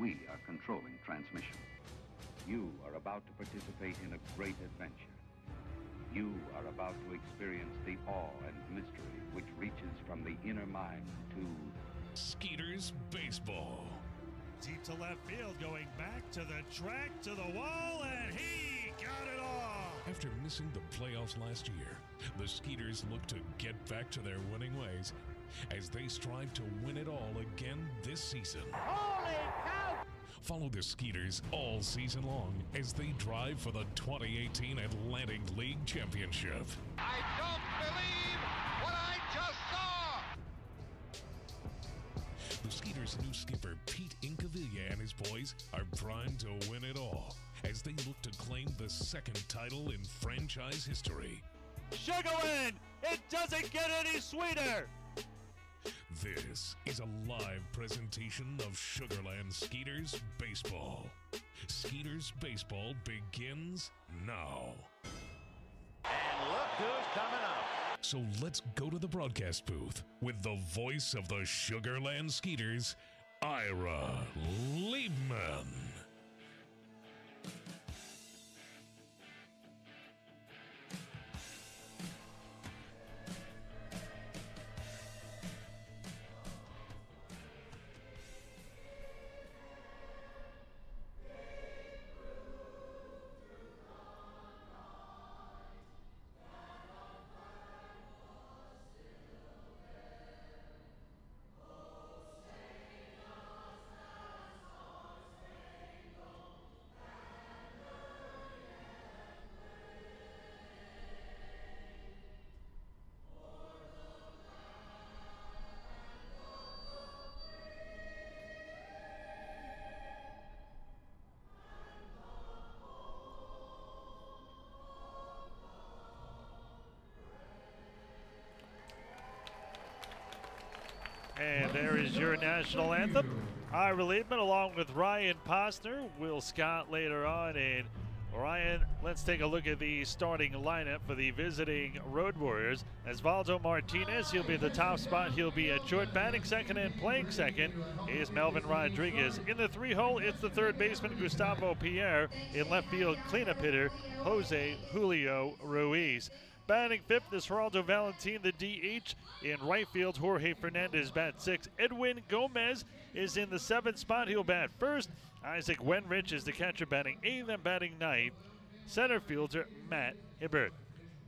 We are controlling transmission. You are about to participate in a great adventure. You are about to experience the awe and mystery which reaches from the inner mind to Skeeters Baseball. Deep to left field, going back to the track, to the wall, and he got it all. After missing the playoffs last year, the Skeeters look to get back to their winning ways as they strive to win it all again this season. Holy cow! Follow the Skeeters all season long as they drive for the 2018 Atlantic League Championship. I don't believe what I just saw! The Skeeters' new skipper, Pete Incaviglia, and his boys are primed to win it all as they look to claim the second title in franchise history. Sugarland! It doesn't get any sweeter! This is a live presentation of Sugarland Skeeters Baseball. Skeeters Baseball begins now. And look who's coming up. So let's go to the broadcast booth with the voice of the Sugarland Skeeters, Ira Liebman. And there is your national anthem. Ira Liebman along with Ryan Posner, Will Scott later on. And Ryan, let's take a look at the starting lineup for the visiting Road Warriors. Osvaldo Martinez, he'll be at the top spot. He'll be at short, batting second and playing second is Melvin Rodriguez. In the 3-hole, it's the third baseman Gustavo Pierre. In left field, cleanup hitter Jose Julio Ruiz. Batting fifth is Geraldo Valentin, the DH. In right field, Jorge Fernandez bat sixth. Edwin Gomez is in the seventh spot. He'll bat first. Isaac Wenrich is the catcher batting eighth and batting ninth. Center fielder Matt Hibbert.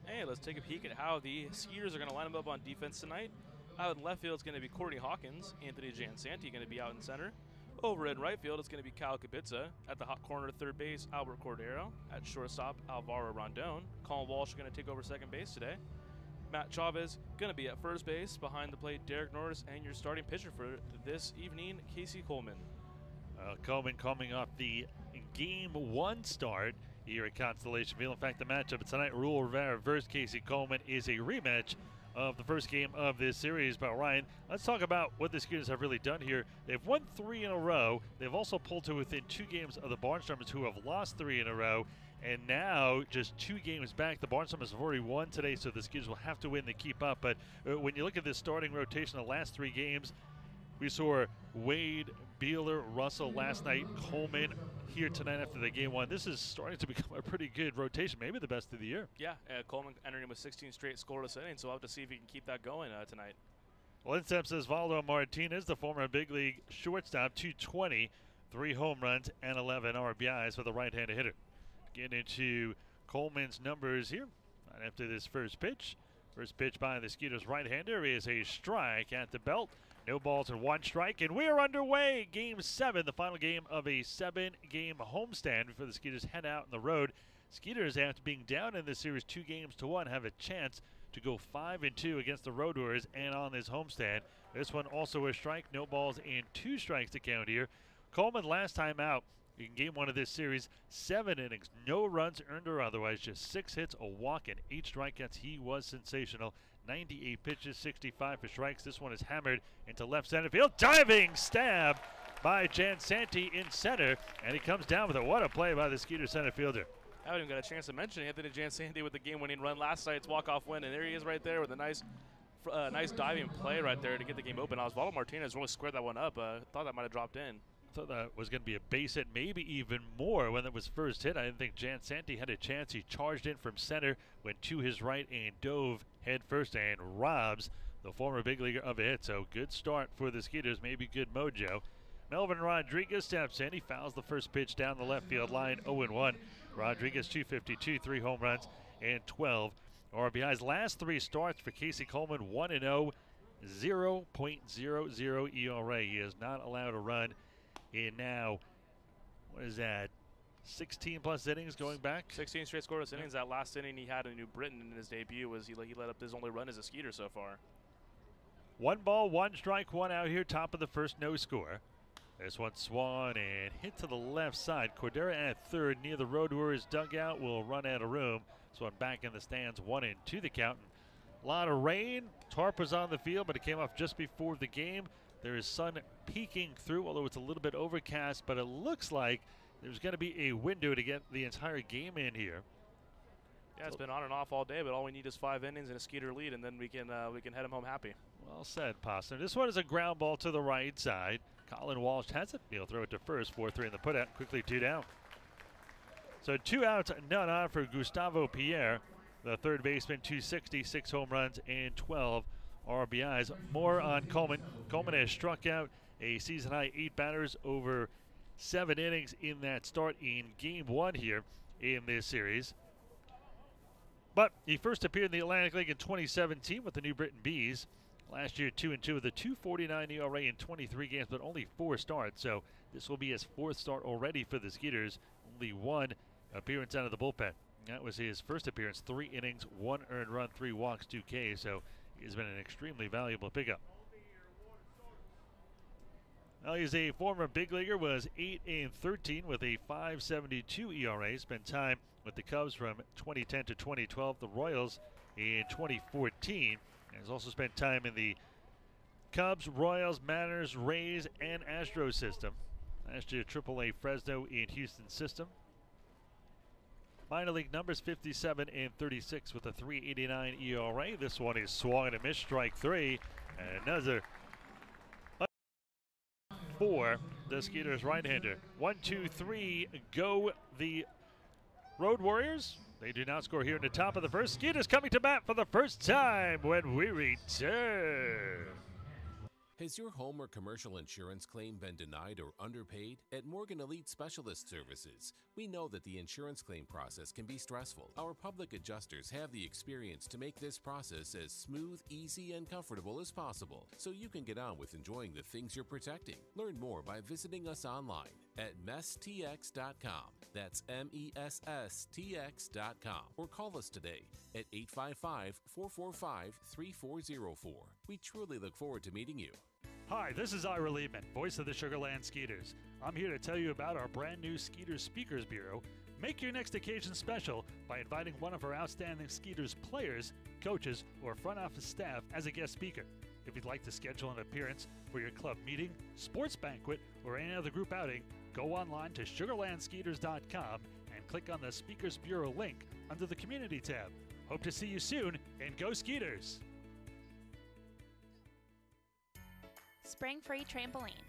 Hey, let's take a peek at how the Skeeters are going to line them up on defense tonight. Out in left field, it's going to be Courtney Hawkins. Anthony Jansanti going to be out in center. Over in right field, it's going to be Kyle Kibitza. At the hot corner of third base, Albert Cordero. At shortstop, Alvaro Rondon. Colin Walsh is going to take over second base today. Matt Chavez going to be at first base. Behind the plate, Derek Norris. And your starting pitcher for this evening, Casey Coleman. Coleman coming off the Game 1 start here at Constellation Field. In fact, the matchup tonight, Raul Rivera versus Casey Coleman, is a rematch of the first game of this series. But Ryan, let's talk about what the Skeeters have really done here. They've won 3 in a row. They've also pulled to within 2 games of the Barnstormers, who have lost 3 in a row. And now, just 2 games back, the Barnstormers have already won today, so the Skeeters will have to win to keep up. But when you look at this starting rotation, the last 3 games, we saw Wade, Beeler, Russell last night, Coleman here tonight after the game 1. This is starting to become a pretty good rotation, maybe the best of the year. Yeah, Coleman entering with 16 straight scoreless innings, so we'll have to see if he can keep that going tonight. Well, in steps Osvaldo Martinez, the former big league shortstop, 220, 3 home runs, and 11 RBIs for the right-handed hitter. Getting into Coleman's numbers here right after this first pitch. First pitch by the Skeeters right-hander is a strike at the belt. No balls and 1 strike, and we're underway. Game 7, the final game of a 7-game homestand before the Skeeters head out on the road. Skeeters, after being down in this series 2-1, have a chance to go 5-2 against the Road Warriors and on this homestand. This one also a strike, no balls and 2 strikes to count here. Coleman last time out in game 1 of this series, 7 innings, no runs earned or otherwise, just 6 hits, a walk, and 8 strikeouts. He was sensational. 98 pitches, 65 for strikes. This one is hammered into left center field. Diving stab by Jansanti in center, and he comes down with it. What a play by the Skeeter center fielder. I haven't even got a chance to mention Anthony Jansanti with the game-winning run last night's walk-off win, and there he is right there with a nice diving play right there to get the game open. Osvaldo Martinez really squared that one up. Thought that might have dropped in. thought that was going to be a base hit, maybe even more when it was first hit. I didn't think Jansanti had a chance. He charged in from center, went to his right, and dove head first and robs the former big leaguer of a hit. So good start for the Skeeters, maybe good mojo. Melvin Rodriguez steps in. He fouls the first pitch down the left field line, 0-1. Rodriguez 252, 3 home runs, and 12 RBIs. Last 3 starts for Casey Coleman, 1-0, 0.00 ERA. He is not allowed a run in now, what is that, 16 plus innings going back? 16 straight scoreless innings. That last inning he had a New Britain in his debut was he let up his only run as a Skeeter so far. 1 ball, 1 strike, 1 out here, top of the first, no score. This one swung and hit to the left side. Cordera at third near the Road Warriors dugout will run out of room. This one back in the stands, 1-2 the count. A lot of rain. Tarp was on the field, but it came off just before the game. There is sun peeking through, although it's a little bit overcast, but it looks like there's going to be a window to get the entire game in here. Yeah, it's been on and off all day, but all we need is 5 innings and a Skeeter lead, and then we can head him home happy. Well said, Posner. This one is a ground ball to the right side. Colin Walsh has it. He'll throw it to first. 4-3 in the putout. Quickly 2 down. So 2 outs, none on for Gustavo Pierre. The third baseman, 260, 6 home runs, and 12 RBIs. More on Coleman. Coleman has struck out a season-high 8 batters over 7 innings in that start in Game 1 here in this series. But he first appeared in the Atlantic League in 2017 with the New Britain Bees. Last year, 2-2 with a 2.49 ERA in 23 games, but only 4 starts. So this will be his 4th start already for the Skeeters. Only 1 appearance out of the bullpen. That was his first appearance. 3 innings, 1 earned run, 3 walks, 2 Ks. So he's been an extremely valuable pickup. Well, he's a former big leaguer, was 8-13 with a 5.72 ERA. Spent time with the Cubs from 2010 to 2012, the Royals in 2014. And has also spent time in the Cubs, Royals, Mariners, Rays, and Astros system. Last year, AAA Fresno in Houston system. Minor league numbers 57-36 with a 3.89 ERA. This one is swung and a miss, strike 3. And another for the Skeeters right-hander. 1-2-3, go the Road Warriors. They do not score here in the top of the first. Skeeters coming to bat for the first time when we return. Has your home or commercial insurance claim been denied or underpaid? At Morgan Elite Specialist Services, we know that the insurance claim process can be stressful. Our public adjusters have the experience to make this process as smooth, easy, and comfortable as possible, so you can get on with enjoying the things you're protecting. Learn more by visiting us online at messtx.com. That's MESSTX.com. Or call us today at 855-445-3404. We truly look forward to meeting you. Hi, this is Ira Liebman, voice of the Sugarland Skeeters. I'm here to tell you about our brand new Skeeters Speakers Bureau. Make your next occasion special by inviting one of our outstanding Skeeters players, coaches, or front office staff as a guest speaker. If you'd like to schedule an appearance for your club meeting, sports banquet, or any other group outing, go online to sugarlandskeeters.com and click on the Speakers Bureau link under the Community tab. Hope to see you soon, and go Skeeters! Spring Free Trampoline.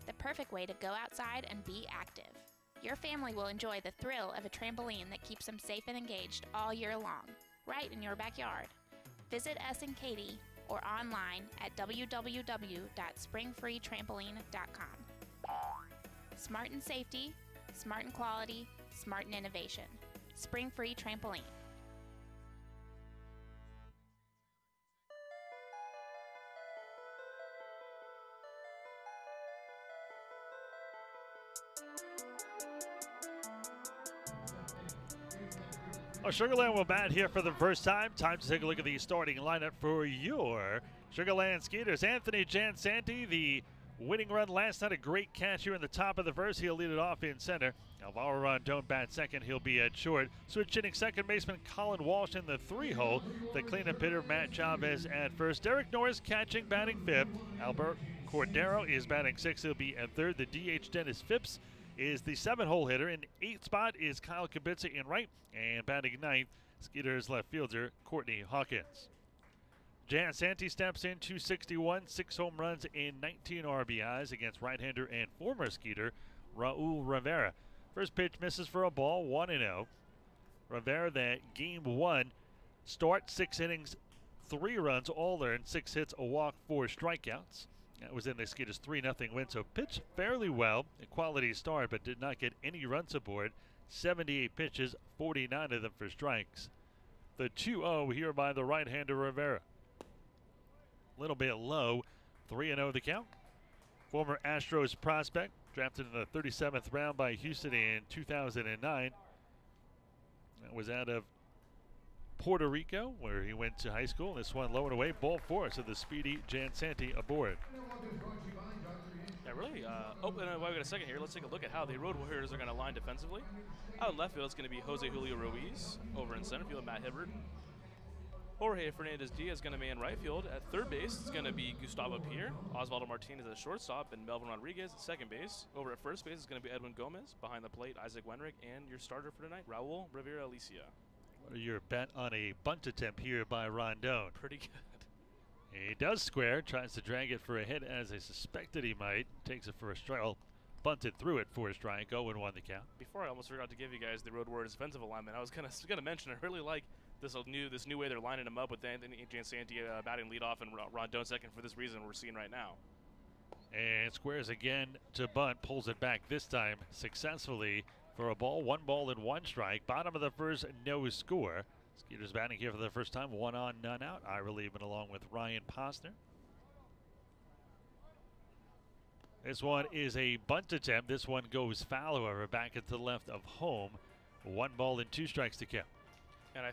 The perfect way to go outside and be active. Your family will enjoy the thrill of a trampoline that keeps them safe and engaged all year long, right in your backyard. Visit us in Katy or online at www.springfreetrampoline.com. Smart in safety, smart in quality, smart in innovation. Spring Free Trampoline. Well, Sugarland will bat here for the first time. Time to take a look at the starting lineup for your Sugarland Skeeters. Anthony Jansanti, the winning run last night, a great catch here in the top of the first. He'll lead it off in center. Alvaro Rondon bat second. He'll be at short. Switch hitting second baseman Colin Walsh in the 3-hole. The cleanup hitter Matt Chavez at first. Derek Norris catching, batting fifth. Albert Cordero is batting sixth. He'll be at third. The DH Dennis Phipps is the 7-hole hitter. In 8th spot is Kyle Kibitza in right, and batting ninth, Skeeters left fielder Courtney Hawkins. Giansanti steps in, 261, 6 home runs and 19 RBIs against right-hander and former Skeeter Raul Rivera. First pitch misses for a ball, 1-0. Rivera, that game 1 start, 6 innings, 3 runs, all earned, 6 hits, a walk, 4 strikeouts. That was in the Skeeters' 3-0 win, so pitched fairly well, a quality start, but did not get any runs aboard. 78 pitches, 49 of them for strikes. The 2-0 here by the right-hander Rivera. A little bit low, 3-0 the count. Former Astros prospect, drafted in the 37th round by Houston in 2009. That was out of Puerto Rico, where he went to high school. This one low and away, ball 4, so the speedy Giansanti aboard. Yeah, really. And while we got a second here, let's take a look at how the Road Warriors are going to line defensively. Out in left field, it's going to be Jose Julio Ruiz. Over in center field, Matt Hibbert. Jorge Fernandez-Diaz is going to be in right field. At third base, it's going to be Gustavo Pierre. Osvaldo Martinez at shortstop, and Melvin Rodriguez at second base. Over at first base, it's going to be Edwin Gomez. Behind the plate, Isaac Wenrick. And your starter for tonight, Raul Rivera Alicia. What are your bet on a bunt attempt here by Rondon? Pretty good. He does square, tries to drag it for a hit as I suspected he might. Takes it for a strike. Well, bunted through it for a strike. 0-1 the count. Before I almost forgot to give you guys the Road Warriors defensive alignment, I was gonna mention I really like this new way they're lining them up with Anthony Giansanti batting leadoff and Rondon second for this reason we're seeing right now. And squares again to bunt, pulls it back this time successfully for a ball. 1 ball and 1 strike. Bottom of the first, no score. Skeeters batting here for the first time, 1 on, none out. Ira Liebman along with Ryan Posner. This one is a bunt attempt. This one goes foul, however, back into the left of home. 1 ball and 2 strikes to count. And I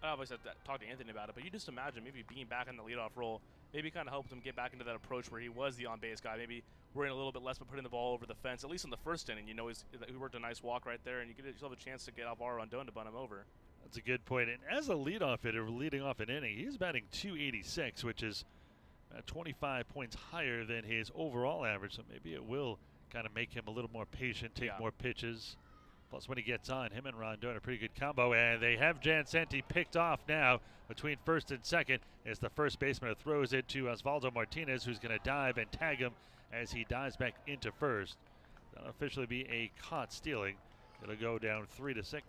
obviously have to talk to Anthony about it, but you just imagine maybe being back in the leadoff role, maybe kind of helped him get back into that approach where he was the on-base guy. Maybe worrying a little bit less about putting the ball over the fence, at least in the first inning. You know, he worked a nice walk right there, and you get yourself a chance to get Alvaro Rondon to bunt him over. That's a good point. And as a leadoff hitter, leading off an inning, he's batting .286, which is 25 points higher than his overall average. So maybe it will kind of make him a little more patient, take more pitches. Plus, when he gets on, him and Rondon a pretty good combo. And they have Giansanti picked off now between first and second as the first baseman throws it to Osvaldo Martinez, who's going to dive and tag him as he dives back into first. That'll officially be a caught stealing. It'll go down 3-6.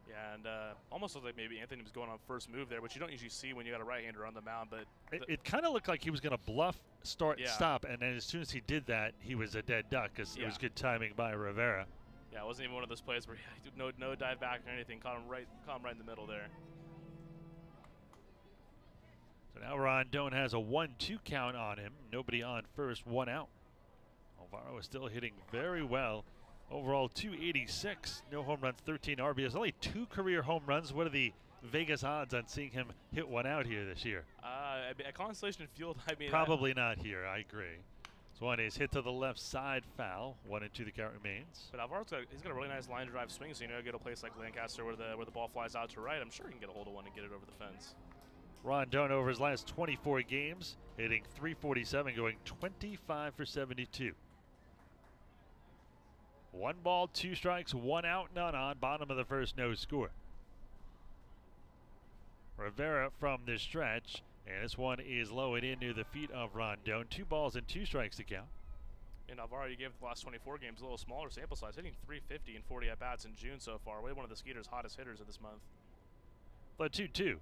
Yeah, and almost looked like maybe Anthony was going on first move there, which you don't usually see when you got a right-hander on the mound. But it kind of looked like he was going to bluff, start, and stop, and then as soon as he did that, he was a dead duck because it was good timing by Rivera. Yeah, it wasn't even one of those plays where he did no dive back or anything. Caught him right in the middle there. So now Rondon has a 1-2 count on him. Nobody on first, 1 out. Alvaro is still hitting very well. Overall, .286, no home runs, 13 RBIs, only 2 career home runs. What are the Vegas odds on seeing him hit one out here this year? At Constellation Field, I mean, probably not here. I agree. This one is hit to the left side, foul. 1-2 the count remains. But Alvaro's he's got a really nice line drive swing, so you know, get a place like Lancaster where the ball flies out to right. I'm sure he can get a hold of one and get it over the fence. Rondon over his last 24 games, hitting .347, going 25 for 72. 1 ball, 2 strikes, 1 out, none on. Bottom of the first, no score. Rivera from this stretch, and this one is low and in near the feet of Rondon. 2 balls and 2 strikes to count. And Alvaro, you gave the last 24 games a little smaller sample size, hitting .350 and 40 at-bats in June so far. Way one of the Skeeters' hottest hitters of this month. The 2-2.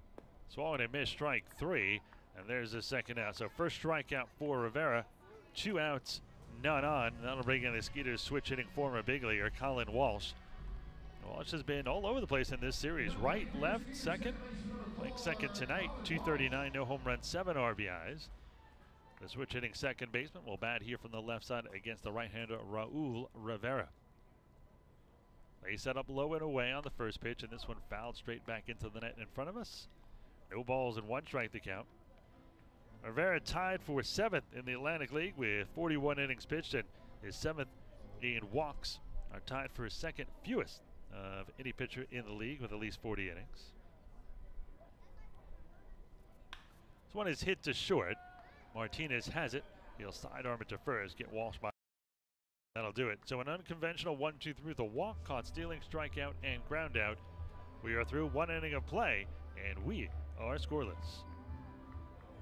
Swallowed and missed, strike 3, and there's the second out. So first strikeout for Rivera, 2 outs, none on. That'll bring in the Skeeters switch hitting former big leaguer Colin Walsh. Walsh has been all over the place in this series. Right, left, second. Playing second tonight, .239, no home run, 7 RBIs. The switch hitting second baseman will bat here from the left side against the right-hander Raul Rivera. They set up low and away on the first pitch, and this one fouled straight back into the net in front of us. No balls and 1 strike to count. Rivera tied for 7th in the Atlantic League with 41 innings pitched, and his 7th in walks are tied for his 2nd fewest of any pitcher in the league with at least 40 innings. This one is hit to short. Martinez has it. He'll sidearm it to first, get Walsh by. That'll do it. So an unconventional 1-2-3 with a walk, caught stealing, strikeout, and ground out. We are through 1 inning of play, and we are scoreless.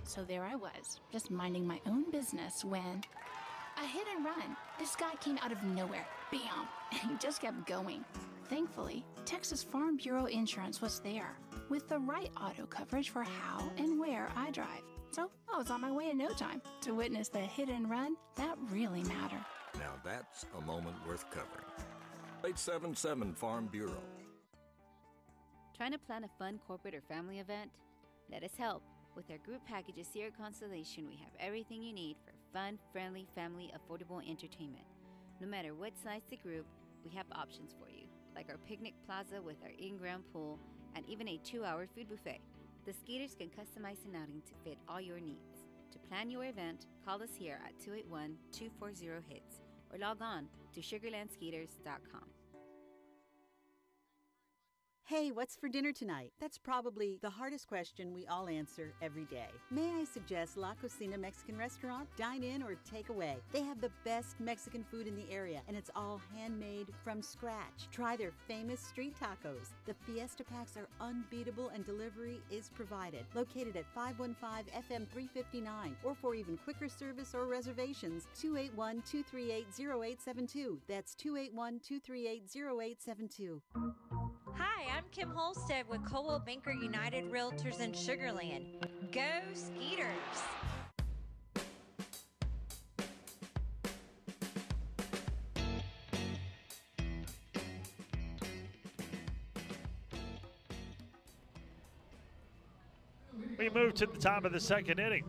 So there I was, just minding my own business when a hit and run. This guy came out of nowhere. Bam! And he just kept going. Thankfully, Texas Farm Bureau Insurance was there with the right auto coverage for how and where I drive. So I was on my way in no time to witness the hit and run that really matter. Now that's a moment worth covering. 877 Farm Bureau. Trying to plan a fun corporate or family event? Let us help. With our group packages here at Constellation, we have everything you need for fun, friendly, family, affordable entertainment. No matter what size the group, we have options for you, like our picnic plaza with our in-ground pool and even a 2-hour food buffet. The Skeeters can customize an outing to fit all your needs. To plan your event, call us here at 281-240-HITS or log on to sugarlandskeeters.com. Hey, what's for dinner tonight? That's probably the hardest question we all answer every day. May I suggest La Cocina Mexican Restaurant? Dine in or take away. They have the best Mexican food in the area, and it's all handmade from scratch. Try their famous street tacos. The Fiesta Packs are unbeatable, and delivery is provided. Located at 515 FM 359, or for even quicker service or reservations, 281-238-0872. That's 281-238-0872. Hi, I'm Kim Holstead with Coldwell Banker United Realtors in Sugar Land. Go Skeeters! We move to the top of the second inning.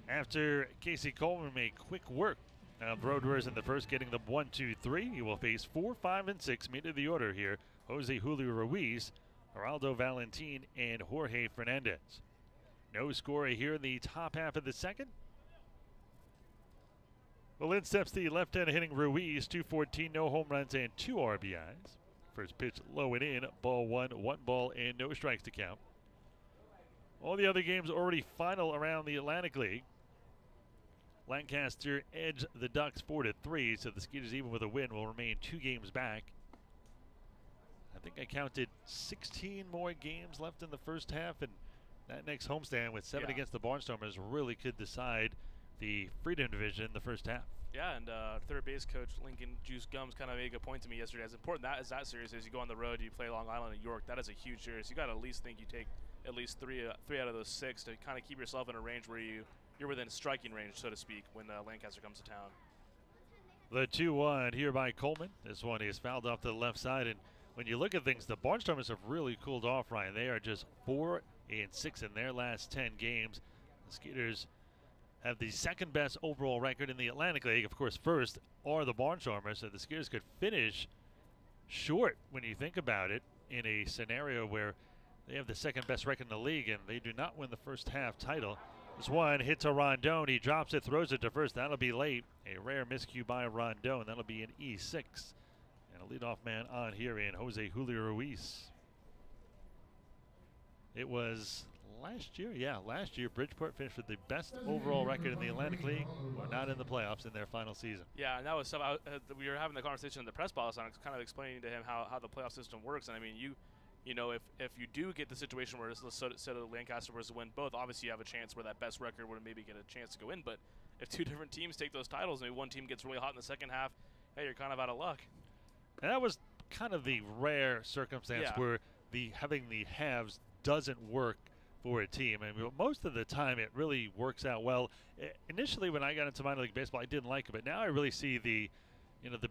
After Casey Coleman made quick work of Road Warriors in the first, getting them 1-2-3, he will face 4, 5, and 6 meet of the order here. Jose Julio Ruiz, Geraldo Valentin, and Jorge Fernandez. No score here in the top half of the second. Well, in steps the left-hand hitting Ruiz, 214, no home runs, and 2 RBIs. First pitch low and in, ball 1, 1 ball, and no strikes to count. All the other games already final around the Atlantic League. Lancaster edged the Ducks 4-3, so the Skeeters, even with a win, will remain 2 games back. I think I counted 16 more games left in the first half, and that next homestand with 7 against the Barnstormers really could decide the Freedom Division in the first half. Yeah, and third base coach Lincoln Juice Gums kind of made a good point to me yesterday. As important that series is, you go on the road, you play Long Island and York. That is a huge series. You got to at least think you take at least three out of those 6 to kind of keep yourself in a range where you're within striking range, so to speak, when Lancaster comes to town. The 2-1 here by Coleman. This one is fouled off to the left side, and when you look at things, the Barnstormers have really cooled off, Ryan. They are just 4-6 in their last 10 games. The Skeeters have the second best overall record in the Atlantic League. Of course, first are the Barnstormers, so the Skeeters could finish short when you think about it in a scenario where they have the second best record in the league and they do not win the first half title. This one hits a Rondon. He drops it, throws it to first. That'll be late. A rare miscue by Rondon. That'll be an E6. And a leadoff man on here in Jose Julio Ruiz. It was last year. Yeah, last year Bridgeport finished with the best overall record in the Atlantic League. We're not in the playoffs in their final season. Yeah, and that was stuff we were having the conversation in the press box. I was kind of explaining to him how the playoff system works. And I mean, you know, if you do get the situation where let's say the Lancaster was to win both, obviously you have a chance where that best record would maybe get a chance to go in. But if 2 different teams take those titles, maybe one team gets really hot in the second half, hey, you're kind of out of luck. And that was kind of the rare circumstance where having the halves doesn't work for a team. I mean, most of the time it really works out well. Initially, when I got into minor league baseball, I didn't like it, but now I really see the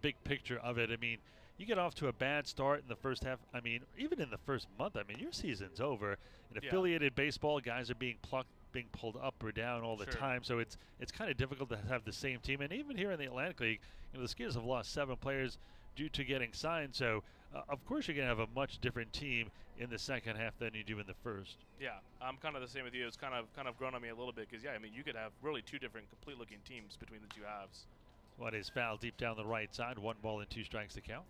big picture of it. I mean, you get off to a bad start in the first half. I mean, even in the first month, I mean, your season's over. In affiliated baseball, guys are being plucked, being pulled up or down all the time, so it's kind of difficult to have the same team. And even here in the Atlantic League, the Skeeters have lost 7 players due to getting signed, so of course you're going to have a much different team in the second half than you do in the first. Yeah, I'm kind of the same with you. It's kind of grown on me a little bit because, I mean, you could have really 2 different complete-looking teams between the 2 halves. One is foul deep down the right side, 1 ball and 2 strikes to count.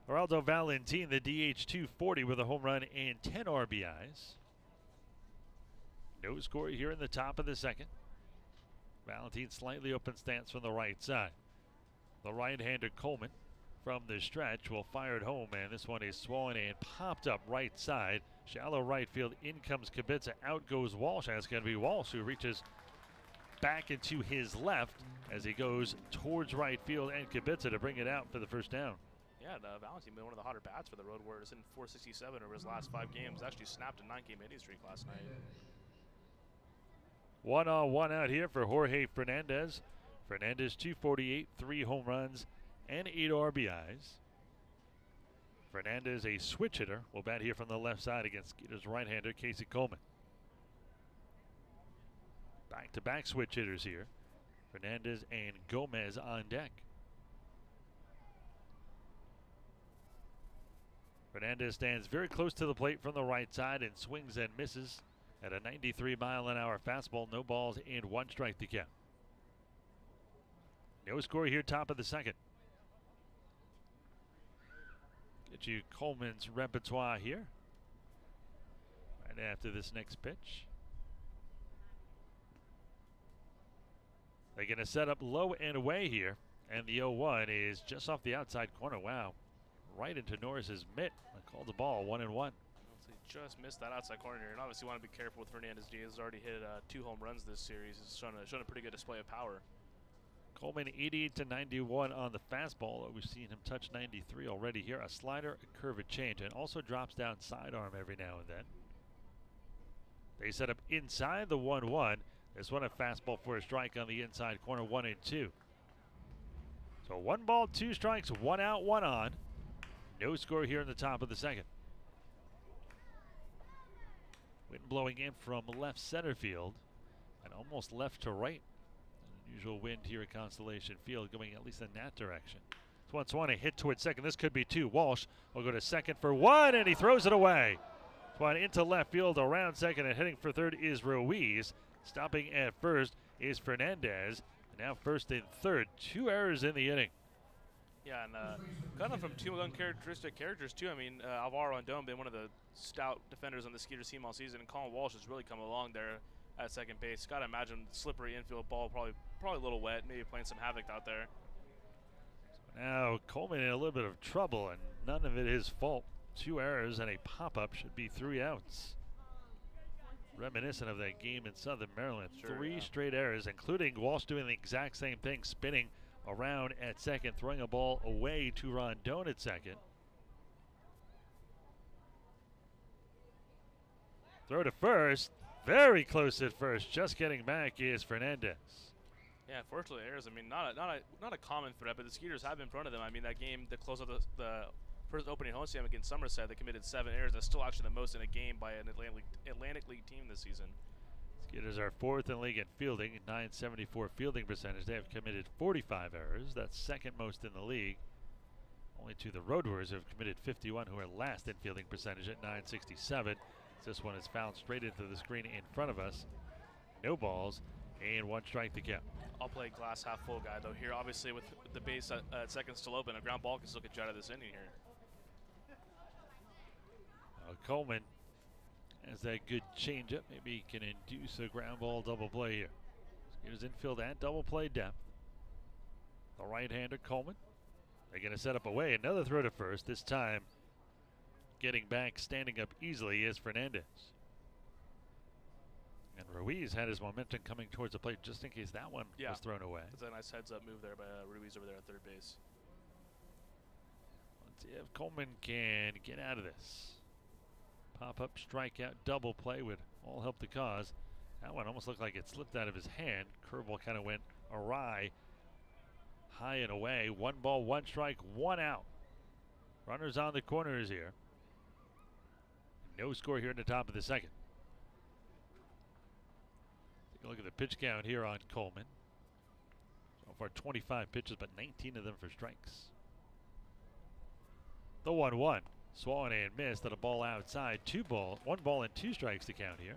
Geraldo Valentin, the DH 240 with a home run and 10 RBIs. No score here in the top of the second. Valentin slightly open stance from the right side. The right-hander Coleman from the stretch will fire it home, and this one is swung and popped up right side. Shallow right field. In comes Kubica. Out goes Walsh. And it's going to be Walsh who reaches back into his left as he goes towards right field, and Kubica to bring it out for the first down. Yeah, Valentine been one of the hotter bats for the Road Warriors in 467 over his last 5 games. Actually snapped a 9-game hitting streak last night. 1-on-1 out here for Jorge Fernandez. Fernandez 248, 3 home runs, and 8 RBIs. Fernandez, a switch hitter, will bat here from the left side against Skeeters right-hander Casey Coleman. Back-to-back switch hitters here. Fernandez and Gomez on deck. Fernandez stands very close to the plate from the right side and swings and misses at a 93-mile-an-hour fastball. No balls and 1 strike to count. No score here, top of the second. Get you Coleman's repertoire here. Right after this next pitch. They're going to set up low and away here. And the 0-1 is just off the outside corner. Wow. Right into Norris's mitt. I called the ball 1-1. He just missed that outside corner here. And obviously want to be careful with Fernandez. Diaz has already hit 2 home runs this series. He's shown a pretty good display of power. Coleman 88 to 91 on the fastball. We've seen him touch 93 already here. A slider, a curve, a change, and also drops down sidearm every now and then. They set up inside the 1-1. This one a fastball for a strike on the inside corner, 1-2. So 1 ball, 2 strikes, 1 out, 1 on. No score here in the top of the second. Wind blowing in from left center field and almost left to right. Unusual wind here at Constellation Field going at least in that direction. It's 1-1, a hit towards second. This could be 2. Walsh will go to second for 1, and he throws it away. One into left field, around second, and hitting for third is Ruiz. Stopping at first is Fernandez. And now first and third. 2 errors in the inning. Yeah, and kind of from 2 uncharacteristic characters, too. I mean, Alvaro Andone been one of the stout defenders on the Skeeters team all season, and Colin Walsh has really come along there at second base. Got to imagine slippery infield ball, probably a little wet, maybe playing some havoc out there. So now Coleman in a little bit of trouble, and none of it his fault. 2 errors and a pop-up should be 3 outs. Reminiscent of that game in Southern Maryland. Sure, 3 straight errors, including Walsh doing the exact same thing, spinning around at second, throwing a ball away to Rondon at second. Throw to first, very close at first. Just getting back is Fernandez. Yeah, unfortunately, errors. I mean, not a common threat, but the Skeeters have been in front of them. I mean, that game to close out the first opening homestand against Somerset, they committed 7 errors. That's still actually the most in a game by an Atlantic League team this season. Skeeters are 4th in league in fielding, 974 fielding percentage. They have committed 45 errors. That's 2nd most in the league. Only to the Road Warriors who have committed 51, who are last in fielding percentage at 967. This one is fouled straight into the screen in front of us. No balls and 1 strike to count. I'll play glass half full guy though here. Obviously with the base at second still open, a ground ball can still get you out of this inning here. Coleman has that good changeup. Maybe he can induce a ground ball double play here. Skeeters infield and double play depth. The right-hander Coleman. They're going to set up away. Another throw to first. This time getting back, standing up easily is Fernandez. And Ruiz had his momentum coming towards the plate just in case that one was thrown away. It's a nice heads-up move there by Ruiz over there at third base. Let's see if Coleman can get out of this. Pop-up, strikeout, double play would all help the cause. That one almost looked like it slipped out of his hand. Curveball kind of went awry. High and away. 1 ball, 1 strike, 1 out. Runners on the corners here. No score here in the top of the second. Take a look at the pitch count here on Coleman. So far 25 pitches, but 19 of them for strikes. The 1-1. Swung and missed at a ball outside. 1 ball and 2 strikes to count here.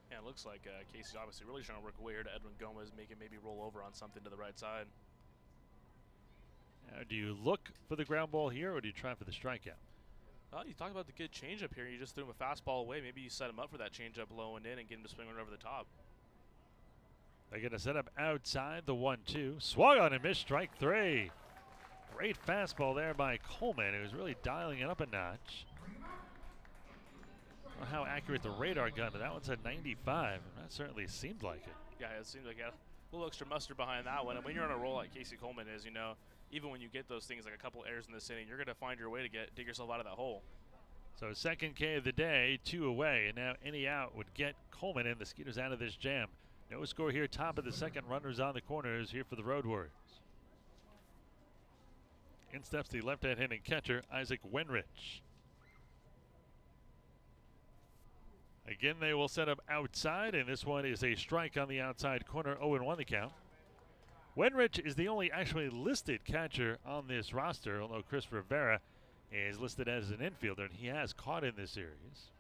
Yeah, it looks like Casey's obviously really trying to work away here to Edwin Gomez, make it maybe roll over on something to the right side. Now, do you look for the ground ball here, or do you try for the strikeout? You talked about the good changeup here. You just threw him a fastball away. Maybe you set him up for that changeup low and in and get him to swing right over the top. They're going to set up outside the 1-2. Swung on and missed, strike 3. Great fastball there by Coleman, who's really dialing it up a notch. I don't know how accurate the radar gun, but that one's at 95, and that certainly seemed like it. Yeah, it seems like a little extra mustard behind that one. And when you're on a roll like Casey Coleman is, you know, even when you get those things like a couple errors in this inning, you're going to find your way to dig yourself out of that hole. So second K of the day, 2 away, and now any out would get Coleman and the Skeeters out of this jam. No score here, top of the second, runners on the corners here for the Road Warriors. In steps the left-hand hitting catcher, Isaac Wenrich. Again, they will set up outside, and this one is a strike on the outside corner, 0-1 the count. Wenrich is the only actually listed catcher on this roster, although Chris Rivera is listed as an infielder, and he has caught in this series.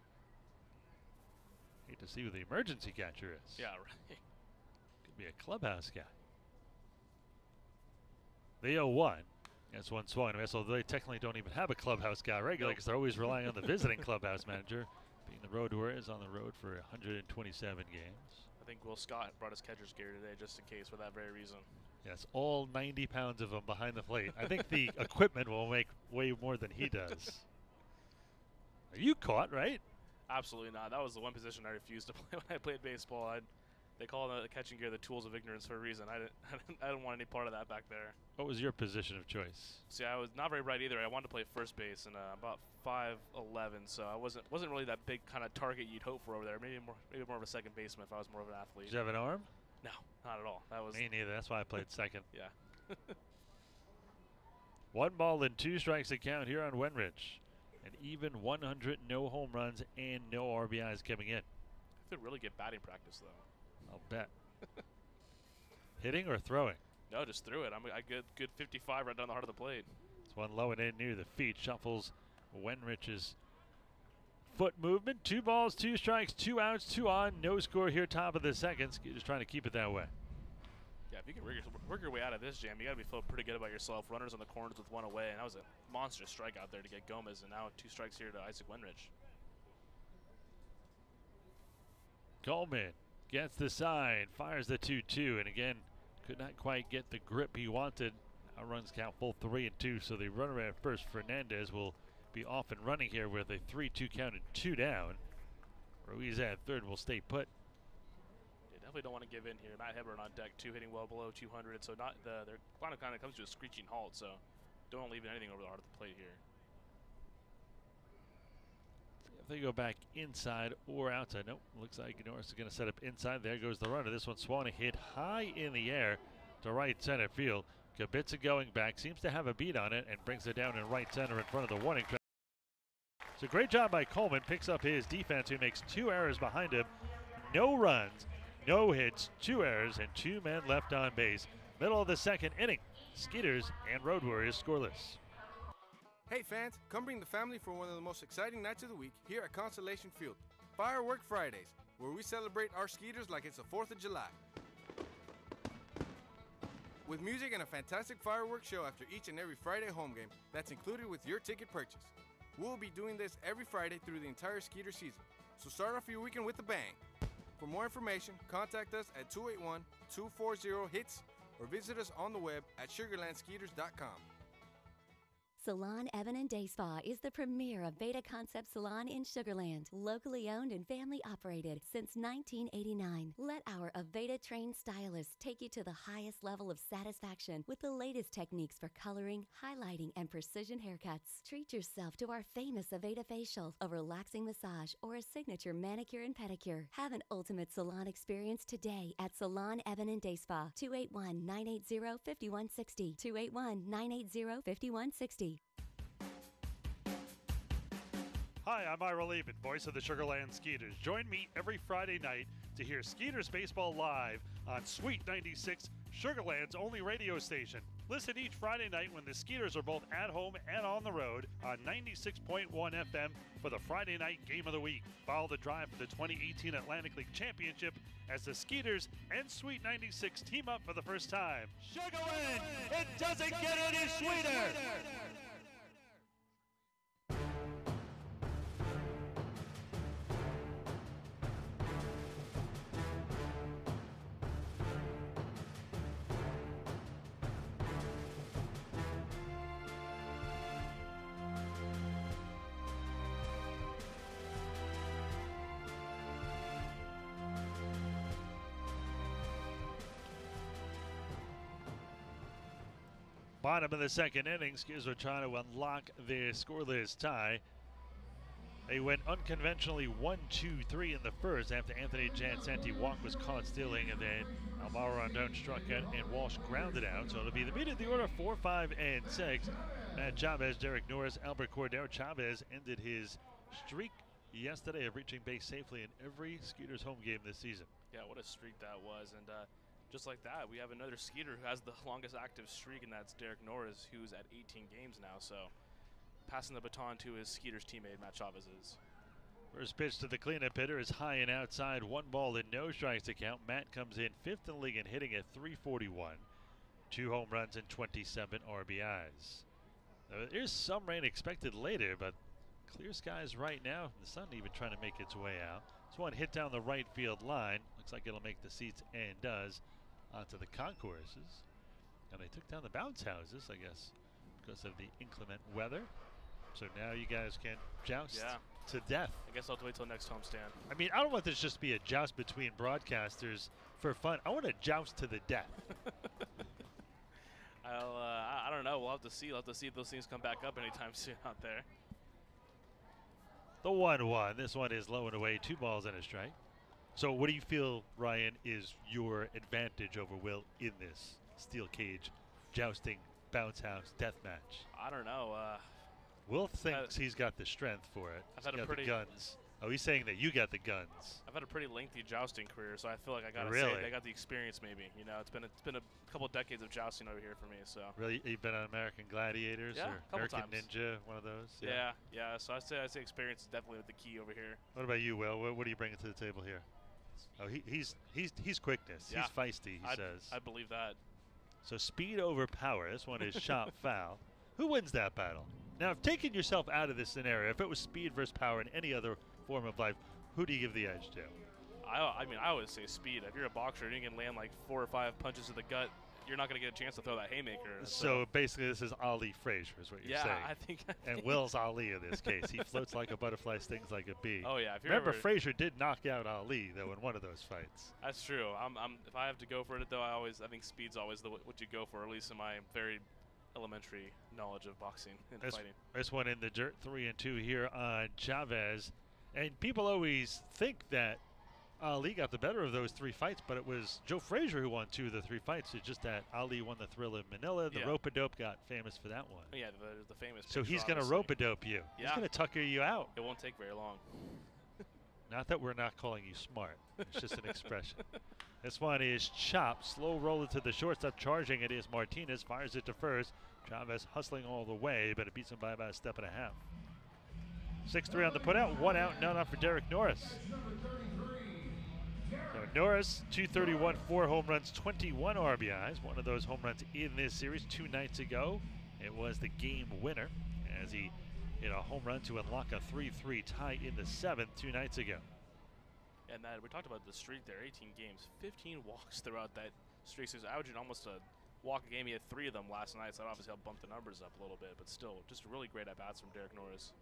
Hate to see who the emergency catcher is. Yeah, right. Could be a clubhouse guy. The 0-1. That's one swung and a miss, although they technically don't even have a clubhouse guy regularly because they're always relying on the visiting clubhouse manager. Being the Road Warriors on the road for 127 games. I think Will Scott brought his catcher's gear today just in case for that very reason. Yes, all 90 pounds of them behind the plate. I think the equipment will make way more than he does. Are you caught, right? Absolutely not. That was the one position I refused to play when I played baseball. They call the catching gear the tools of ignorance for a reason. I didn't want any part of that back there. What was your position of choice? See, I was not very bright either. I wanted to play first base, and about 5'11", so I wasn't really that big kind of target you'd hope for over there. Maybe more of a second baseman if I was more of an athlete. Did you have an arm? No, not at all. That was me neither. That's why I played second. Yeah. 1 ball and 2 strikes to count here on Wenrich. An even 100, no home runs and no RBIs coming in. I could really get batting practice though. I'll bet. Hitting or throwing? No, just threw it. I good 55 right down the heart of the plate. It's one low and in near the feet. Shuffles Wenrich's foot movement. 2 balls, 2 strikes, 2 outs, 2 on. No score here, top of the second. Just trying to keep it that way. Yeah, if you can work your way out of this jam, you got to be feeling pretty good about yourself. Runners on the corners with 1 away, and that was a monstrous strike out there to get Gomez, and now 2 strikes here to Isaac Wenrich. Coleman gets the sign, fires the 2-2, and again, could not quite get the grip he wanted. Now runs count full 3-2, so the runner at first, Fernandez, will be off and running here with a 3-2 count and 2 down. Ruiz at third will stay put. They definitely don't want to give in here. Matt Hebron on deck 2, hitting well below 200, so their lineup kind of comes to a screeching halt, so don't leave anything over the heart of the plate here. If they go back inside or outside, nope, looks like Norris is going to set up inside. There goes the runner. This one swung a hit high in the air to right center field. Kubica going back, seems to have a beat on it and brings it down in right center in front of the warning track. So great job by Coleman, picks up his defense, who makes 2 errors behind him. No runs, no hits, 2 errors, and 2 men left on base. Middle of the second inning, Skeeters and Road Warriors scoreless. Hey fans, come bring the family for one of the most exciting nights of the week here at Constellation Field. Firework Fridays, where we celebrate our Skeeters like it's the 4th of July. With music and a fantastic fireworks show after each and every Friday home game that's included with your ticket purchase. We'll be doing this every Friday through the entire Skeeter season, so start off your weekend with a bang. For more information, contact us at 281-240-HITS or visit us on the web at sugarlandskeeters.com. Salon Evan and Day Spa is the premier Aveda Concept salon in Sugar Land, locally owned and family operated since 1989. Let our Aveda trained stylists take you to the highest level of satisfaction with the latest techniques for coloring, highlighting, and precision haircuts. Treat yourself to our famous Aveda facial, a relaxing massage, or a signature manicure and pedicure. Have an ultimate salon experience today at Salon Evan and Day Spa, 281-980-5160, 281-980-5160. Hi, I'm Ira Lehman, voice of the Sugar Land Skeeters. Join me every Friday night to hear Skeeters baseball live on Sweet 96, Sugar Land's only radio station. Listen each Friday night when the Skeeters are both at home and on the road on 96.1 FM for the Friday night game of the week. Follow the drive for the 2018 Atlantic League Championship as the Skeeters and Sweet 96 team up for the first time. Sugar Land, it doesn't get any sweeter! Bottom of the second inning, Skiers were trying to unlock their scoreless tie. They went unconventionally 1-2-3 in the first after Anthony Jansanti walk was caught stealing, and then Alvaro Rondon struck out and Walsh grounded out. So it'll be the meat of the order 4, 5, and 6. Matt Chavez, Derek Norris, Albert Cordero. Chavez ended his streak yesterday of reaching base safely in every Skeeters home game this season. Yeah, what a streak that was. And just like that, we have another Skeeter who has the longest active streak, and that's Derek Norris, who's at 18 games now. So passing the baton to his Skeeters teammate, Matt Chavez is. First pitch to the cleanup hitter is high and outside. 1 ball and no strikes to count. Matt comes in 5th in the league and hitting at .341. 2 home runs and 27 RBIs. There's some rain expected later, but clear skies right now. The sun even trying to make its way out. This one hit down the right field line. Looks like it'll make the seats, and does, onto the concourses. And they took down the bounce houses, I guess, because of the inclement weather. So now you guys can joust to death. I guess I'll have to wait till next homestand. I mean, I don't want this just to be a joust between broadcasters for fun. I want to joust to the death. I don't know. We'll have to see. We'll have to see if those things come back up anytime soon out there. The 1-1. This one is low and away. 2 balls and a strike. So what do you feel, Ryan, is your advantage over Will in this steel cage jousting bounce house death match? I don't know. Will thinks he's got the strength for it. I've had got the guns. Oh, he's saying that you got the guns. I've had a pretty lengthy jousting career, so I feel like I gotta really? say I got the experience. Maybe it's been a couple decades of jousting over here for me. So really, you've been on American Gladiators or American times. Ninja, one of those. Yeah. So I say experience is definitely the key over here. What about you, Will? What are you bringing to the table here? Oh, he's quickness. Yeah. He's feisty. He says. I believe that. So speed over power. This one is shot foul. Who wins that battle? Now, if taking yourself out of this scenario, if it was speed versus power in any other form of life, who do you give the edge to? I mean, I always say speed. If you're a boxer and you can land like 4 or 5 punches to the gut, you're not going to get a chance to throw that haymaker. So basically, this is Ali Frazier, is what you're saying. Yeah, I think. And Will's Ali in this case. He floats like a butterfly, stings like a bee. Oh yeah. Remember, Frazier did knock out Ali though in one of those fights. That's true. If I have to go for it though, I think speed's always what you go for, at least in my very elementary knowledge of boxing and fighting. This one in the dirt, 3-2 here on Chavez. And people always think that Ali got the better of those 3 fights, but it was Joe Frazier who won 2 of the 3 fights. It's just that Ali won the thrill of Manila. The rope-a-dope got famous for that one. Yeah, the famous. So he's going to rope-a-dope you. Yeah. He's going to tucker you out. It won't take very long. Not that we're not calling you smart. It's just an expression. This one is chopped. Slow roller to the shortstop. Charging it is Martinez. Fires it to first. Chavez hustling all the way, but it beats him by about a step and a half. 6-3 on the putout. 1 out, none off for Derek Norris. So Norris, 231, 4 home runs, 21 RBIs. One of those home runs in this series 2 nights ago. It was the game winner as he hit a home run to unlock a 3-3 tie in the 7th 2 nights ago. And that we talked about the streak there, 18 games, 15 walks throughout that streak. So he's averaging almost a walk a game. He had 3 of them last night, so that obviously helped bump the numbers up a little bit. But still, just really great at-bats from Derek Norris.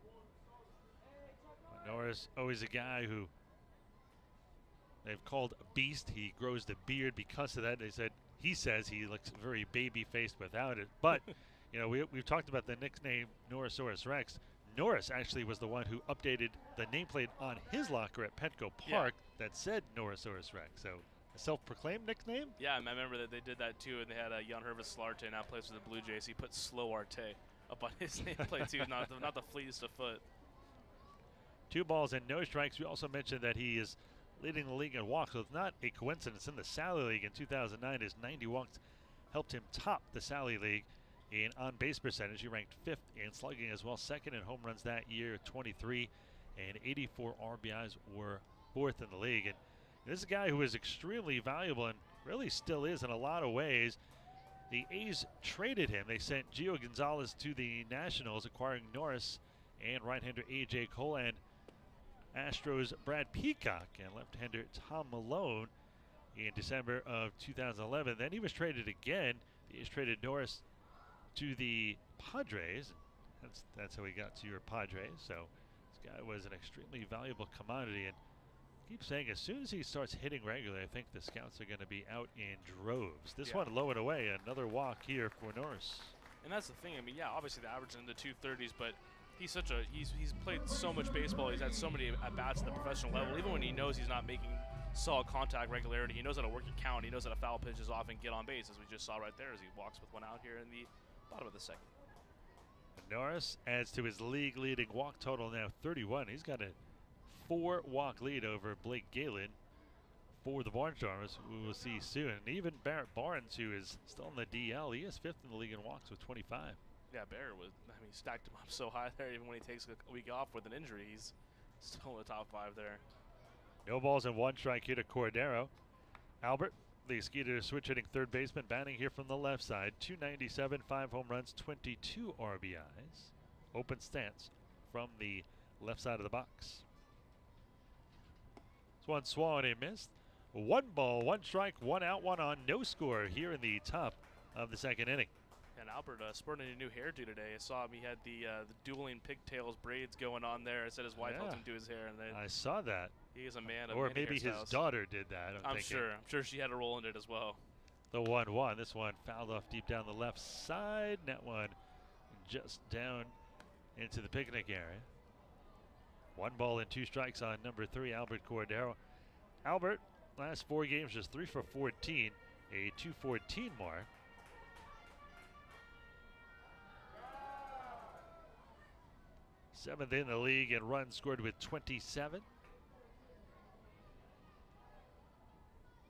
Norris, always a guy who they've called a beast. He grows the beard because of that. He says he looks very baby-faced without it. But, we've talked about the nickname Norrisaurus Rex. Norris actually was the one who updated the nameplate on his locker at Petco Park that said Norrisaurus Rex. So a self-proclaimed nickname? Yeah, I remember that they did that too, and they had Jan Hervis Slarte now plays for the Blue Jays. He put Slow Arte up on his nameplate too, not the fleetest of foot. 2 balls and no strikes. We also mentioned that he is leading the league in walks. So it's not a coincidence. In the Sally League in 2009, his 90 walks helped him top the Sally League in on-base percentage. He ranked 5th in slugging as well, 2nd in home runs that year, 23, and 84 RBIs were 4th in the league. And this is a guy who is extremely valuable and really still is in a lot of ways. The A's traded him. They sent Gio Gonzalez to the Nationals, acquiring Norris and right-hander A.J. Cole, and Astros Brad Peacock and left-hander Tom Malone in December of 2011. Then he was traded again. The A's traded Norris to the Padres. That's how he got to your Padres. So this guy was an extremely valuable commodity, and I keep saying as soon as he starts hitting regularly, I think the scouts are going to be out in droves. This one low and away, another walk here for Norris. And that's the thing. I mean, yeah, obviously the average is in the 230s, but he's played so much baseball. He's had so many at bats at the professional level. Even when he knows he's not making solid contact regularity, he knows how to work a count. He knows how to foul pitches off and get on base, as we just saw right there as he walks with one out here in the bottom of the second. Norris adds to his league-leading walk total, now 31. He's got a 4-walk lead over Blake Galen for the Barnstormers, we will see soon. And even Barrett Barnes, who is still in the DL, he is 5th in the league in walks with 25. Yeah, Barrett stacked him up so high there. Even when he takes a week off with an injury, he's still in the top 5 there. No balls and 1 strike here to Cordero. Albert, the Skeeters switch hitting third baseman, batting here from the left side. 297, 5 home runs, 22 RBIs. Open stance from the left side of the box. This one swung and missed. 1 ball, 1 strike, 1 out, 1 on, no score here in the top of the second inning. And Albert sporting a new hairdo today. I saw him. He had the dueling pigtails braids going on there. I said his wife helped him do his hair. And then I saw that. He is a man of Or many maybe hairstyles. his daughter did that. I'm sure she had a role in it as well. The 1-1. This one fouled off deep down the left side. That one just down into the picnic area. 1 ball and 2 strikes on number 3, Albert Cordero. Albert, last 4 games, just 3 for 14, a 214 mark. Seventh in the league in runs scored with 27.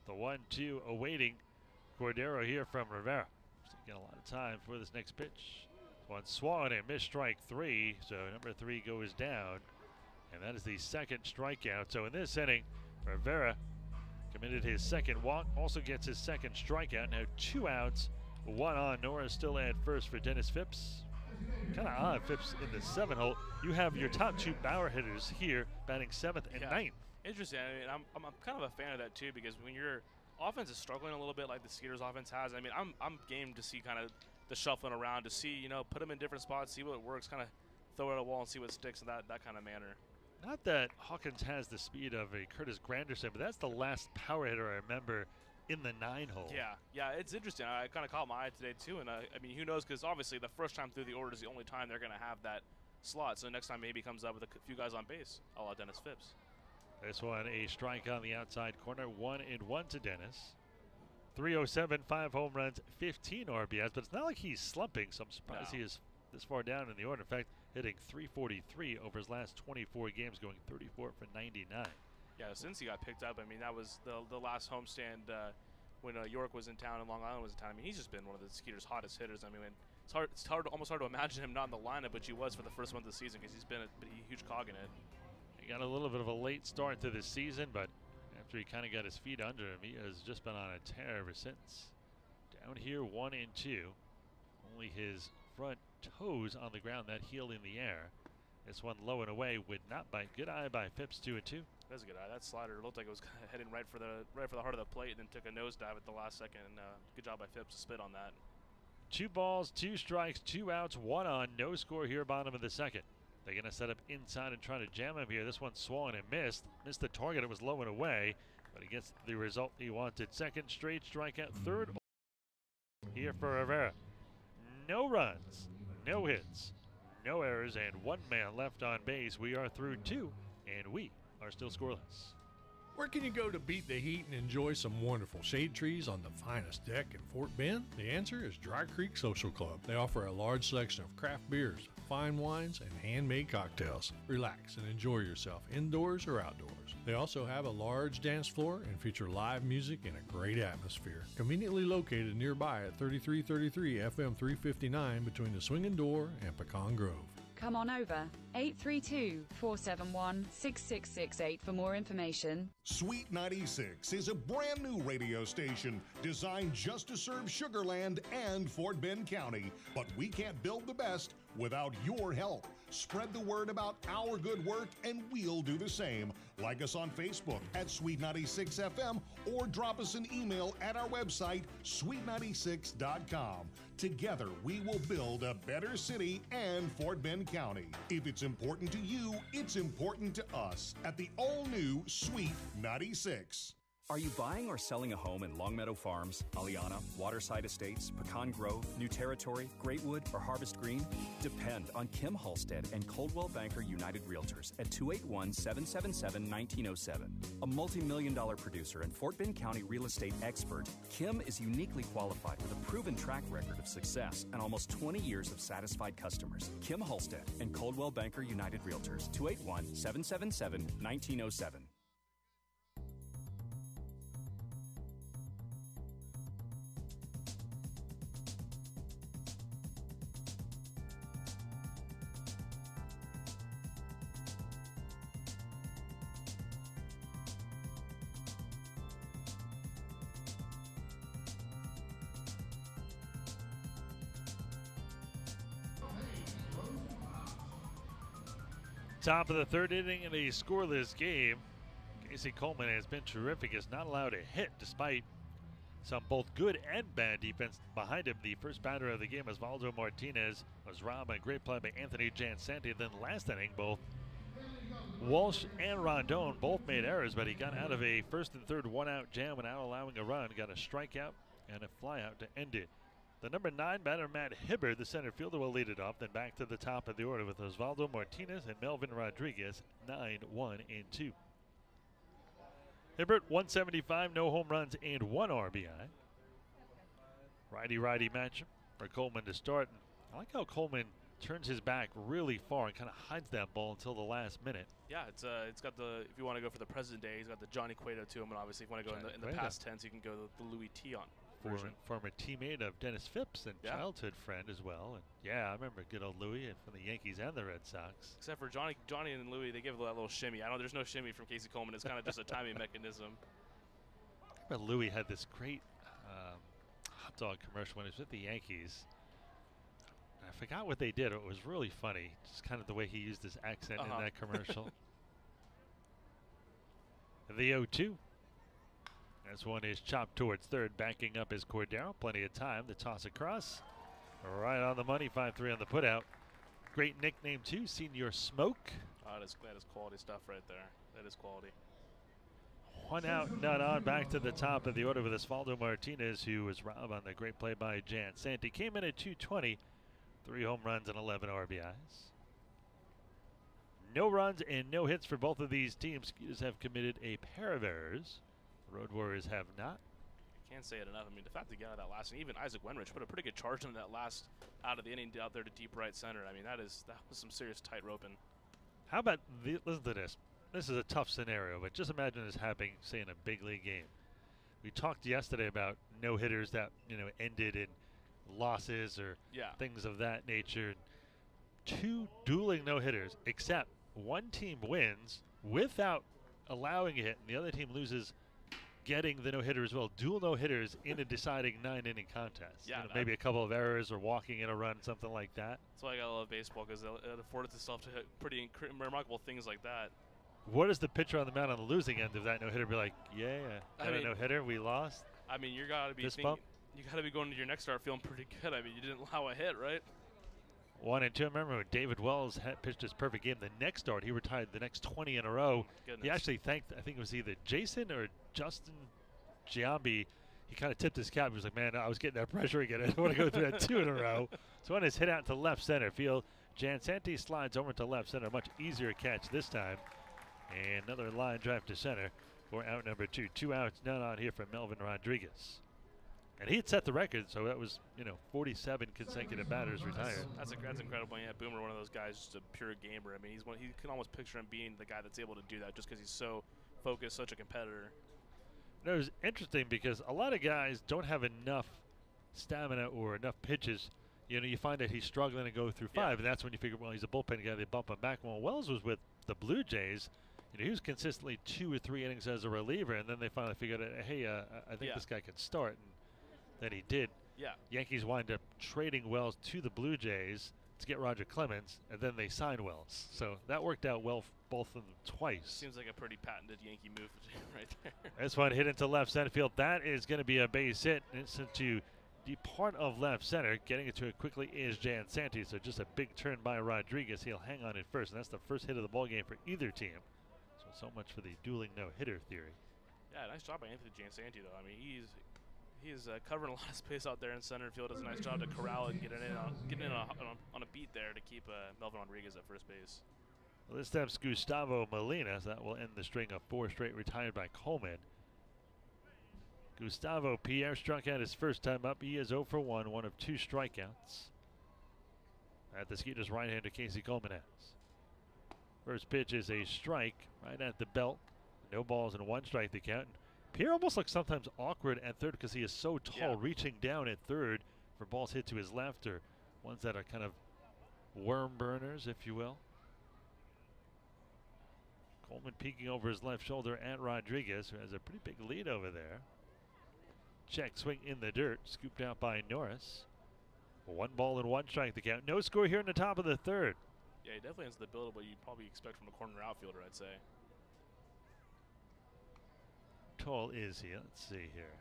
The 1-2 awaiting Cordero here from Rivera. So get a lot of time for this next pitch. One swung and missed, strike 3. So number 3 goes down. And that is the second strikeout. So in this inning, Rivera committed his second walk, also gets his second strikeout. Now 2 outs, 1 on. Norris still at first for Dennis Phipps. Kind of odd, Phipps in the 7 hole. You have your top 2 power hitters here batting 7th and 9th. Interesting. I mean, I'm kind of a fan of that too, because when your offense is struggling a little bit like the Skeeters offense has, I mean, I'm game to see kind of the shuffling around, to see, put them in different spots, see what works, kind of throw it at a wall and see what sticks in that kind of manner. Not that Hawkins has the speed of a Curtis Granderson, but that's the last power hitter I remember in the 9 hole. Yeah, it's interesting. I kind of caught my eye today too, and I mean, who knows? Because obviously the first time through the order is the only time they're going to have that slot. So next time maybe he comes up with a few guys on base, a la Dennis Phipps. This one a strike on the outside corner, 1-1 to Dennis. 307, 5 home runs, 15 RBIs, but it's not like he's slumping, so I'm surprised he is this far down in the order. In fact, hitting 343 over his last 24 games, going 34 for 99. Yeah, since he got picked up, I mean, that was the last homestand when York was in town and Long Island was in town. I mean, he's just been one of the Skeeters' hottest hitters. I mean, it's almost hard to imagine him not in the lineup, which he was for the first month of the season, because he's been a huge cog in it. He got a little bit of a late start to this season, but after he kind of got his feet under him, he has just been on a tear ever since. Down here, 1-2. Only his front toes on the ground, that heel in the air. This one low and away would not bite. Good eye by Phipps, 2-2. That's a good eye. That slider looked like it was kind of heading right for the heart of the plate, and then took a nosedive at the last second. And good job by Phipps to spit on that. 2 balls, 2 strikes, 2 outs, 1 on. No score here, bottom of the second. They're going to set up inside and try to jam him here. This one swung and missed. Missed the target. It was low and away, but he gets the result he wanted. Second straight strikeout, third here for Rivera. No runs, no hits, no errors, and 1 man left on base. We are through 2, and we are still scoreless. Where can you go to beat the heat and enjoy some wonderful shade trees on the finest deck in Fort Bend? The answer is Dry Creek Social Club. They offer a large selection of craft beers, fine wines, and handmade cocktails. Relax and enjoy yourself indoors or outdoors. They also have a large dance floor and feature live music and a great atmosphere. Conveniently located nearby at 3333 FM 359 between the Swinging Door and Pecan Grove. Come on over, 832-471-6668 for more information. Sweet 96 is a brand new radio station designed just to serve Sugar Land and Fort Bend County. But we can't build the best without your help. Spread the word about our good work and we'll do the same. Like us on Facebook at Sweet 96 FM or drop us an email at our website, sweet96.com. Together, we will build a better city and Fort Bend County. If it's important to you, it's important to us at the all-new Sweet 96. Are you buying or selling a home in Longmeadow Farms, Aliana, Waterside Estates, Pecan Grove, New Territory, Greatwood, or Harvest Green? Depend on Kim Halstead and Coldwell Banker United Realtors at 281-777-1907. A multi-million-dollar producer and Fort Bend County real estate expert, Kim is uniquely qualified with a proven track record of success and almost 20 years of satisfied customers. Kim Halstead and Coldwell Banker United Realtors, 281-777-1907. Top of the third inning in a scoreless game. Casey Coleman has been terrific. Has not allowed a hit despite some both good and bad defense behind him. The first batter of the game, Osvaldo Martinez, was robbed by a great play by Anthony Jansanti. Then last inning, both Walsh and Rondon both made errors, but he got out of a first and third one-out jam without allowing a run. Got a strikeout and a flyout to end it. The number 9 batter, Matt Hibbert, the center fielder, will lead it off. Then back to the top of the order with Osvaldo Martinez and Melvin Rodriguez, 9, 1, and 2. Hibbert, 175, no home runs, and 1 RBI. Righty-righty matchup for Coleman to start. I like how Coleman turns his back really far and kind of hides that ball until the last minute. Yeah, it's got the, if you want to go for the present day, he's got the Johnny Cueto to him, and obviously if you want to go in the past tense, you can go the Louis T on. Former teammate of Dennis Phipps and childhood friend as well. And yeah, I remember good old Louis from the Yankees and the Red Sox. Except for Johnny and Louis, they give that little shimmy. I know there's no shimmy from Casey Coleman. It's kind of just a timing mechanism. I remember Louis had this great hot dog commercial when he was with the Yankees. I forgot what they did. It was really funny. Just kind of the way he used his accent in that commercial. The 0-2. This one is chopped towards third, backing up is Cordero. Plenty of time. The toss across. Right on the money, 5-3 on the putout. Great nickname, too, Senior Smoke. Oh, that is quality stuff right there. That is quality. One out, none on. Back to the top of the order with Osvaldo Martinez, who was robbed on the great play by Jansanti. Came in at 220, 3 home runs and 11 RBIs. No runs and no hits for both of these teams. Skeeters have committed a pair of errors. Road Warriors have not. I can't say it enough. I mean, the fact that he got out of that last, and even Isaac Wenrich put a pretty good charge on that last out of the inning out there to deep right center. I mean, that was some serious tight roping. How about listen to this? This is a tough scenario, but just imagine this happening, say, in a big league game. We talked yesterday about no hitters that ended in losses or things of that nature. 2 dueling no hitters, except one team wins without allowing a hit, and the other team loses, getting the no-hitter as well. Dual no-hitters in a deciding 9-inning contest. Yeah, maybe a couple of errors or walking in a run, something like that. That's why I gotta love baseball, because it affords itself to hit pretty remarkable things like that. What does the pitcher on the mound on the losing end of that no-hitter be like? Yeah, got a no-hitter, we lost. I mean, you gotta be going to your next start feeling pretty good. I mean, you didn't allow a hit, right? 1-2. Remember when David Wells pitched his perfect game the next start, he retired the next 20 in a row. He actually thanked, I think it was either Jason or Justin Giambi. He kind of tipped his cap. He was like, man, I was getting that pressure again. I don't want to go through that 2 in a row. So one is hit out to left center field. Jansanti slides over to left center. Much easier catch this time. And another line drive to center for out number 2. 2 outs, none on here for Melvin Rodriguez. And he had set the record, so that was, 47 consecutive batters retired. That's incredible. Yeah, Boomer, one of those guys, just a pure gamer. I mean, you can almost picture him being the guy that's able to do that just because he's so focused, such a competitor. It was interesting because a lot of guys don't have enough stamina or enough pitches. You find that he's struggling to go through 5, and that's when you figure, well, he's a bullpen guy. They bump him back. Well, Wells was with the Blue Jays. He was consistently 2 or 3 innings as a reliever, and then they finally figured out, hey, I think this guy can start. And then he did. Yeah. Yankees wind up trading Wells to the Blue Jays to get Roger Clemens, and then they signed Wells. So that worked out well for both of them twice. Seems like a pretty patented Yankee move right there. This one hit into left center field. That is going to be a base hit. It's to depart of left center. Getting it to it quickly is Jansanti. So just a big turn by Rodriguez. He'll hang on at first, and that's the first hit of the ball game for either team. So much for the dueling no-hitter theory. Yeah, nice job by Anthony Jansanti, though. I mean, he's covering a lot of space out there in center field. Does a nice job to corral and get in on a beat there to keep Melvin Rodriguez at first base. Well, this time's Gustavo Molina, so that will end the string of 4 straight retired by Coleman. Gustavo Pierre struck out his first time up. He is 0 for 1 of 2 strikeouts. At the Skeeters right-hander Casey Coleman has. First pitch is a strike right at the belt. No balls and 1 strike to count. Pierre almost looks sometimes awkward at third because he is so tall, reaching down at third for balls hit to his left or ones that are kind of worm burners, if you will. Coleman peeking over his left shoulder at Rodriguez, who has a pretty big lead over there. Check swing in the dirt, scooped out by Norris. 1 ball and 1 strike to count. No score here in the top of the third. Yeah, he definitely has the build what you'd probably expect from a corner outfielder, I'd say. How tall is he? Let's see here.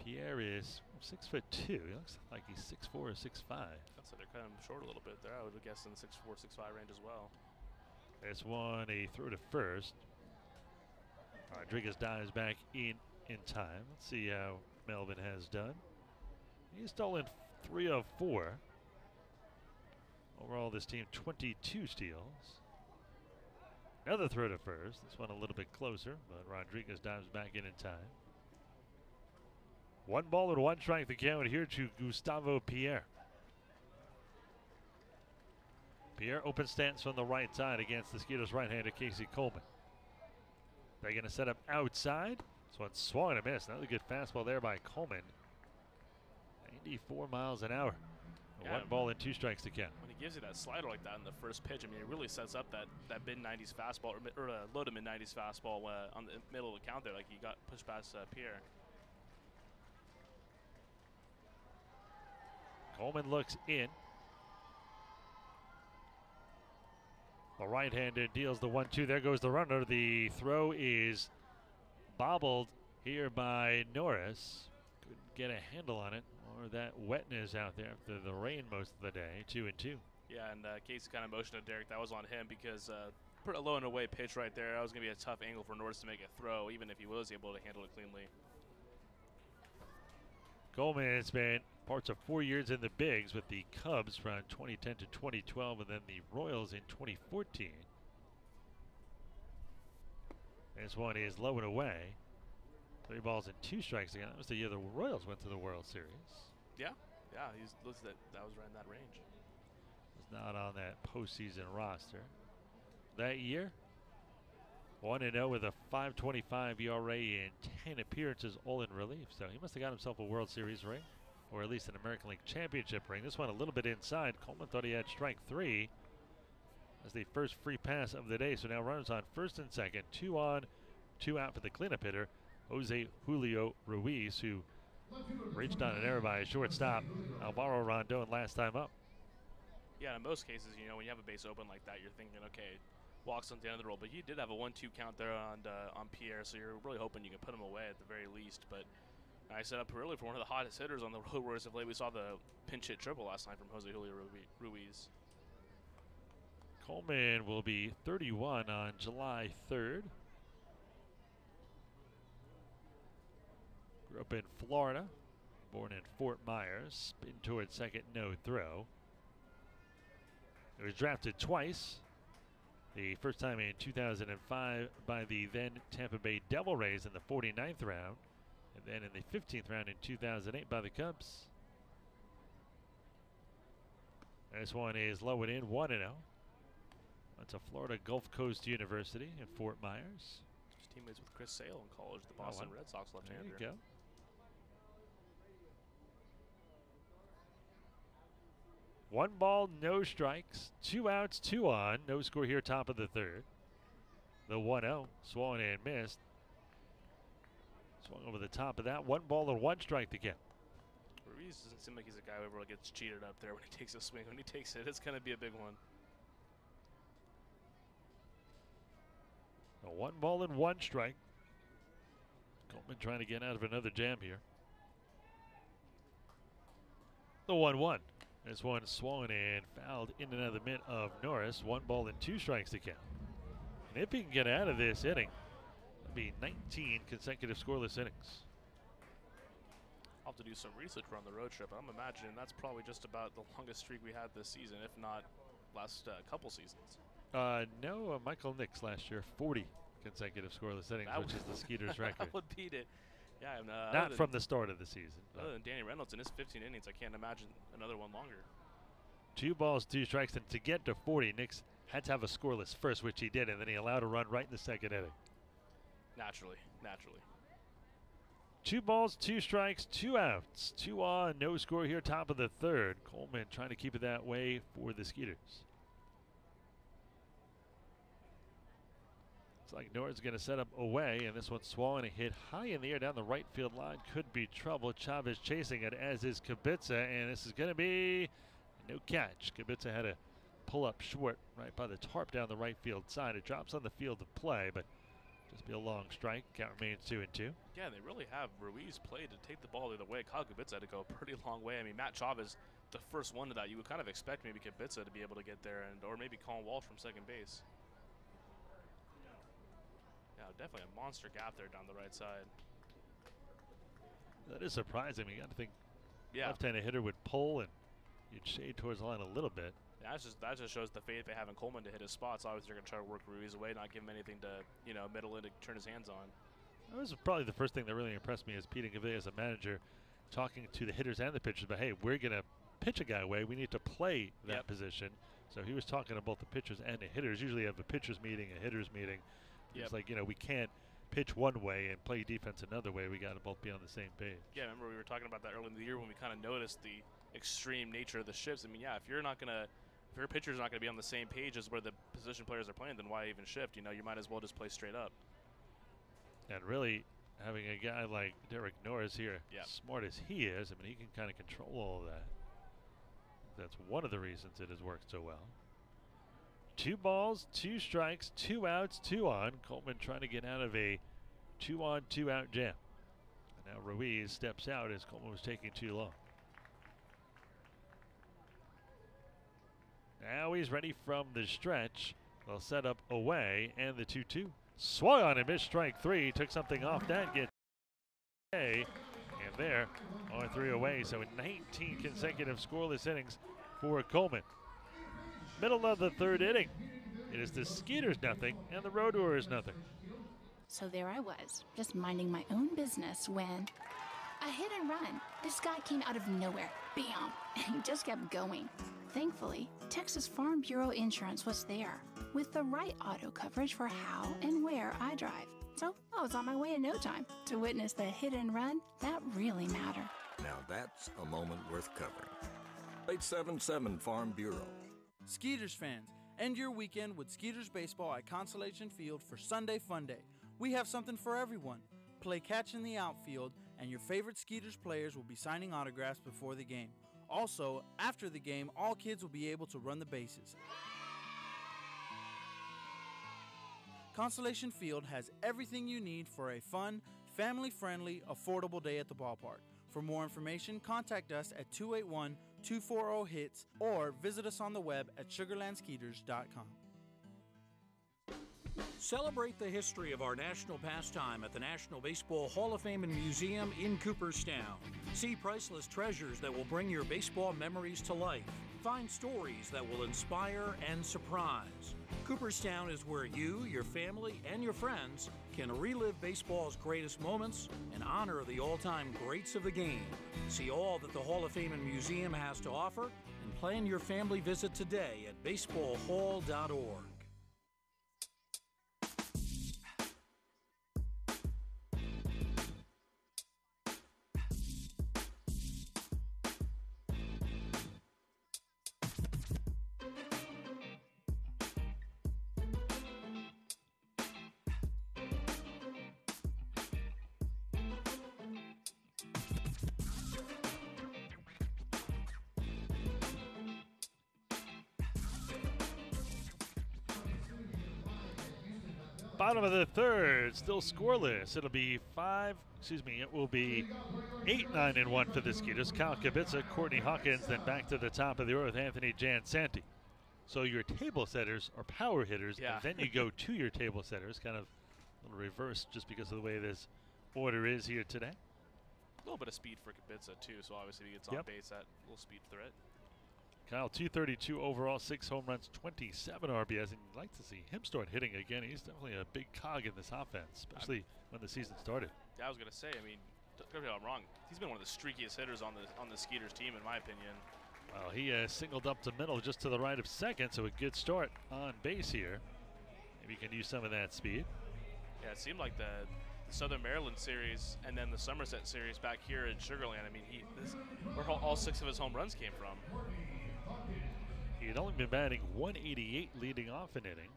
Pierre is 6'2". He looks like he's 6'4" or 6'5". So they're kind of short a little bit there. I would have guessed in the 6'4", 6'5" range as well. There's one, a throw to first. Rodriguez dives back in time. Let's see how Melvin has done. He's stolen 3 of 4. Overall, this team 22 steals. Another throw to first. This one a little bit closer, but Rodriguez dives back in time. 1 ball and 1 strike to count here to Gustavo Pierre. Pierre open stance from the right side against the Skeeters right-hander Casey Coleman. They're going to set up outside. This one's swung and a miss. Another good fastball there by Coleman. 94 miles an hour. Yeah, 1 ball and 2 strikes to count. When he gives you that slider like that in the first pitch, I mean, it really sets up that mid-90s fastball, or low to mid-90s fastball on the middle of the count there, like he got pushed past Pierre. Coleman looks in. The right-hander deals the 1-2. There goes the runner. The throw is bobbled here by Norris. Couldn't get a handle on it, or that wetness out there after the rain most of the day. 2-2. Yeah, and Casey kind of motioned to Derek. That was on him because put a low and away pitch right there. That was going to be a tough angle for Norris to make a throw, even if he was able to handle it cleanly. Coleman has spent parts of 4 years in the bigs with the Cubs from 2010 to 2012 and then the Royals in 2014. This one is low and away. 3 balls and 2 strikes again. That was the year the Royals went to the World Series. Yeah, that was right in that range. Was not on that postseason roster. That year, 1-0 with a 5.25 ERA in 10 appearances, all in relief. So he must have got himself a World Series ring, or at least an American League Championship ring. This one a little bit inside. Coleman thought he had strike 3. That's the first free pass of the day. So now runners on first and second. 2 on, 2 out for the cleanup hitter, Jose Julio Ruiz, who reached on an error by a shortstop, Alvaro Rondon, last time up. Yeah, in most cases, you know, when you have a base open like that, you're thinking, okay, walks on the end of the roll. But he did have a 1-2 count there on Pierre, so you're really hoping you can put him away at the very least. But I set up early for one of the hottest hitters on the road, whereas of late we saw the pinch hit triple last night from Jose Julio Ruiz. Coleman will be 31 on July 3rd. Grew up in Florida, born in Fort Myers, spin toward second, no throw. He was drafted twice. The first time in 2005 by the then Tampa Bay Devil Rays in the 49th round, and then in the 15th round in 2008 by the Cubs. This one is low and in, 1-0. That's a Florida Gulf Coast University in Fort Myers. Just teammates with Chris Sale in college, the Boston Red Sox left-hander. There you go. One ball, no strikes, 2 outs, 2 on. No score here, top of the third. The 1-0, swung and missed. Swung over the top of that. 1 ball and 1 strike to get. Ruiz doesn't seem like he's a guy who ever gets cheated up there when he takes a swing. When he takes it, it's going to be a big one. A 1 ball and 1 strike. Coleman trying to get out of another jam here. The 1-1. This one swung and fouled in and out of the mitt of Norris. 1 ball and 2 strikes to count. And if he can get out of this inning, Be 19 consecutive scoreless innings. I'll have to do some research on the road trip. I'm imagining that's probably just about the longest streak we had this season, if not last couple seasons. No, Michael Nix last year, 40 consecutive scoreless innings, which is the Skeeters record. That would beat it. Yeah, not from the start of the season. Other than Danny Reynolds in his 15 innings, I can't imagine another one longer. 2 balls, 2 strikes, and to get to 40, Nix had to have a scoreless first, which he did, and then he allowed a run right in the second inning. Naturally. 2 balls, 2 strikes, 2 outs. 2 on, no score here, top of the third. Coleman trying to keep it that way for the Skeeters. Looks like Norris going to set up away, and this one's swallowing a hit high in the air down the right field line. Could be trouble. Chavez chasing it, as is Kubica, and this is going to be no catch. Kubica had to pull up short right by the tarp down the right field side. It drops on the field of play, but just be a long strike. Count remains 2-2. Yeah, they really have Ruiz played to take the ball the other way. Kyle Kubica had to go a pretty long way. I mean, Matt Chavez, the first one to that. You would kind of expect maybe Kubica to be able to get there, or maybe Colin Walsh from second base. Yeah, definitely a monster gap there down the right side. That is surprising. You got to think Yeah. left-handed hitter would pull and you'd shade towards the line a little bit. Yeah, that just shows the faith they have in Coleman to hit his spots. Obviously, they're going to try to work Ruiz away, not give him anything to, middle in to turn his hands on. That was probably the first thing that really impressed me as Pete Incaviglia as a manager, talking to the hitters and the pitchers. But hey, we're going to pitch a guy away. We need to play that position. So he was talking to both the pitchers and the hitters. Usually you have a pitchers meeting, a hitters meeting. It's like, we can't pitch one way and play defense another way. We got to both be on the same page. Yeah, remember we were talking about that early in the year when we kind of noticed the extreme nature of the shifts. I mean, yeah, if your pitcher's not going to be on the same page as where the position players are playing, then why even shift? You might as well just play straight up. And really, having a guy like Derek Norris here, smart as he is, he can kind of control all of that. That's one of the reasons it has worked so well. 2 balls, 2 strikes, 2 outs, 2 on. Coleman trying to get out of a 2-on, 2-out jam. And now Ruiz steps out as Coleman was taking too long. Now he's ready from the stretch. They'll set up away, and the 2-2. Swung on and missed strike 3. Took something off that. Gets away. And there are 3 away. So 19 consecutive scoreless innings for Coleman. Middle of the third inning. It is the Skeeters nothing and the Road Warriors nothing. So there I was, just minding my own business when a hit and run. This guy came out of nowhere. Bam! And he just kept going. Thankfully, Texas Farm Bureau Insurance was there with the right auto coverage for how and where I drive. So I was on my way in no time to witness the hit and run that really matter. Now that's a moment worth covering. 877 Farm Bureau. Skeeters fans, end your weekend with Skeeters baseball at Constellation Field for Sunday Fun Day. We have something for everyone. Play catch in the outfield, and your favorite Skeeters players will be signing autographs before the game. Also, after the game, all kids will be able to run the bases. Constellation Field has everything you need for a fun, family-friendly, affordable day at the ballpark. For more information, contact us at 281-240-HITS or visit us on the web at sugarlandskeeters.com. Celebrate the history of our national pastime at the National Baseball Hall of Fame and Museum in Cooperstown. See priceless treasures that will bring your baseball memories to life. Find stories that will inspire and surprise. Cooperstown is where you, your family, and your friends can relive baseball's greatest moments and honor the all-time greats of the game. See all that the Hall of Fame and Museum has to offer and plan your family visit today at baseballhall.org. Bottom of the third, still scoreless. It will be 8-9-1 for the Skeeters. Kyle Kubica, Courtney Hawkins, then back to the top of the order with Anthony Jansanti. So your table setters are power hitters, and then you go to your table setters, kind of a reverse just because of the way this order is here today. A little bit of speed for Kubica too, so obviously he gets on base, that little speed threat. Kyle, 232 overall, 6 home runs, 27 RBIs, and you'd like to see him start hitting again. He's definitely a big cog in this offense, especially when the season started. Yeah, I was gonna say, I mean, don't get me wrong, I'm wrong. He's been one of the streakiest hitters on the Skeeters team, in my opinion. Well, he singled up to middle just to the right of second, so a good start on base here. Maybe he can use some of that speed. Yeah, it seemed like the Southern Maryland series and then the Somerset series back here in Sugar Land. I mean, where all 6 of his home runs came from. He had only been batting 188 leading off an inning.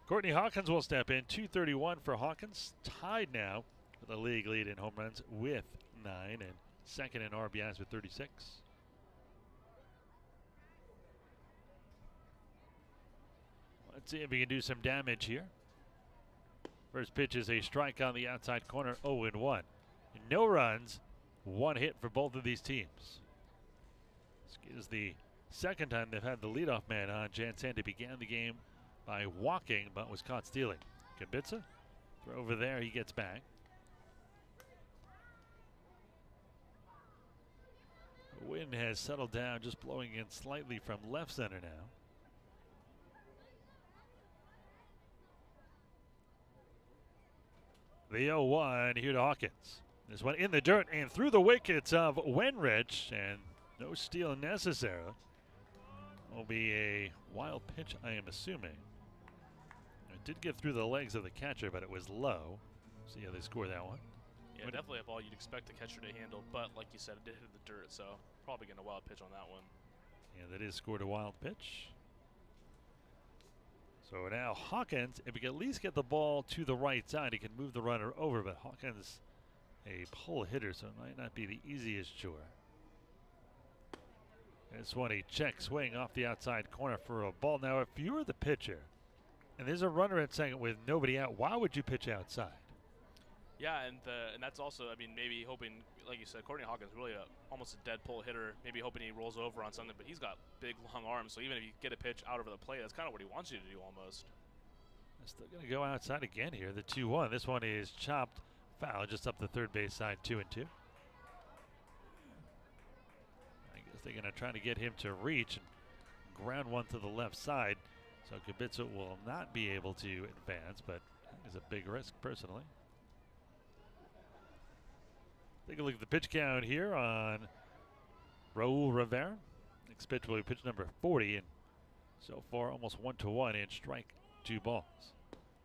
Courtney Hawkins will step in. 231 for Hawkins. Tied now with the league lead in home runs with 9 and second in RBIs with 36. Let's see if he can do some damage here. First pitch is a strike on the outside corner, 0-1. No runs, 1 hit for both of these teams. This is the second time they've had the leadoff man on. Jansanti began the game by walking, but was caught stealing. Kubica, throw over there, he gets back. The wind has settled down, just blowing in slightly from left center now. The 0-1 here to Hawkins. This one in the dirt and through the wickets of Wenrich, and no steal necessary. Will be a wild pitch, I am assuming. It did get through the legs of the catcher, but it was low. See how they score that one. Yeah, definitely a ball you'd expect the catcher to handle, but like you said, it did hit the dirt, so probably getting a wild pitch on that one. Yeah, that is scored a wild pitch. So now Hawkins, if he can at least get the ball to the right side, he can move the runner over, but Hawkins a pull hitter, so it might not be the easiest chore. This one, a check swing off the outside corner for a ball. Now, if you were the pitcher and there's a runner at second with nobody out, why would you pitch outside? Yeah, and that's also, I mean, maybe hoping, like you said, Courtney Hawkins really almost a dead pull hitter. Maybe hoping he rolls over on something, but he's got big, long arms. So even if you get a pitch out over the plate, that's kind of what he wants you to do almost. Still going to go outside again here. The 2-1. This one is chopped foul just up the third base side, 2-2. I guess they're going to try to get him to reach and ground one to the left side. So Kubica will not be able to advance, but it's a big risk personally. Take a look at the pitch count here on Raul Rivera. Next pitch will be pitch number 40, and so far almost 1-1 in strike 2 balls.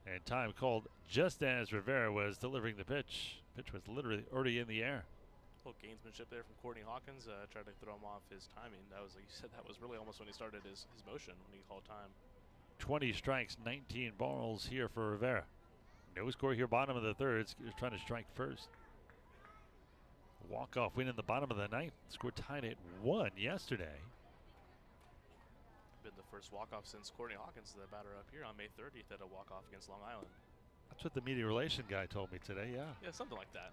And time called just as Rivera was delivering the pitch. Pitch was literally already in the air. A little gamesmanship there from Courtney Hawkins. Tried to throw him off his timing. That was, like you said, that was really almost when he started his motion when he called time. 20 strikes, 19 balls here for Rivera. No score here, bottom of the third. He was trying to strike first. Walk-off win in the bottom of the ninth. Score tied at 1 yesterday. Been the first walk-off since Courtney Hawkins, the batter up here on May 30th, at a walk-off against Long Island. That's what the media relation guy told me today, yeah. Yeah, something like that.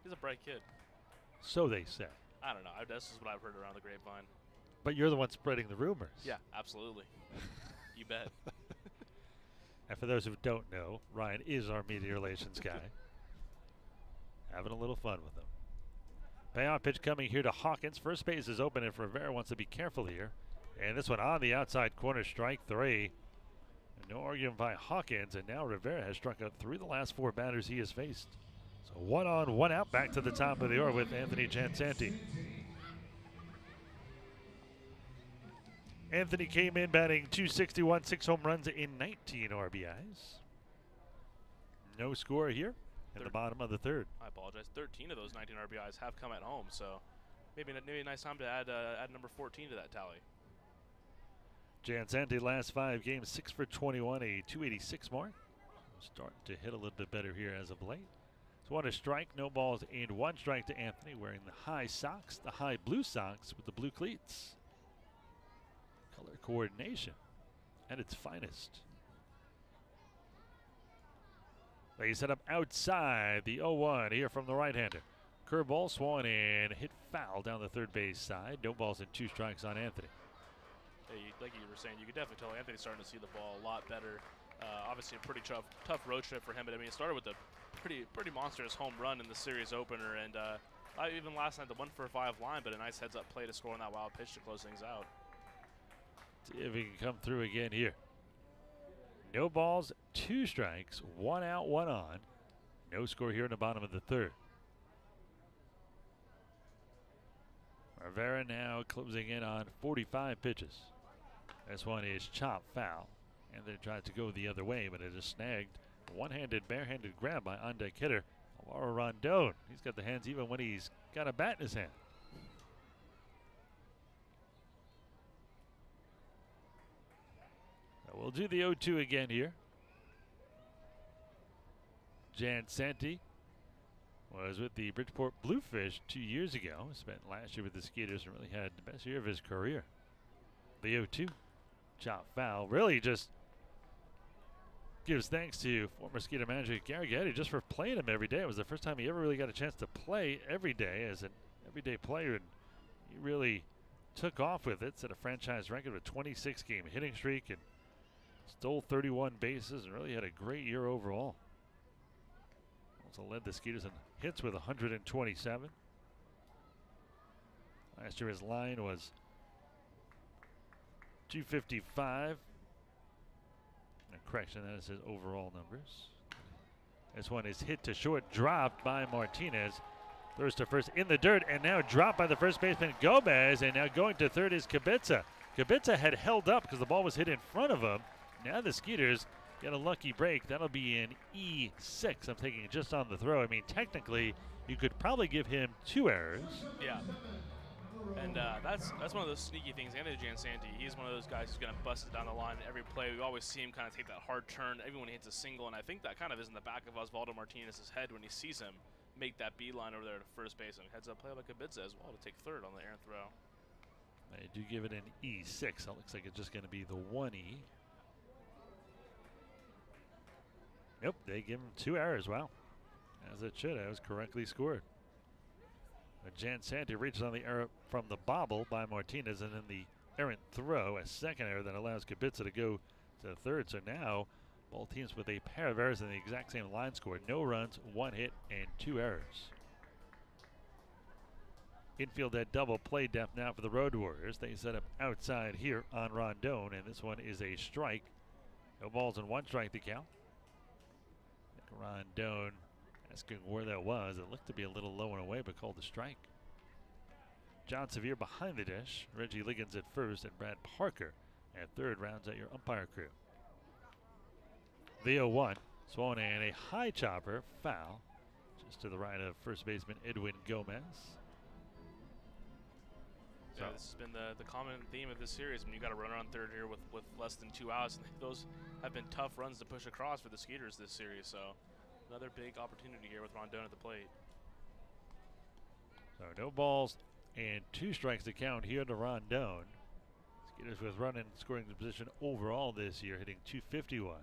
He's a bright kid. So they say. I don't know. This is what I've heard around the grapevine. But you're the one spreading the rumors. Yeah, absolutely. You bet. And for those who don't know, Ryan is our media relations guy. Having a little fun with him. Payoff pitch coming here to Hawkins. First base is open, and Rivera wants to be careful here. And this one on the outside corner, strike 3. And no argument by Hawkins, and now Rivera has struck out 3 of the last 4 batters he has faced. So 1 on, 1 out, back to the top of the order with Anthony Jansanti. Anthony came in batting .261, 6 home runs in 19 RBIs. No score here in the bottom of the third. I apologize. 13 of those 19 RBIs have come at home, so maybe a nice time to add number 14 to that tally. Jansanti last 5 games, 6 for 21, a .286 mark. Starting to hit a little bit better here as of late. So 1 strike, no balls, and 1 strike to Anthony, wearing the high socks, the high blue socks with the blue cleats. Color coordination at its finest. They set up outside the 0-1 here from the right-hander. Curveball swung and hit foul down the third base side. No balls and 2 strikes on Anthony. Hey, like you were saying, you could definitely tell Anthony's starting to see the ball a lot better. Obviously a pretty tough road trip for him, but I mean, it started with a pretty monstrous home run in the series opener, and not even last night the 1-for-5 line, but a nice heads-up play to score on that wild pitch to close things out. See if he can come through again here. No balls, 2 strikes, 1 out, 1 on. No score here in the bottom of the 3rd. Rivera now closing in on 45 pitches. This one is chopped foul, and they tried to go the other way, but it is snagged. One-handed, barehanded grab by on-deck hitter Alvaro Rondon. He's got the hands even when he's got a bat in his hand. So we'll do the 0-2 again here. Jan Santi was with the Bridgeport Bluefish 2 years ago. Spent last year with the Skeeters and really had the best year of his career. The 0-2. Chop foul. Really just gives thanks to former Skeeter manager Gary Getty just for playing him every day. It was the first time he ever really got a chance to play every day as an everyday player, and he really took off with it. Set a franchise record with a 26-game hitting streak and stole 31 bases and really had a great year overall. Also led the Skeeters in hits with 127. Last year his line was 255. Correction, that is his overall numbers. This one is hit to short, dropped by Martinez. Throws to first in the dirt, and now dropped by the first baseman Gomez, and now going to third is Kubica. Kubica had held up because the ball was hit in front of him. Now the Skeeters get a lucky break. That'll be an E6. I'm taking it just on the throw. I mean, technically, you could probably give him 2 errors. Yeah. And that's one of those sneaky things. Anthony Jansanti, he's one of those guys who's going to bust it down the line every play. We always see him kind of take that hard turn every when he hits a single, and I think that kind of is in the back of Osvaldo Martinez's head when he sees him make that beeline over there to first base, and heads up play like Kubica as well to take third on the errant throw. They do give it an E6. That looks like it's just going to be the 1E. Nope, they give him 2 errors. Wow. As it should. That was correctly scored. Jan Santi reaches on the error from the bobble by Martinez, and then the errant throw, a second error that allows Kubica to go to third. So now both teams with a pair of errors in the exact same line score. No runs, 1 hit, and 2 errors. Infield at double play depth now for the Road Warriors. They set up outside here on Rondon, and this one is a strike. No balls and 1 strike to count. Rondon asking where that was. It looked to be a little low and away, but called a strike. John Sevier behind the dish. Reggie Liggins at first, and Brad Parker at third rounds out your umpire crew. The 0-1. Swung in a high chopper, foul, just to the right of first baseman Edwin Gomez. Yeah, this has been the common theme of this series. When you got a runner on third here with less than 2 outs, those have been tough runs to push across for the Skeeters this series. So another big opportunity here with Rondon at the plate. So no balls and 2 strikes to count here to Rondon. Skeeters with run and scoring position overall this year, hitting .251.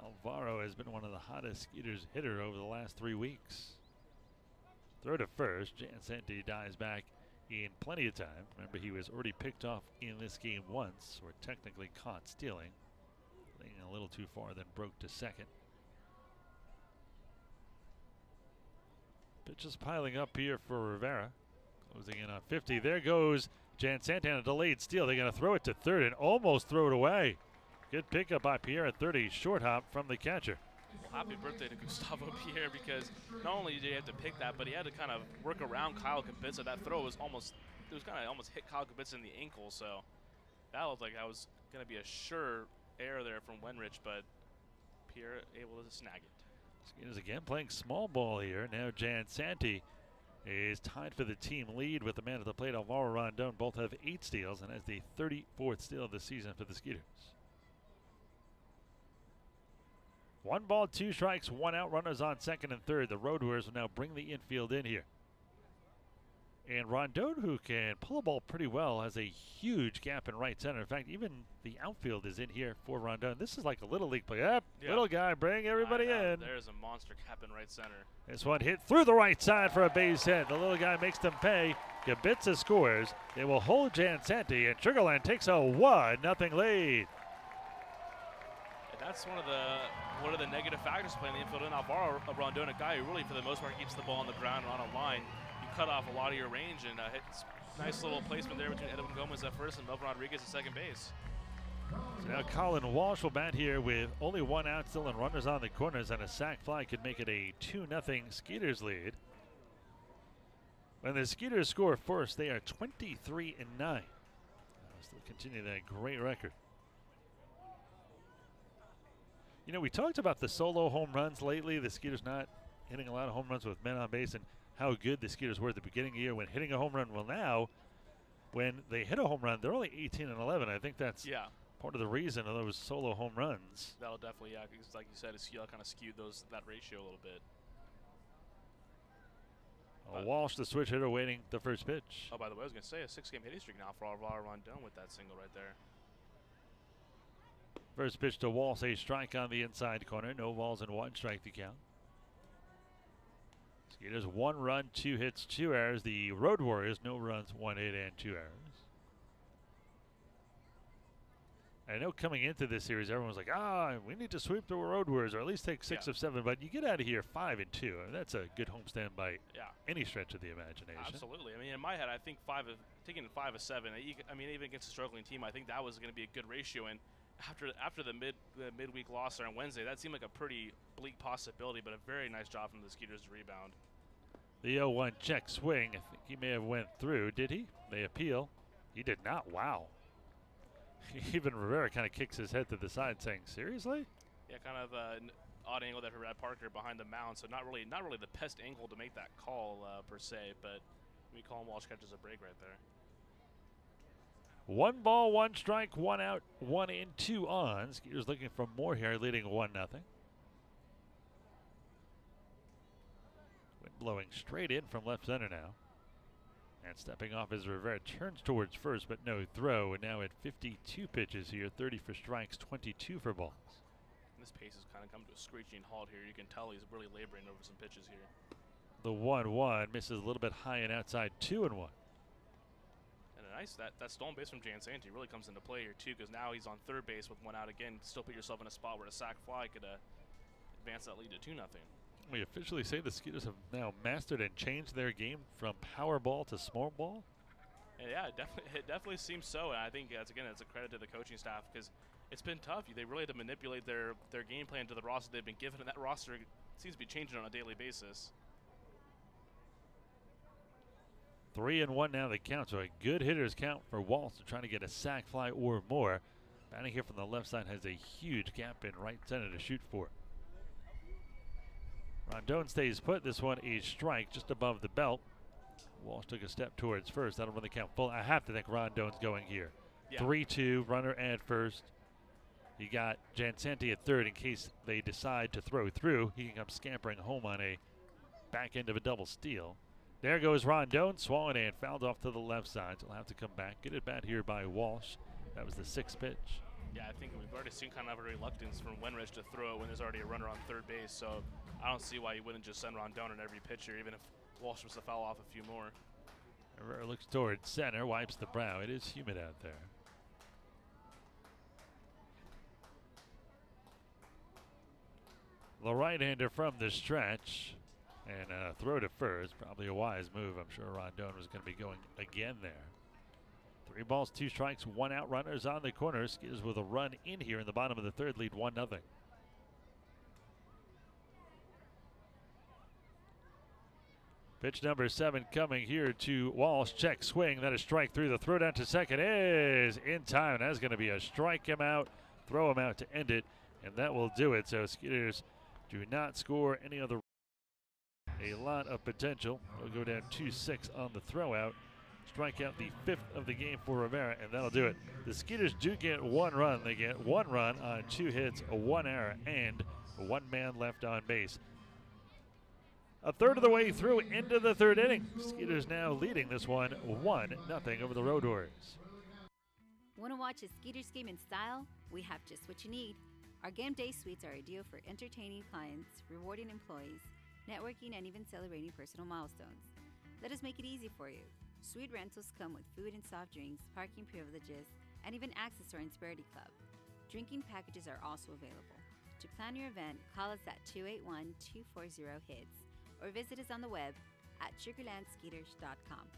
Alvaro has been one of the hottest Skeeters hitter over the last 3 weeks. Throw to first. Jan Santi dies back in plenty of time. Remember, he was already picked off in this game once, or technically caught stealing. Laying a little too far, then broke to second. Pitches piling up here for Rivera. Closing in on 50. There goes Jan Santi on a delayed steal. They're going to throw it to third and almost throw it away. Good pickup by Pierre at 30. Short hop from the catcher. Well, happy birthday to Gustavo Pierre, because not only did he have to pick that, but he had to kind of work around Kyle Kubica. That throw was almost hit Kyle Kubica in the ankle, so that looked like that was going to be a sure error there from Wenrich, but Pierre able to snag it. Skeeters again playing small ball here. Now Jan Santi is tied for the team lead with the man at the plate, Alvaro Rondon. Both have 8 steals and has the 34th steal of the season for the Skeeters. 1 ball, 2 strikes, 1 out. Runners on second and third. The Road Warriors will now bring the infield in here. And Rondon, who can pull a ball pretty well, has a huge gap in right center. In fact, even the outfield is in here for Rondon. This is like a little league play. Yep, Yeah. Little guy, bring everybody in. There's a monster cap in right center. This one hit through the right side for a base hit. The little guy makes them pay. Gabitza scores. They will hold Jansanti, and Sugarland takes a 1-0 lead. And that's one of the negative factors playing the infield in Alvaro Rondon, a guy who really, for the most part, keeps the ball on the ground and on a line. You cut off a lot of your range, and hits nice little placement there between Edwin Gomez at first and Melvin Rodriguez at second base. So now Colin Walsh will bat here with only 1 out still and runners on the corners, and a sac fly could make it a 2-0 Skeeters lead. When the Skeeters score first, they are 23-9. Still continue that great record. You know, we talked about the solo home runs lately. The Skeeters not hitting a lot of home runs with men on base, and how good the Skeeters were at the beginning of the year when hitting a home run. Well, now, when they hit a home run, they're only 18-11. I think that's part of the reason of those solo home runs. That'll definitely, because like you said, it's kind of skewed that ratio a little bit. Walsh, the switch hitter, waiting the first pitch. Oh, by the way, I was going to say a 6-game hitting streak now for Alvaro Rondon with that single right there. First pitch to Walsh, a strike on the inside corner. No balls and 1 strike to count. Skeeters 1 run, 2 hits, 2 errors. The Road Warriors, no runs, 1 hit, and 2 errors. I know coming into this series, everyone was like, we need to sweep the Road Warriors, or at least take 6 of 7. But you get out of here 5-2. I mean, that's a good homestand by any stretch of the imagination. Absolutely. I mean, in my head, I think taking 5 of 7. I mean, even against a struggling team, I think that was going to be a good ratio. And after the midweek loss on Wednesday, that seemed like a pretty bleak possibility, but a very nice job from the Skeeters to rebound. The 0-1 check swing. I think he may have went through. Did he? They appeal. He did not. Wow. Even Rivera kind of kicks his head to the side, saying, "Seriously?" Yeah, kind of an odd angle there for Brad Parker behind the mound. So not really the best angle to make that call per se. But Colin Walsh catches a break right there. 1 ball, 1 strike, 1 out, 1 in, 2 on. Skeeters looking for more here, leading 1-0. Wind blowing straight in from left center now. And stepping off as Rivera turns towards first, but no throw. And now at 52 pitches here, 30 for strikes, 22 for balls. And this pace has kind of come to a screeching halt here. You can tell he's really laboring over some pitches here. The 1-1 misses a little bit high and outside, 2-1. And a nice that stolen base from Jansanti really comes into play here too, because now he's on third base with 1 out again. Still put yourself in a spot where a sac fly could advance that lead to 2-0. We officially say the Skeeters have now mastered and changed their game from power ball to small ball. And yeah, it definitely seems so. And I think it's a credit to the coaching staff, because it's been tough. They really had to manipulate their game plan to the roster they've been given, and that roster seems to be changing on a daily basis. 3-1 now the count, so a good hitter's count for Walsh to trying to get a sac fly or more. Batting here from the left side has a huge gap in right center to shoot for. Rondon stays put. This one is strike just above the belt. Walsh took a step towards first. That'll run the count full. I have to think Rondon's going here. 3-2, runner at first. You got Jansanti at third in case they decide to throw through. He can come scampering home on a back end of a double steal. There goes Rondon, swung and fouled off to the left side. So he'll have to come back. Get it back here by Walsh. That was the 6th pitch. Yeah, I think we've already seen kind of a reluctance from Wenrich to throw it when there's already a runner on third base. So I don't see why you wouldn't just send Rondon in every pitcher, even if Walsh was to foul off a few more. Herrera looks towards center, wipes the brow. It is humid out there. The right-hander from the stretch. And throw to first, probably a wise move. I'm sure Rondon was going to be going again there. 3 balls, 2 strikes, 1 out, runners on the corner. Skeeters with a run in here in the bottom of the third, lead 1-0. Pitch number 7 coming here to Walsh. Check swing. That is strike through. The throw down to second is in time. That's going to be a strike him out, throw him out to end it, and that will do it. So Skeeters do not score any other. A lot of potential. They'll go down 2-6 on the throw out. Strike out the 5th of the game for Rivera, and that'll do it. The Skeeters do get 1 run. They get 1 run on 2 hits, 1 error, and 1 man left on base. A third of the way through into the third inning. Skeeters now leading this one 1-0 over the Road Warriors. Want to watch a Skeeters game in style? We have just what you need. Our game day suites are ideal for entertaining clients, rewarding employees, networking, and even celebrating personal milestones. Let us make it easy for you. Suite rentals come with food and soft drinks, parking privileges, and even access to our Insperity Club. Drinking packages are also available. To plan your event, call us at 281-240-HITS or visit us on the web at sugarlandskeeters.com.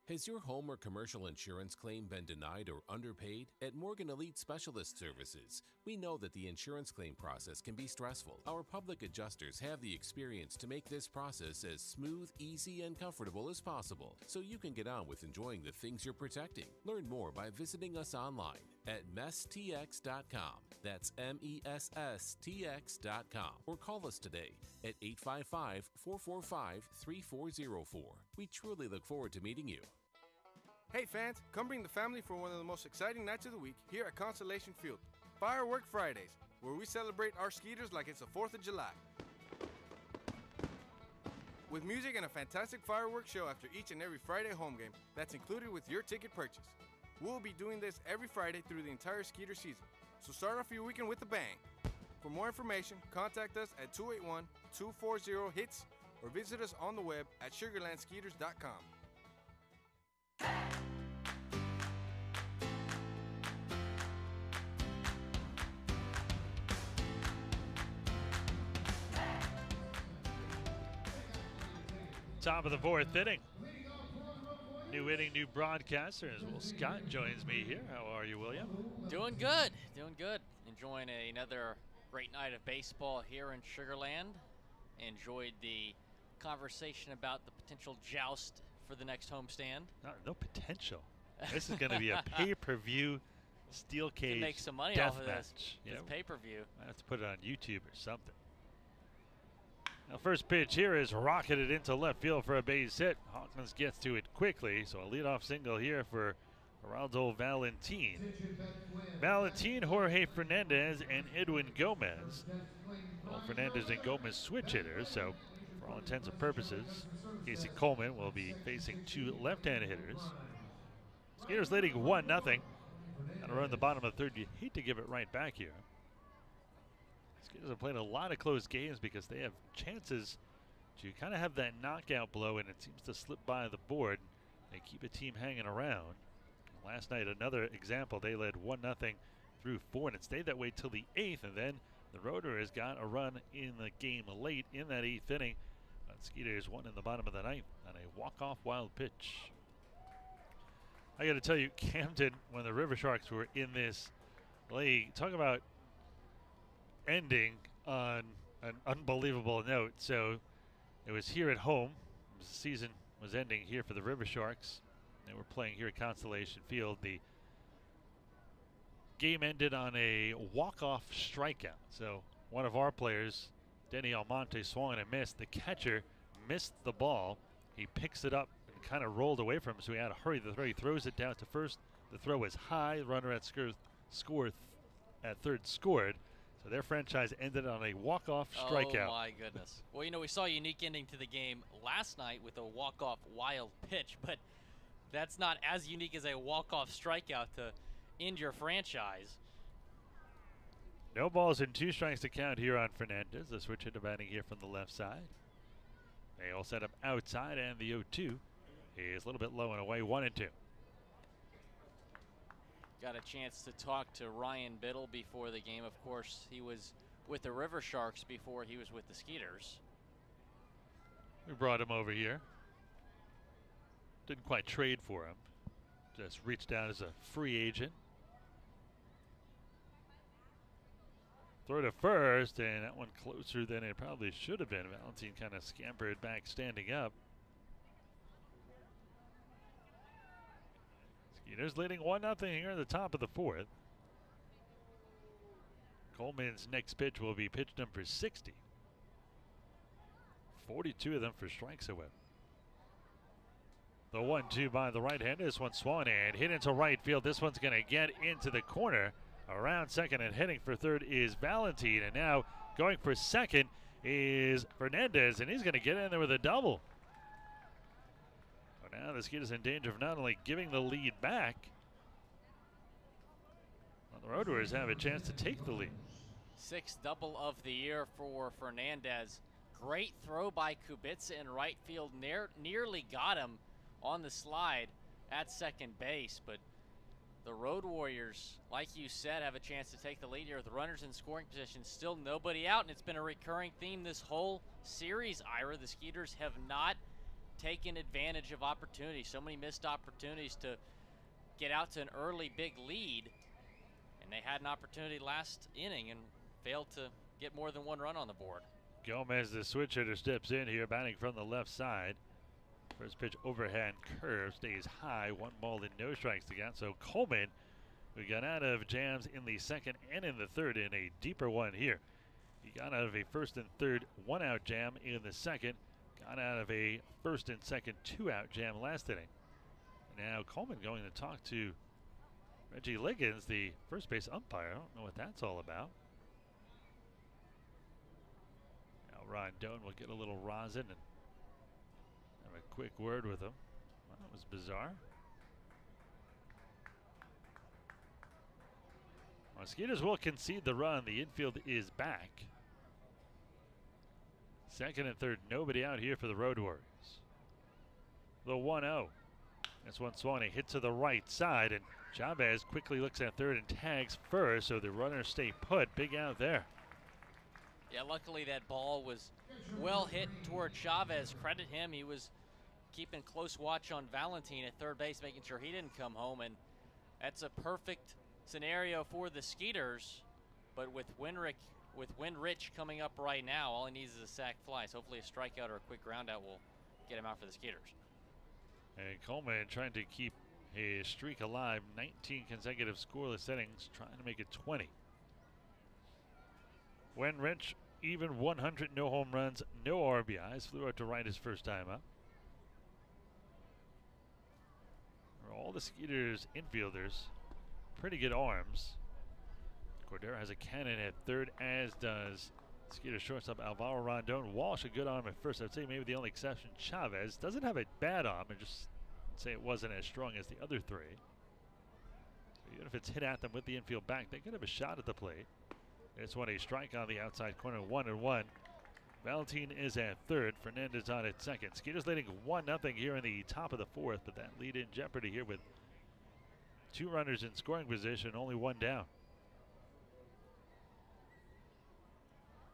Has your home or commercial insurance claim been denied or underpaid? At Morgan Elite Specialist Services, we know that the insurance claim process can be stressful. Our public adjusters have the experience to make this process as smooth, easy, and comfortable as possible, so you can get on with enjoying the things you're protecting. Learn more by visiting us online at messtx.com. That's MESSTX.com. Or call us today at 855-445-3404. We truly look forward to meeting you. Hey fans, come bring the family for one of the most exciting nights of the week here at Constellation Field. Firework Fridays, where we celebrate our Skeeters like it's the 4th of July. With music and a fantastic fireworks show after each and every Friday home game that's included with your ticket purchase. We'll be doing this every Friday through the entire Skeeter season, so start off your weekend with a bang. For more information, contact us at 281-240-HITS or visit us on the web at sugarlandskeeters.com. Top of the fourth inning. New inning, new broadcasters. Well, Scott joins me here. How are you, William? Doing good. Doing good. Enjoying another great night of baseball here in Sugarland. Enjoyed the conversation about the potential joust for the next homestand. No potential. This is going to be a pay-per-view steel cage make some money death off of match. this. Yeah, It's pay-per-view. I have to put it on YouTube or something. Now, first pitch here is rocketed into left field for a base hit. Hawkins gets to it quickly, so a leadoff single here for Geraldo Valentin. Valentin, Jorge Fernandez, and Edwin Gomez. Well, Fernandez and Gomez switch hitters, so for all intents and purposes, Casey Coleman will be facing two left-handed hitters. Skeeters leading 1-0. Got to run the bottom of the third. You hate to give it right back here. Skeeters have played a lot of close games because they have chances to kind of have that knockout blow, and it seems to slip by the board. They keep a team hanging around. Last night, another example, they led 1-0 through 4, and it stayed that way till the 8th, and then the Roadrunners got a run in the game late in that 8th inning. But Skeeters won in the bottom of the 9th on a walk-off wild pitch. I got to tell you, Camden, when the River Sharks were in this league, talk about ending on an unbelievable note. So it was here at home. The season was ending here for the River Sharks. They were playing here at Constellation Field. The game ended on a walk-off strikeout. So one of our players, Denny Almonte, swung and missed. The catcher missed the ball. He picks it up and kind of rolled away from him, so he had to hurry the throw. He throws it down to first. The throw is high. The runner at third scored. So their franchise ended on a walk-off strikeout. Oh, my goodness. Well, you know, we saw a unique ending to the game last night with a walk-off wild pitch, but that's not as unique as a walk-off strikeout to end your franchise. No balls and 2 strikes to count here on Fernandez. The switch hitter batting here from the left side. They all set up outside, and the 0-2 is a little bit low and away, 1-2. Got a chance to talk to Ryan Biddle before the game. Of course, he was with the River Sharks before he was with the Skeeters. We brought him over here. Didn't quite trade for him. Just reached out as a free agent. Throw to first, and that one closer than it probably should have been. Valentin kind of scampered back, standing up. Skeeters leading 1-0 here at the top of the 4th. Coleman's next pitch will be pitch number 60. 42 of them for strikes, however. The 1-2 by the right-hander. This one swung and hit into right field. This one's going to get into the corner. Around second and heading for third is Valentin. And now going for second is Fernandez, and he's going to get in there with a double. So now the Skeeters in danger of not only giving the lead back, well, the Road Warriors have a chance to take the lead. 6th double of the year for Fernandez. Great throw by Kubica in right field. Nearly got him on the slide at second base, but the Road Warriors, like you said, have a chance to take the lead here with runners in scoring position. Still nobody out, and it's been a recurring theme this whole series, Ira. The Skeeters have not taken advantage of opportunities. So many missed opportunities to get out to an early big lead, and they had an opportunity last inning and failed to get more than one run on the board. Gomez, the switch hitter, steps in here, batting from the left side. First pitch overhand curve, stays high. 1 ball and no strikes to get. So Coleman, we got out of jams in the second and in the third in a deeper one here. He got out of a first and third 1-out jam in the second. Got out of a first and second 2-out jam last inning. Now Coleman going to talk to Reggie Liggins, the first base umpire. I don't know what that's all about. Now Rondon will get a little rosin and have a quick word with him. Well, that was bizarre. Well, Skeeters will concede the run. The infield is back. Second and third, nobody out here for the Road Warriors. The 1-0. This one swung a hit to the right side, and Chavez quickly looks at third and tags first, so the runners stay put. Big out there. Yeah, luckily that ball was well hit toward Chavez. Credit him. He was keeping close watch on Valentin at third base, making sure he didn't come home, and that's a perfect scenario for the Skeeters. But with Winrich coming up right now, all he needs is a sac fly. So hopefully a strikeout or a quick ground out will get him out for the Skeeters. And Coleman trying to keep his streak alive. 19 consecutive scoreless innings, trying to make it 20. Winrich, even 100, no home runs, no RBIs. Flew out to right his first time up. All the Skeeters infielders, pretty good arms. Cordero has a cannon at third, as does Skeeter shortstop Alvaro Rondon. Walsh, a good arm at first. I'd say maybe the only exception, Chavez. Doesn't have a bad arm, and just say it wasn't as strong as the other three. So even if it's hit at them with the infield back, they could have a shot at the plate. This one a strike on the outside corner, 1-1. Valentin is at third. Fernandez on at second. Skeeters leading 1-0 here in the top of the fourth, but that lead in jeopardy here with 2 runners in scoring position, only 1 down.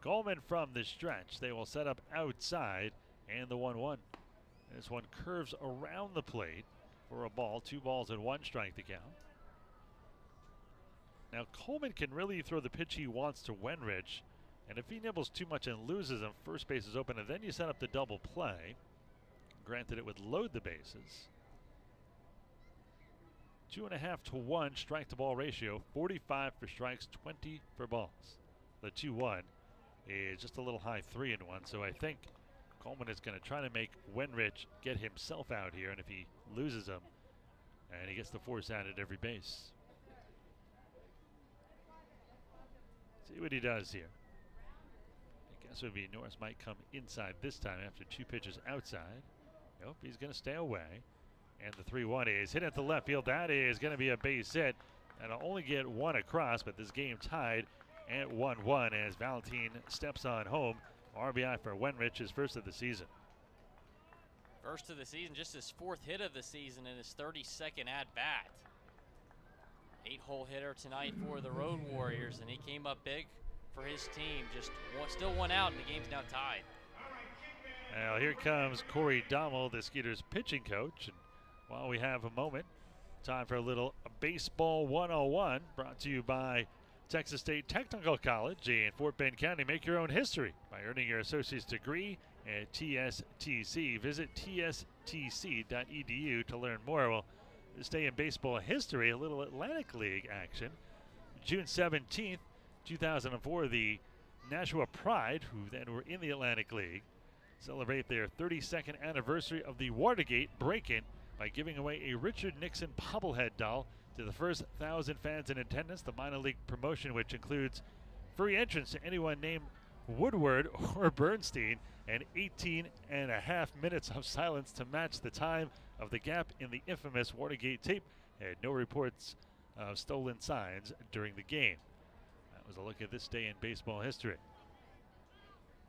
Coleman from the stretch. They will set up outside, and the 1-1. This one curves around the plate for a ball. 2 balls and 1 strike to count. Now Coleman can really throw the pitch he wants to Winrich, and if he nibbles too much and loses him, first base is open, and then you set up the double play. Granted, it would load the bases. 2.5 to 1 strike to ball ratio. 45 for strikes, 20 for balls. The 2-1 is just a little high, 3-1. So I think Coleman is going to try to make Winrich get himself out here, and if he loses him, and he gets the force out at every base. See what he does here. I guess it would be Norris might come inside this time after 2 pitches outside. Nope, he's going to stay away. And the 3-1 is hit at the left field. That is going to be a base hit. That'll only get 1 across, but this game tied at 1-1 as Valentin steps on home. RBI for Winrich, his first of the season. First of the season, just his 4th hit of the season in his 32nd at-bat. 8-hole hitter tonight for the Road Warriors, and he came up big for his team. Just still 1 out, and the game's now tied. Now here comes Corey Dommel, the Skeeters pitching coach. And while we have a moment, time for a little baseball 101, brought to you by Texas State Technical College in Fort Bend County. Make your own history by earning your associate's degree at TSTC. Visit tstc.edu to learn more. Well, to stay in baseball history, a little Atlantic League action. June 17th, 2004, the Nashua Pride, who then were in the Atlantic League, celebrate their 32nd anniversary of the Watergate break-in by giving away a Richard Nixon bobblehead doll to the first 1,000 fans in attendance. The minor league promotion, which includes free entrance to anyone named Woodward or Bernstein, and 18.5 minutes of silence to match the time of the gap in the infamous Watergate tape, and no reports of stolen signs during the game. That was a look at this day in baseball history.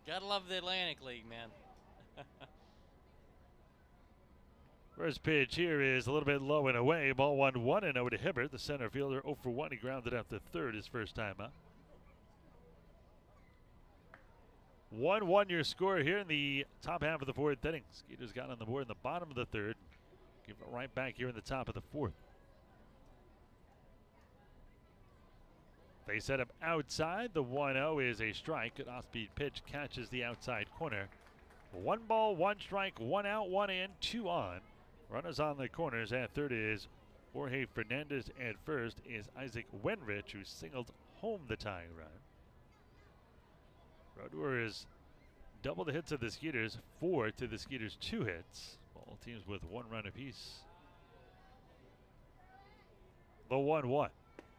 Gotta love the Atlantic League, man. First pitch here is a little bit low and away. Ball 1-0 to Hibbert, the center fielder. 0 for 1. He grounded out to third his first time up. 1-1 your score here in the top half of the fourth inning. Skeeters got on the board in the bottom of the third. Give it right back here in the top of the fourth. They set up outside. The 1-0 is a strike. An off-speed pitch catches the outside corner. 1 ball, 1 strike, 1 out, 1 in, 2 on. Runners on the corners. At third is Jorge Fernandez. At first is Isaac Wenrich, who singled home the tying run. Road Warriors double the hits of the Skeeters, 4 to the Skeeters' 2 hits. All teams with 1 run apiece. The 1-1.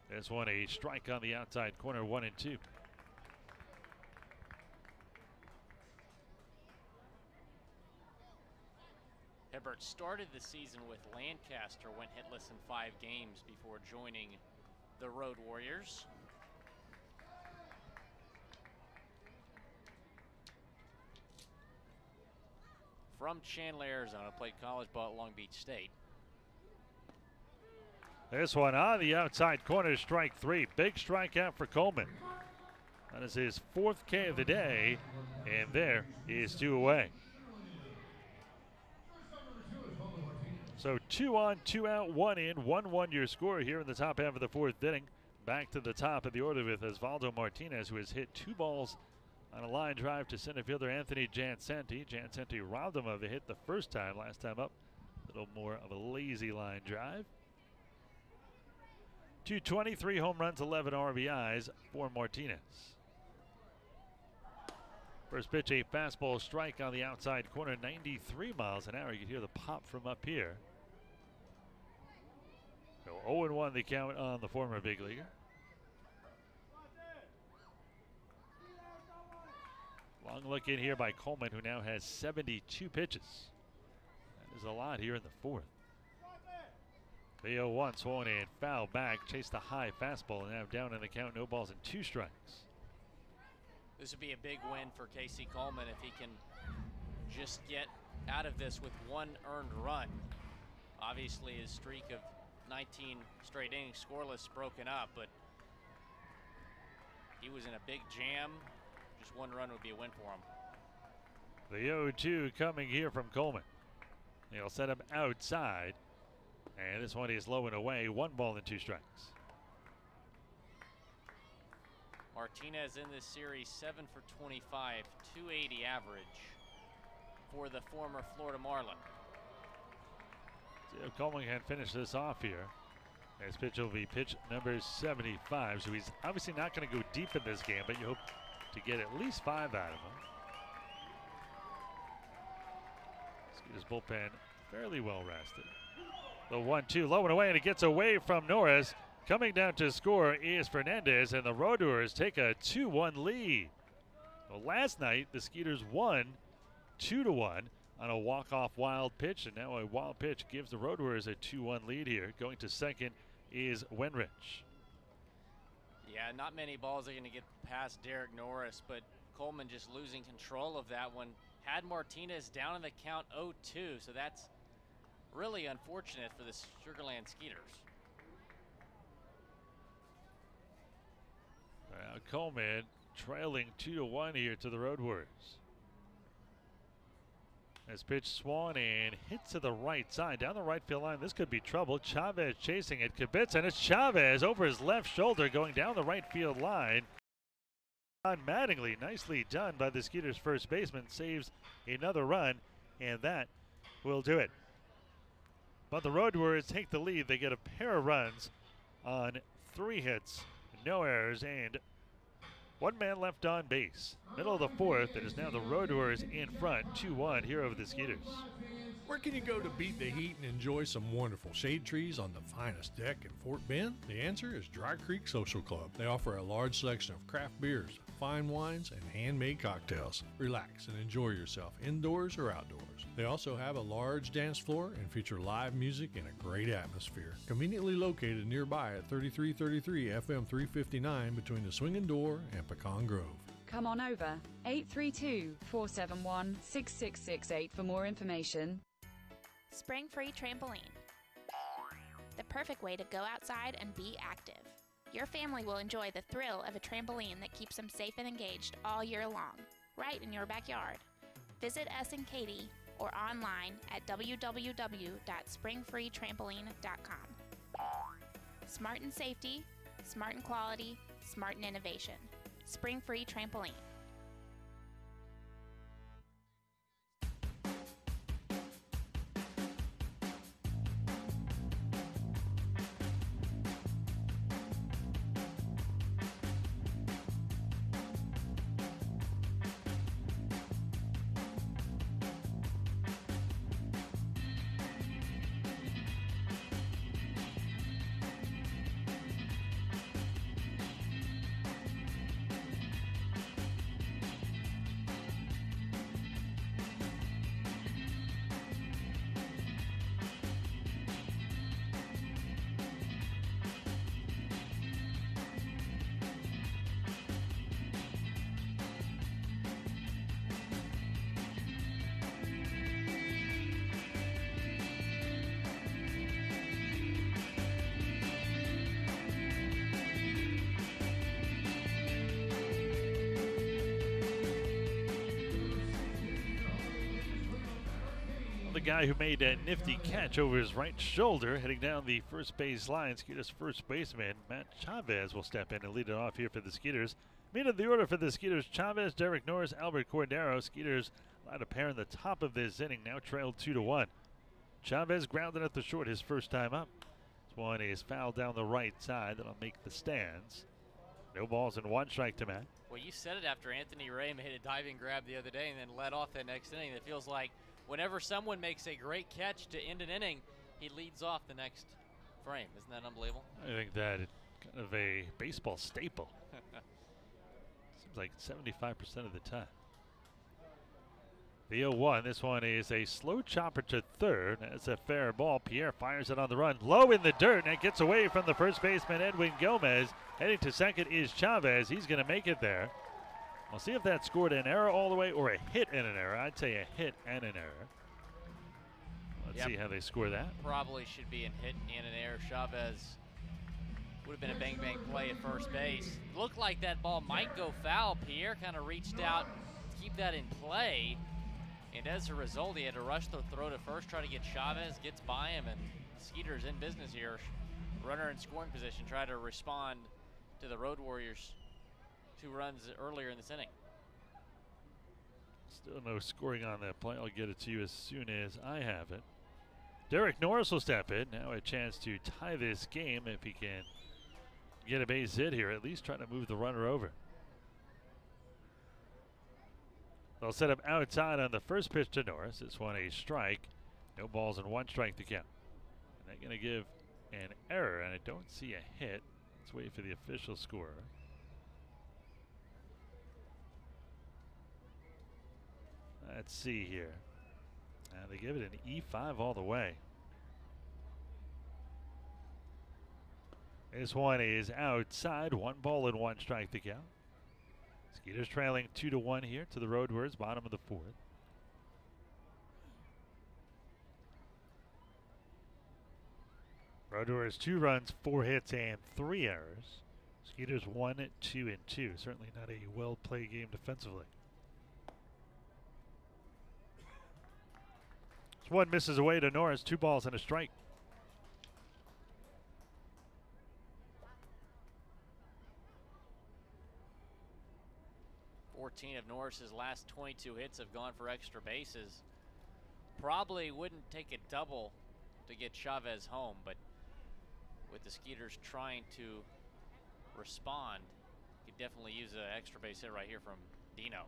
This one a strike on the outside corner, 1-2. Hibbert started the season with Lancaster, went hitless in 5 games before joining the Road Warriors. From Chandler, Arizona, played college ball at Long Beach State. This one on the outside corner, strike 3. Big strikeout for Coleman. That is his 4th K of the day, and there is 2 away. So 2 on, 2 out, 1 in, 1-1 your score here in the top half of the 4th inning. Back to the top of the order with Osvaldo Martinez, who has hit 2 balls on a line drive to center fielder Anthony Jansanti. Jansanti robbed him of a hit the first time. Last time up, a little more of a lazy line drive. 223 home runs, 11 RBIs for Martinez. First pitch, a fastball strike on the outside corner, 93 miles an hour. You can hear the pop from up here. So 0-1 the count on the former big leaguer. Long look in here by Coleman, who now has 72 pitches. That is a lot here in the 4th. The 0-1 swung and foul back, chased the high fastball, and now down in the count, no balls and 2 strikes. This would be a big win for Casey Coleman if he can just get out of this with 1 earned run. Obviously his streak of 19 straight innings scoreless broken up, but he was in a big jam. Just 1 run would be a win for him. The 0-2 coming here from Coleman. He'll set him outside. And this one is low and away. 1 ball and 2 strikes. Martinez in this series 7 for 25, 280 average for the former Florida Marlin. See if Coleman can finish this off here. His pitch will be pitch number 75. So he's obviously not going to go deep in this game, but you hope to get at least 5 out of him. Skeeters bullpen fairly well rested. The 1-2 low and away, and it gets away from Norris. Coming down to score is Fernandez, and the Road Warriors take a 2-1 lead. Well, last night the Skeeters won 2-1 on a walk-off wild pitch, and now a wild pitch gives the Road Warriors a 2-1 lead here. Going to second is Wenrich. Yeah, not many balls are going to get past Derek Norris, but Coleman just losing control of that one. Had Martinez down in the count 0-2, so that's really unfortunate for the Sugarland Skeeters. Coleman trailing 2-1 here to the Road Warriors. As pitch swung and hits to the right side, down the right field line. This could be trouble. Chavez chasing it. Kibitz, and it's Chavez over his left shoulder going down the right field line. John Mattingly, nicely done by the Skeeters' first baseman, saves another run, and that will do it. But the Road Warriors take the lead. They get a pair of runs on 3 hits, no errors, and 1 man left on base. Middle of the 4th, it is now the Road Warriors in front, 2-1 here over the Skeeters. Where can you go to beat the heat and enjoy some wonderful shade trees on the finest deck in Fort Bend? The answer is Dry Creek Social Club. They offer a large selection of craft beers, fine wines, and handmade cocktails. Relax and enjoy yourself indoors or outdoors. They also have a large dance floor and feature live music and a great atmosphere. Conveniently located nearby at 3333 FM 359 between the Swinging Door and Pecan Grove. Come on over, 832-471-6668 for more information. Spring Free Trampoline. The perfect way to go outside and be active. Your family will enjoy the thrill of a trampoline that keeps them safe and engaged all year long, right in your backyard. Visit us in Katy or online at www.springfreetrampoline.com. Smart in safety, smart in quality, smart in innovation. Spring Free Trampoline. The guy who made a nifty catch over his right shoulder heading down the first base line. Skeeters' first baseman, Matt Chavez, will step in and lead it off here for the Skeeters. Meat of the order for the Skeeters: Chavez, Derek Norris, Albert Cordero. Skeeters allowed a pair in the top of this inning, now trailed 2-1. Chavez grounded at the short his first time up. This one is fouled down the right side. That'll make the stands. No balls and one strike to Matt. Well, you said it after Anthony Ray made a diving grab the other day and then led off that next inning. It feels like whenever someone makes a great catch to end an inning, he leads off the next frame. Isn't that unbelievable? I think that is kind of a baseball staple. Seems like 75% of the time. The 0-1, this one is a slow chopper to third. That's a fair ball. Pierre fires it on the run. Low in the dirt, and it gets away from the first baseman, Edwin Gomez. Heading to second is Chavez. He's going to make it there. We'll see if that scored an error all the way or a hit and an error. I'd say a hit and an error. Let's see how they score that. Probably should be a hit and an error. Chavez would have been a bang-bang play at first base. Looked like that ball might go foul. Pierre kind of reached out to keep that in play. And as a result, he had to rush the throw to first, try to get Chavez, gets by him, and Skeeters in business here. Runner in scoring position, try to respond to the Road Warriors' 2 runs earlier in this inning. Still no scoring on that play. I'll get it to you as soon as I have it. Derek Norris will step in. Now a chance to tie this game if he can get a base hit here, at least try to move the runner over. They'll set up outside on the first pitch to Norris. This one a strike. No balls and 1 strike to count. And they're going to give an error, and I don't see a hit. Let's wait for the official score. Let's see here. They give it an E5 all the way. This one is outside. 1 ball and 1 strike to count. Skeeters trailing 2-1 here to the Road Warriors, bottom of the 4th. Road Warriors 2 runs, 4 hits, and 3 errors. Skeeters 1, 2, and 2. Certainly not a well-played game defensively. This one misses away to Norris. 2 balls and a strike. Of Norris's last 22 hits have gone for extra bases. Probably wouldn't take a double to get Chavez home, but with the Skeeters trying to respond, could definitely use an extra base hit right here from Dino.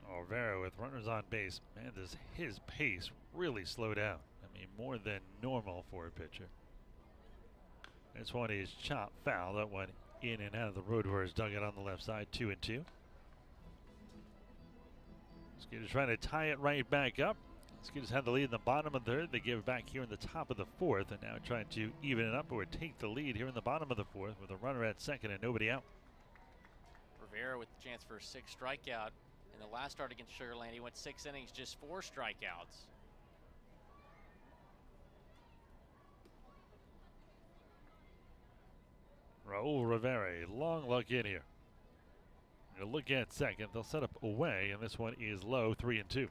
Rivera with runners on base. Man, does his pace really slow down. I mean, more than normal for a pitcher. This one is chopped foul. That one in and out of the road warriors dugout on the left side, 2-2. Skeeters trying to tie it right back up. Skeeters had the lead in the bottom of the third. They give it back here in the top of the fourth, and now trying to even it up or take the lead here in the bottom of the fourth with a runner at second and nobody out. Rivera with the chance for a 6th strikeout. In the last start against Sugar Land, he went 6 innings, just 4 strikeouts. Raul Rivera, long look in here. You'll look at second. They'll set up away, and this one is low, 3-2.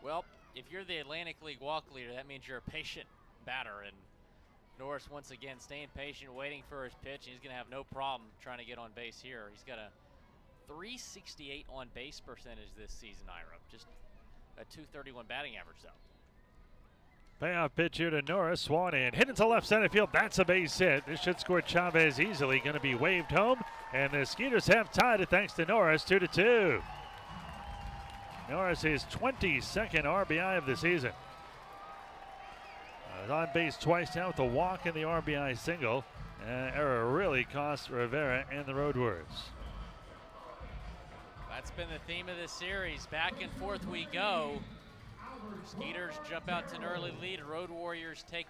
Well, if you're the Atlantic League walk leader, that means you're a patient batter, and Norris once again staying patient, waiting for his pitch, and he's going to have no problem trying to get on base here. He's got a .368 on base percentage this season, Ira. Just a .231 batting average, though. Payoff pitch here to Norris. Swan in. Hit into left center field. That's a base hit. This should score Chavez easily. Going to be waved home. And the Skeeters have tied it thanks to Norris, 2-2. Norris is 22nd RBI of the season. On base twice now with a walk and the RBI single. Error really cost Rivera and the Road Warriors. That's been the theme of this series. Back and forth we go. Skeeters jump out to an early lead. Road Warriors take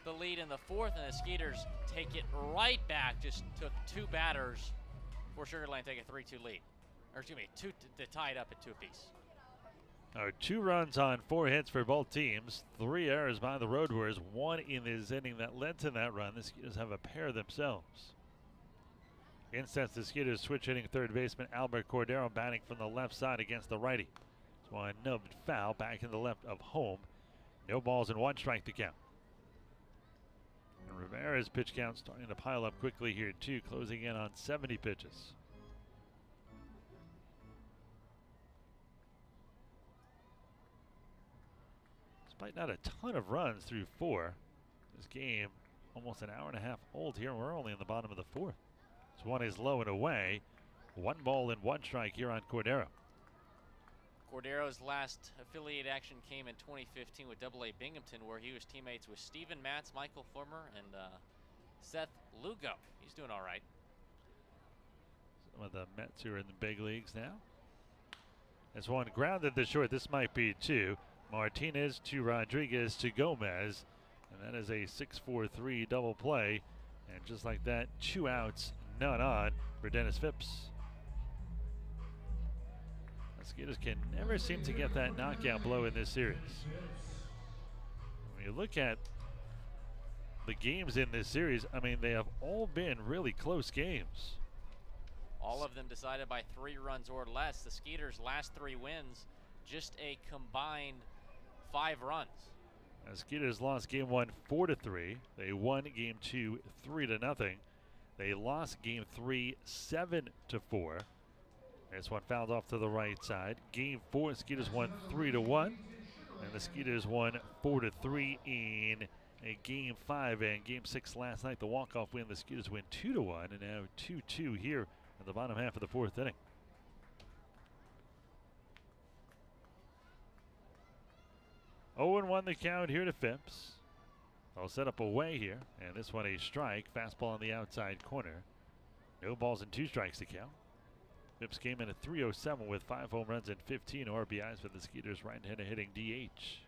the lead in the fourth, and the Skeeters take it right back. Just took 2 batters for Sugar Land take a 3-2 lead. Or excuse me, to tie it up at 2 apiece. 2 runs on 4 hits for both teams. 3 errors by the Road Warriors. 1 in this inning that led to that run. The Skeeters have a pair themselves. Instead, the Skeeters switch hitting third baseman Albert Cordero batting from the left side against the righty. This one nubbed foul back in the left of home. No balls and 1 strike to count. And Rivera's pitch count starting to pile up quickly here too, closing in on 70 pitches. Despite not a ton of runs through 4, this game almost an hour and a half old here. We're only in the bottom of the 4th. This one is low and away. 1 ball and 1 strike here on Cordero. Cordero's last affiliate action came in 2015 with AA Binghamton, where he was teammates with Steven Matz, Michael Fulmer, and Seth Lugo. He's doing all right. Some of the Mets who are in the big leagues now. This one grounded to short. This might be 2. Martinez to Rodriguez to Gomez. And that is a 6-4-3 double play. And just like that, 2 outs, none on for Dennis Phipps. The Skeeters can never seem to get that knockout blow in this series. When you look at the games in this series, I mean, they have all been really close games. All of them decided by 3 runs or less. The Skeeters' last 3 wins, just a combined 5 runs. The Skeeters lost game 1 4-3. They won game 2 3-0. They lost game 3 7-4. This one fouled off to the right side. Game 4, Skeeters won 3-1. And the Skeeters won 4-3 in game 5 and game 6 last night. The walk-off win, the Skeeters win 2-1, and now 2-2 here in the bottom half of the 4th inning. Oh, and 1 the count here to Phipps. They'll set up away here, and this one a strike. Fastball on the outside corner. No balls and 2 strikes to count. Phipps came in at .307 with 5 home runs and 15 RBIs for the Skeeters, right-handed hitting DH.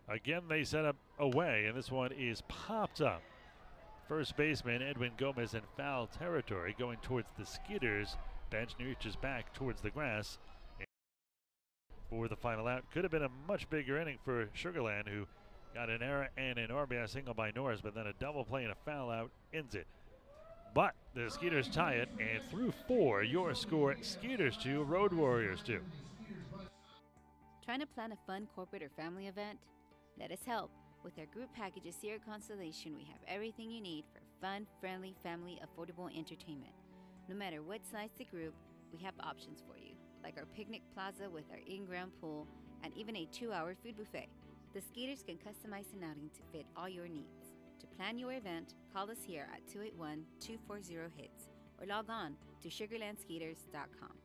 Again, they set up away, and this one is popped up. First baseman Edwin Gomez in foul territory, going towards the Skeeters bench. Reaches back towards the grass for the final out. Could have been a much bigger inning for Sugar Land, who got an error and an RBI single by Norris, but then a double play and a foul out ends it. But the Skeeters tie it, and through 4, your score: Skeeters 2, Road Warriors 2. Trying to plan a fun corporate or family event? Let us help. With our group packages here at Constellation, we have everything you need for fun, friendly, family, affordable entertainment. No matter what size the group, we have options for you, like our picnic plaza with our in-ground pool and even a 2-hour food buffet. The Skeeters can customize an outing to fit all your needs. To plan your event, call us here at 281-240-HITS or log on to sugarlandskeeters.com.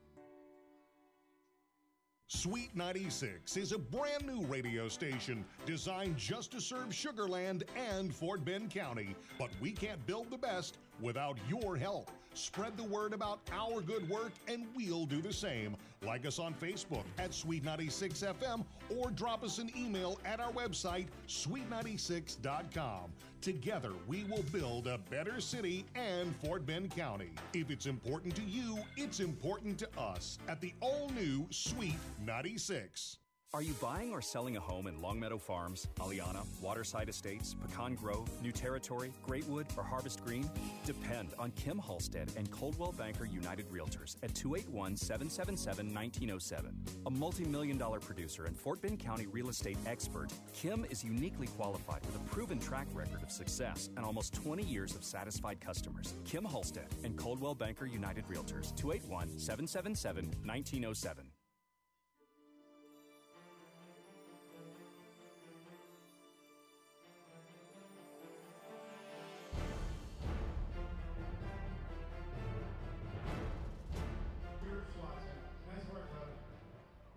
Sweet 96 is a brand new radio station designed just to serve Sugar Land and Fort Bend County. But we can't build the best without your help. Spread the word about our good work and we'll do the same. Like us on Facebook at Sweet 96 FM or drop us an email at our website, sweet96.com. Together, we will build a better city and Fort Bend County. If it's important to you, it's important to us at the all-new Sweet 96. Are you buying or selling a home in Longmeadow Farms, Aliana, Waterside Estates, Pecan Grove, New Territory, Greatwood, or Harvest Green? Depend on Kim Halstead and Coldwell Banker United Realtors at 281-777-1907. A multi-million-dollar producer and Fort Bend County real estate expert, Kim is uniquely qualified with a proven track record of success and almost 20 years of satisfied customers. Kim Halstead and Coldwell Banker United Realtors, 281-777-1907.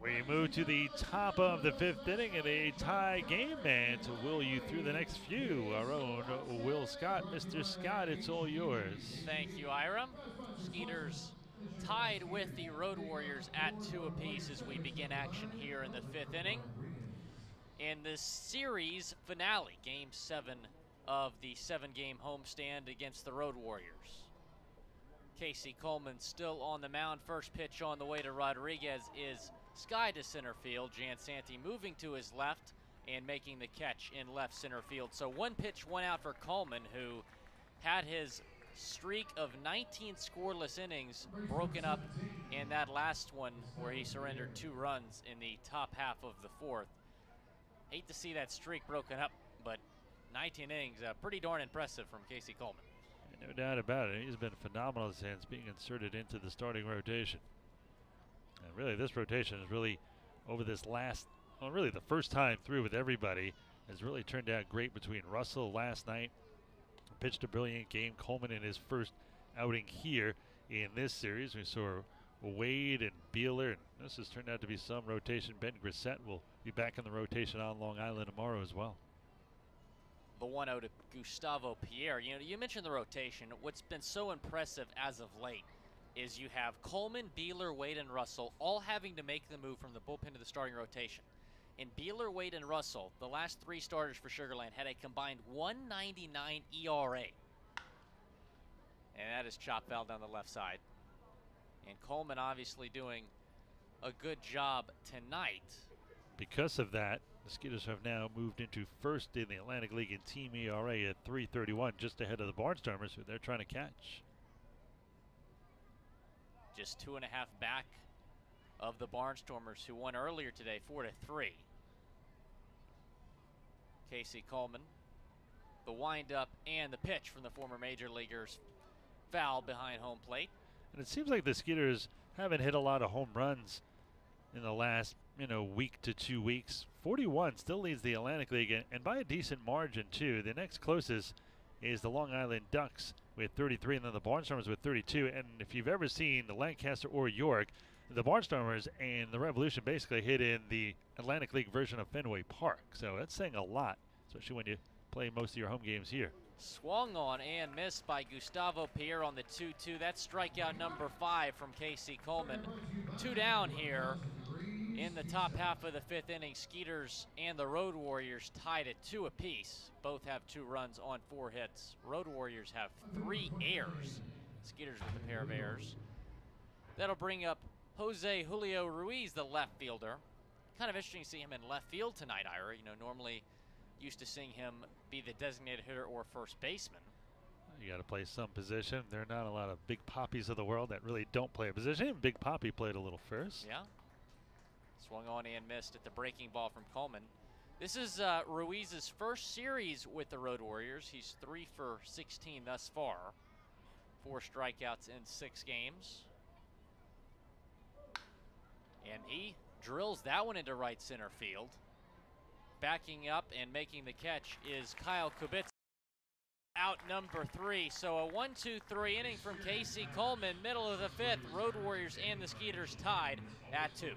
We move to the top of the fifth inning in a tie game, and to will you through the next few, our own Will Scott. Mr. Scott, it's all yours. Thank you, Ira. Skeeters tied with the Road Warriors at 2 apiece as we begin action here in the fifth inning. In the series finale, Game 7 of the 7-game homestand against the Road Warriors. Casey Coleman still on the mound. First pitch on the way to Rodriguez is sky to center field. Jan Santi moving to his left and making the catch in left center field. So 1 pitch, 1 out for Coleman, who had his streak of 19 scoreless innings broken up in that last one where he surrendered 2 runs in the top half of the 4th. Hate to see that streak broken up, but 19 innings, pretty darn impressive from Casey Coleman. No doubt about it. He's been phenomenal since being inserted into the starting rotation. And really, this rotation is really, over this last, well, really the first time through with everybody, has really turned out great between Russell last night, pitched a brilliant game. Coleman in his first outing here in this series. We saw Wade and Beeler, and this has turned out to be some rotation. Ben Grissett will be back in the rotation on Long Island tomorrow as well. The 1-0 to Gustavo Pierre. You know, you mentioned the rotation. What's been so impressive as of late is you have Coleman, Beeler, Wade, and Russell all having to make the move from the bullpen to the starting rotation. In Beeler, Wade, and Russell, the last 3 starters for Sugar Land had a combined 1.99 ERA. And that is chop foul down the left side. And Coleman obviously doing a good job tonight. Because of that, the Skeeters have now moved into first in the Atlantic League in team ERA at 3.31, just ahead of the Barnstormers, who they're trying to catch. Just 2.5 back of the Barnstormers, who won earlier today 4-3. Casey Coleman, the windup and the pitch from the former major leaguers, foul behind home plate. And it seems like the Skeeters haven't hit a lot of home runs in the last, week to 2 weeks. 41 still leads the Atlantic League, and by a decent margin too. The next closest is the Long Island Ducks with 33, and then the Barnstormers with 32. And if you've ever seen the Lancaster or York, the Barnstormers and the Revolution basically hit in the Atlantic League version of Fenway Park. So that's saying a lot, especially when you play most of your home games here. Swung on and missed by Gustavo Pierre on the 2-2. That's strikeout number 5 from Casey Coleman. 2 down here in the top half of the 5th inning. Skeeters and the Road Warriors tied at 2 apiece. Both have 2 runs on 4 hits. Road Warriors have 3 errors. Skeeters with a pair of errors. That'll bring up Jose Julio Ruiz, the left fielder. Kind of interesting to see him in left field tonight, Ira. Normally used to seeing him be the designated hitter or first baseman. You got to play some position. There are not a lot of Big Poppies of the world that really don't play a position. Even Big Poppy played a little first. Yeah. Swung on and missed at the breaking ball from Coleman. This is Ruiz's first series with the Road Warriors. He's 3 for 16 thus far. 4 strikeouts in 6 games. And he drills that one into right center field. Backing up and making the catch is Kyle Kubitz. out number 3. So a 1-2-3 inning from Casey Coleman, middle of the 5th. Road Warriors and the Skeeters tied at 2.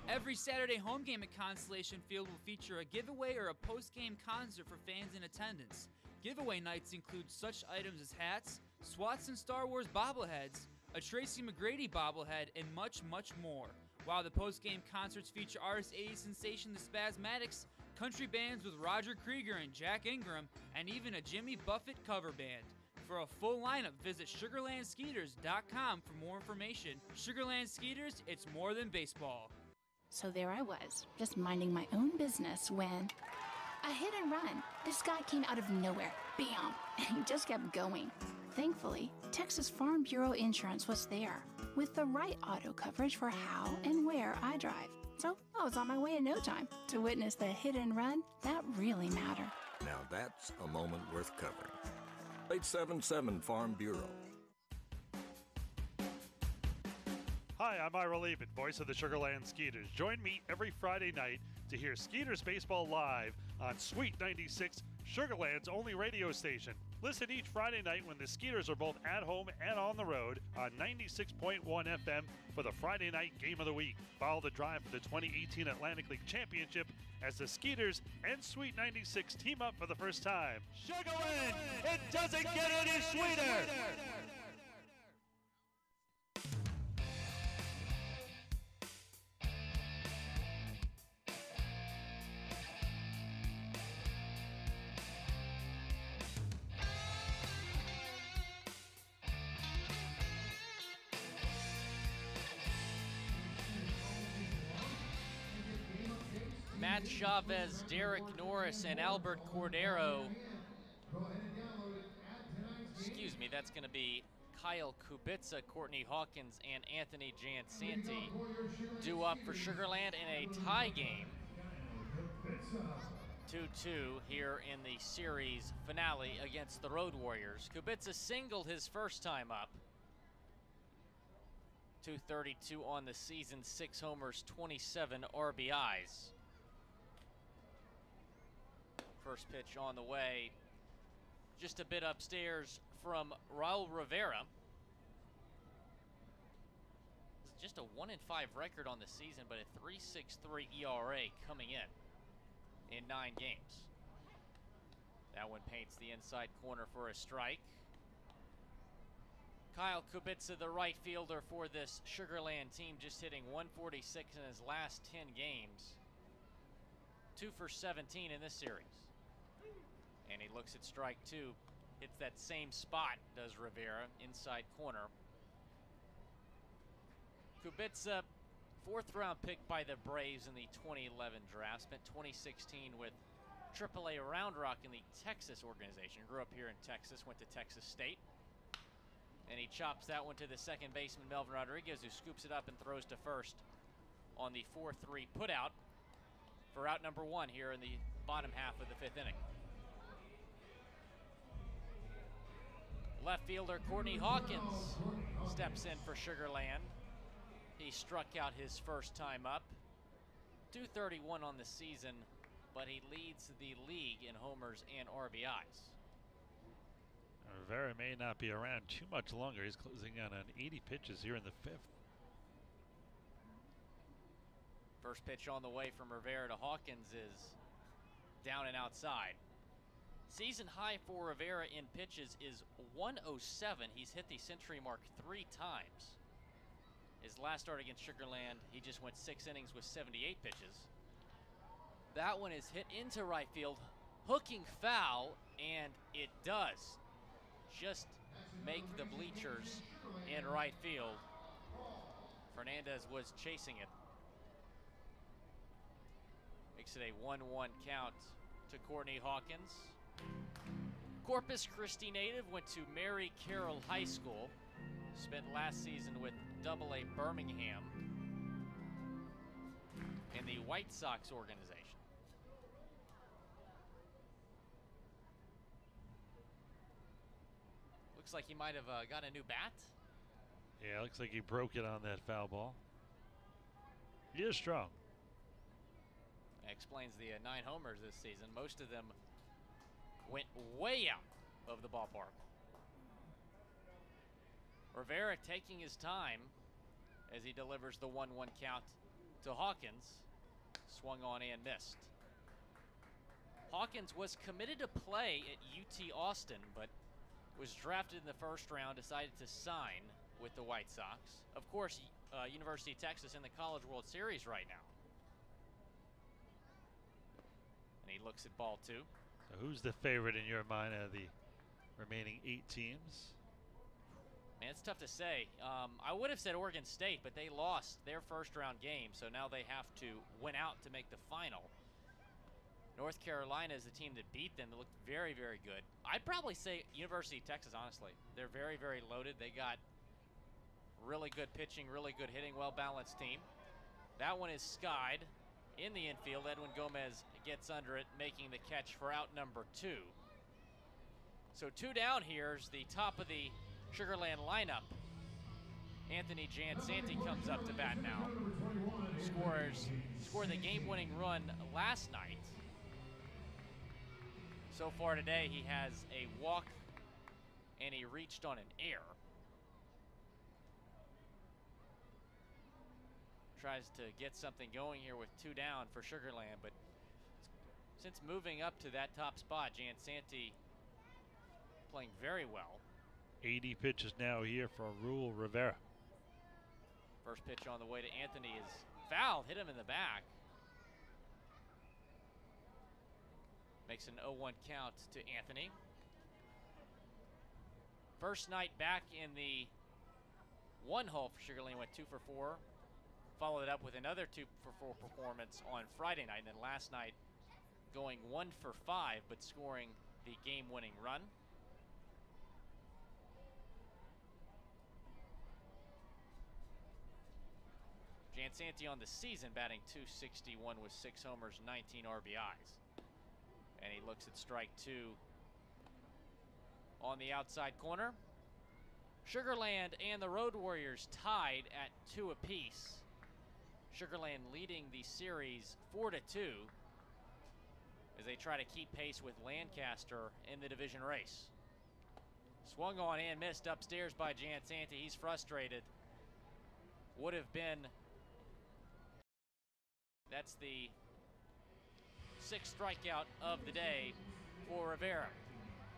Every Saturday home game at Constellation Field will feature a giveaway or a post-game concert for fans in attendance. Giveaway nights include such items as hats, Swats and Star Wars bobbleheads, a Tracy McGrady bobblehead, and much, much more. While the post-game concerts feature artist 80s sensation The Spasmatics, country bands with Roger Krieger and Jack Ingram, and even a Jimmy Buffett cover band. For a full lineup, visit SugarlandSkeeters.com for more information. Sugarland Skeeters, it's more than baseball. So there I was, just minding my own business when a hit and run. This guy came out of nowhere, bam, and he just kept going. Thankfully, Texas Farm Bureau Insurance was there with the right auto coverage for how and where I drive. So I was on my way in no time to witness the hit and run that really matter. Now that's a moment worth covering. 877 Farm Bureau. Hi, I'm Ira Leben, voice of the Sugarland Skeeters. Join me every Friday night to hear Skeeters baseball live on Sweet 96, Sugarland's only radio station. Listen each Friday night when the Skeeters are both at home and on the road on 96.1 FM for the Friday night game of the week. Follow the drive for the 2018 Atlantic League Championship as the Skeeters and Sweet 96 team up for the first time. Sugarland, it doesn't get any sweeter. Matt Chavez, Derek Norris, and Albert Cordero. Excuse me, that's going to be Kyle Kubica, Courtney Hawkins, and Anthony Jansanti due up for Sugarland in a tie game. 2-2 here in the series finale against the Road Warriors. Kubica singled his first time up. 232 on the season, 6 homers, 27 RBIs. First pitch on the way, just a bit upstairs from Raul Rivera. Just a 1-5 record on the season, but a 3.63 ERA coming in 9 games. That one paints the inside corner for a strike. Kyle Kubica, the right fielder for this Sugarland team, just hitting 146 in his last 10 games. 2 for 17 in this series. And he looks at strike 2, hits that same spot, does Rivera, inside corner. Kubica, 4th round pick by the Braves in the 2011 draft, spent 2016 with AAA Round Rock in the Texas organization. Grew up here in Texas, went to Texas State. And he chops that one to the second baseman, Melvin Rodriguez, who scoops it up and throws to first on the 4-3 putout for out number 1 here in the bottom half of the 5th inning. Left fielder Courtney Hawkins steps in for Sugarland. He struck out his first time up. 231 on the season, but he leads the league in homers and RBIs. Rivera may not be around too much longer. He's closing out on 80 pitches here in the 5th. First pitch on the way from Rivera to Hawkins is down and outside. Season high for Rivera in pitches is 107. He's hit the century mark 3 times. His last start against Sugarland, he just went 6 innings with 78 pitches. That one is hit into right field, hooking foul, and it does just make the bleachers in right field. Fernandez was chasing it. Makes it a 1-1 count to Courtney Hawkins. Corpus Christi native, went to Mary Carroll High School. Spent last season with AA Birmingham in the White Sox organization. Looks like he might have got a new bat. Yeah, looks like he broke it on that foul ball. He is strong. That explains the 9 homers this season. Most of them went way out of the ballpark. Rivera taking his time as he delivers the 1-1 count to Hawkins. Swung on and missed. Hawkins was committed to play at UT Austin, but was drafted in the first round, decided to sign with the White Sox. Of course, University of Texas in the College World Series right now. And he looks at ball 2. So who's the favorite in your mind out of the remaining 8 teams? Man, it's tough to say. I would have said Oregon State, but they lost their first round game, so now they have to win out to make the final. North Carolina is the team that beat them. They looked very, very good. I'd probably say University of Texas, honestly. They're very, very loaded. They got really good pitching, really good hitting, well-balanced team. That one is skied in the infield. Edwin Gomez gets under it, making the catch for out number 2. So 2 down here is the top of the Sugarland lineup. Anthony Jansanti comes up to bat now. Scored the game-winning run last night. So far today, he has a walk and he reached on an error. Tries to get something going here with 2 down for Sugarland, but since moving up to that top spot, Jansanti playing very well. 80 pitches now here for Raul Rivera. First pitch on the way to Anthony is fouled, hit him in the back. Makes an 0-1 count to Anthony. First night back in the 1 hole for Sugarland, went 2 for 4. Followed it up with another 2 for 4 performance on Friday night, and then last night going 1 for 5, but scoring the game-winning run. Jansanti on the season batting .261 with 6 homers, 19 RBIs. And he looks at strike 2 on the outside corner. Sugarland and the Road Warriors tied at 2 apiece. Sugarland leading the series 4-2 as they try to keep pace with Lancaster in the division race. Swung on and missed upstairs by Jansanti. He's frustrated. Would have been, that's the 6th strikeout of the day for Rivera.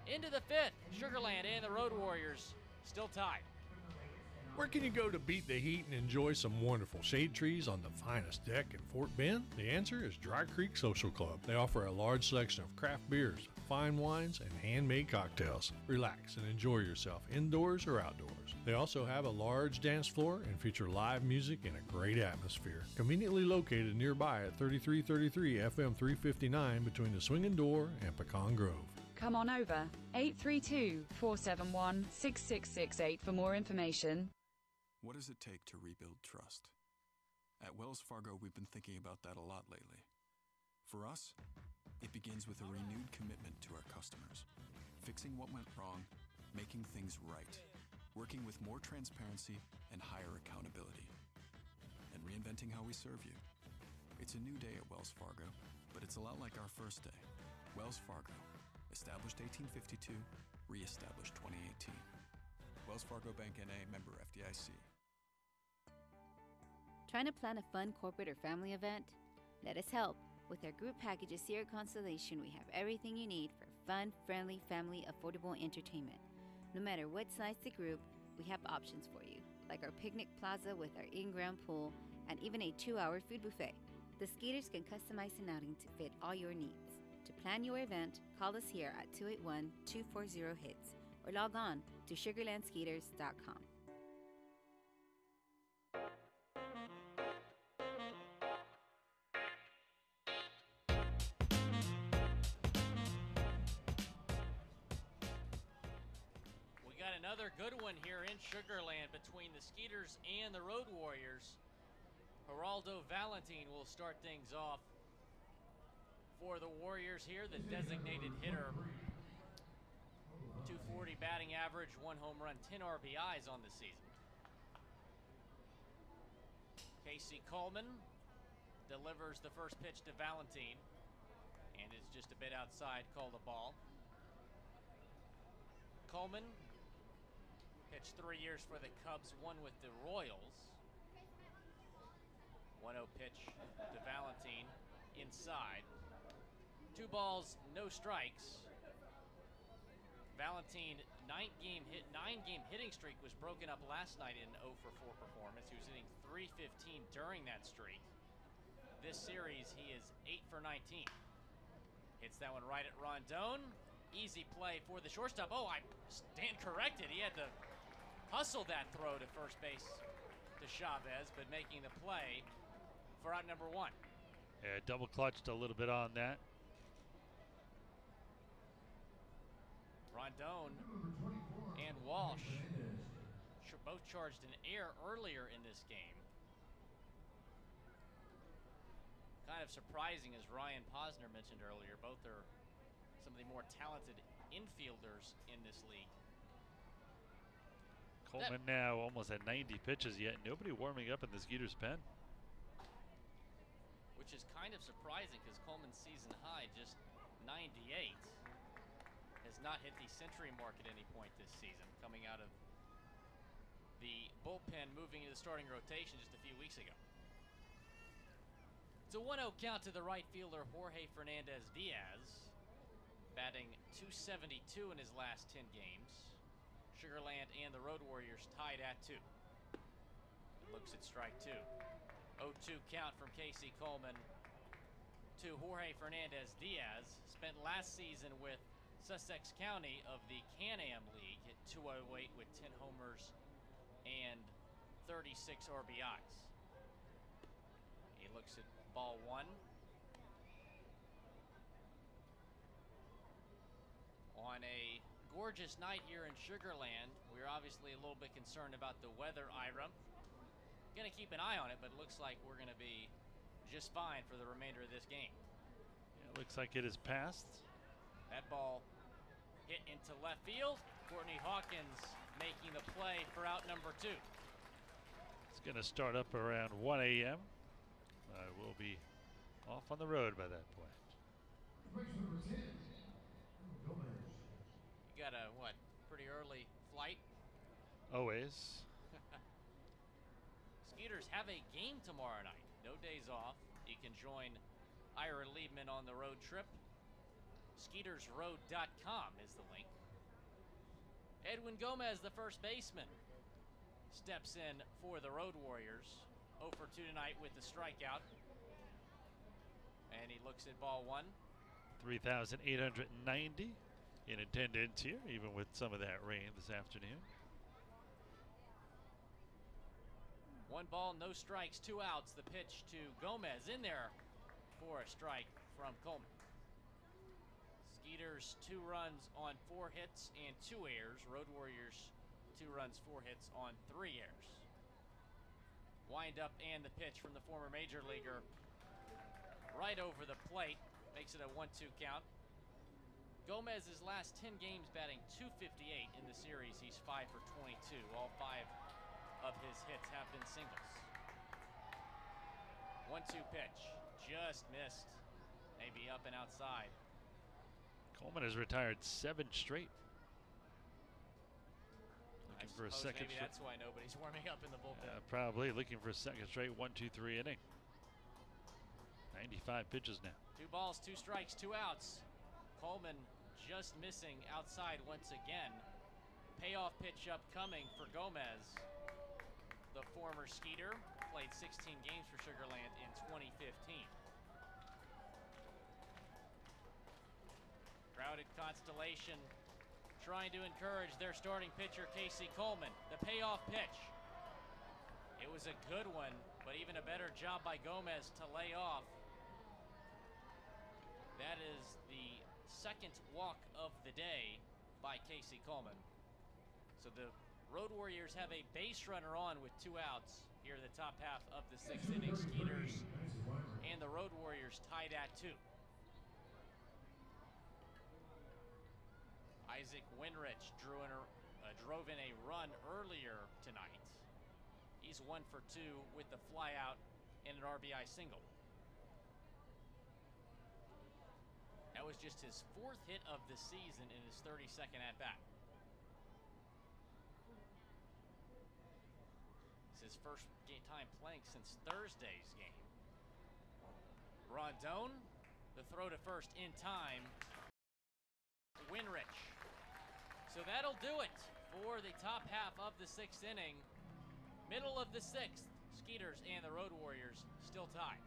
Into the 5th, Sugarland and the Road Warriors still tied. Where can you go to beat the heat and enjoy some wonderful shade trees on the finest deck in Fort Bend? The answer is Dry Creek Social Club. They offer a large selection of craft beers, fine wines, and handmade cocktails. Relax and enjoy yourself indoors or outdoors. They also have a large dance floor and feature live music and a great atmosphere. Conveniently located nearby at 3333 FM 359 between the Swinging Door and Pecan Grove. Come on over, 832-471-6668 for more information. What does it take to rebuild trust? At Wells Fargo, we've been thinking about that a lot lately. For us, it begins with a renewed commitment to our customers, fixing what went wrong, making things right, working with more transparency and higher accountability, and reinventing how we serve you. It's a new day at Wells Fargo, but it's a lot like our first day. Wells Fargo, established 1852, re-established 2018. Wells Fargo Bank N.A., member FDIC. Trying to plan a fun corporate or family event? Let us help. With our group packages here at Constellation, we have everything you need for fun, friendly, family, affordable entertainment. No matter what size the group, we have options for you, like our picnic plaza with our in-ground pool and even a 2-hour food buffet. The Skeeters can customize an outing to fit all your needs. To plan your event, call us here at 281-240-HITS or log on to sugarlandskeeters.com. Another good one here in Sugarland between the Skeeters and the Road Warriors. Geraldo Valentin will start things off for the Warriors here, the designated hitter. 240 batting average, 1 home run, 10 RBIs on the season. Casey Coleman delivers the first pitch to Valentin and is just a bit outside, called a ball. Coleman. Pitched 3 years for the Cubs, one with the Royals. 1-0 pitch to Valentine inside. 2 balls, no strikes. Valentine, 9-game hitting streak was broken up last night in an 0-for-4 performance. He was hitting .315 during that streak. This series, he is 8-for-19. Hits that one right at Rondon. Easy play for the shortstop. Oh, I stand corrected. He had to hustle that throw to first base to Chavez, but making the play for out number 1. Yeah, double clutched a little bit on that. Rondon and Walsh both charged an error earlier in this game. Kind of surprising, as Ryan Posner mentioned earlier. Both are some of the more talented infielders in this league. Coleman now almost at 90 pitches, yet nobody warming up in the Skeeters pen. Which is kind of surprising, because Coleman's season high, just 98, has not hit the century mark at any point this season, coming out of the bullpen, moving into the starting rotation just a few weeks ago. It's a 1-0 count to the right fielder, Jorge Fernandez-Diaz, batting .272 in his last 10 games. Sugarland and the Road Warriors tied at 2. Looks at strike 2. 0-2 count from Casey Coleman to Jorge Fernandez-Diaz. Spent last season with Sussex County of the Can-Am League at 208 with 10 homers and 36 RBIs. He looks at ball 1. On a gorgeous night here in Sugarland, we're obviously a little bit concerned about the weather, Ira. Gonna keep an eye on it, but it looks like we're gonna be just fine for the remainder of this game. Yeah, looks like it is passed. That ball hit into left field. Courtney Hawkins making the play for out number 2. It's going to start up around 1 a.m. We'll be off on the road by that point. You got a, what, pretty early flight? Always. Skeeters have a game tomorrow night. No days off. You can join Ira Liebman on the road trip. SkeetersRoad.com is the link. Edwin Gomez, the first baseman, steps in for the Road Warriors. 0-for-2 tonight with the strikeout. And he looks at ball 1. 3,890 in attendance here, even with some of that rain this afternoon. 1 ball, no strikes, 2 outs. The pitch to Gomez in there for a strike from Coleman. Skeeters 2 runs on 4 hits and 2 errors. Road Warriors 2 runs, 4 hits on 3 errors. Wind up and the pitch from the former major leaguer right over the plate. Makes it a 1-2 count. Gomez's last 10 games batting .258 in the series. He's 5-for-22. All 5 of his hits have been singles. 1-2 pitch. Just missed. Maybe up and outside. Coleman has retired 7 straight. Looking for a second. Maybe that's why nobody's warming up in the bullpen. Probably looking for a second straight 1-2-3 inning. 95 pitches now. 2 balls, 2 strikes, 2 outs. Coleman just missing outside once again. Payoff pitch upcoming for Gomez. The former Skeeter played 16 games for Sugarland in 2015. Crowded Constellation trying to encourage their starting pitcher, Casey Coleman. The payoff pitch. It was a good one, but even a better job by Gomez to lay off. That is the second walk of the day by Casey Coleman. So the Road Warriors have a base runner on with 2 outs here in the top half of the 6th inning. Skeeters and the Road Warriors tied at 2. Isaac Winrich drove in a run earlier tonight. He's 1-for-2 with the flyout and an RBI single. That was just his 4th hit of the season in his 32nd at-bat. his first time playing since Thursday's game. Rondon, the throw to first in time. Winrich. So that'll do it for the top half of the 6th inning. Middle of the 6th, Skeeters and the Road Warriors still tied.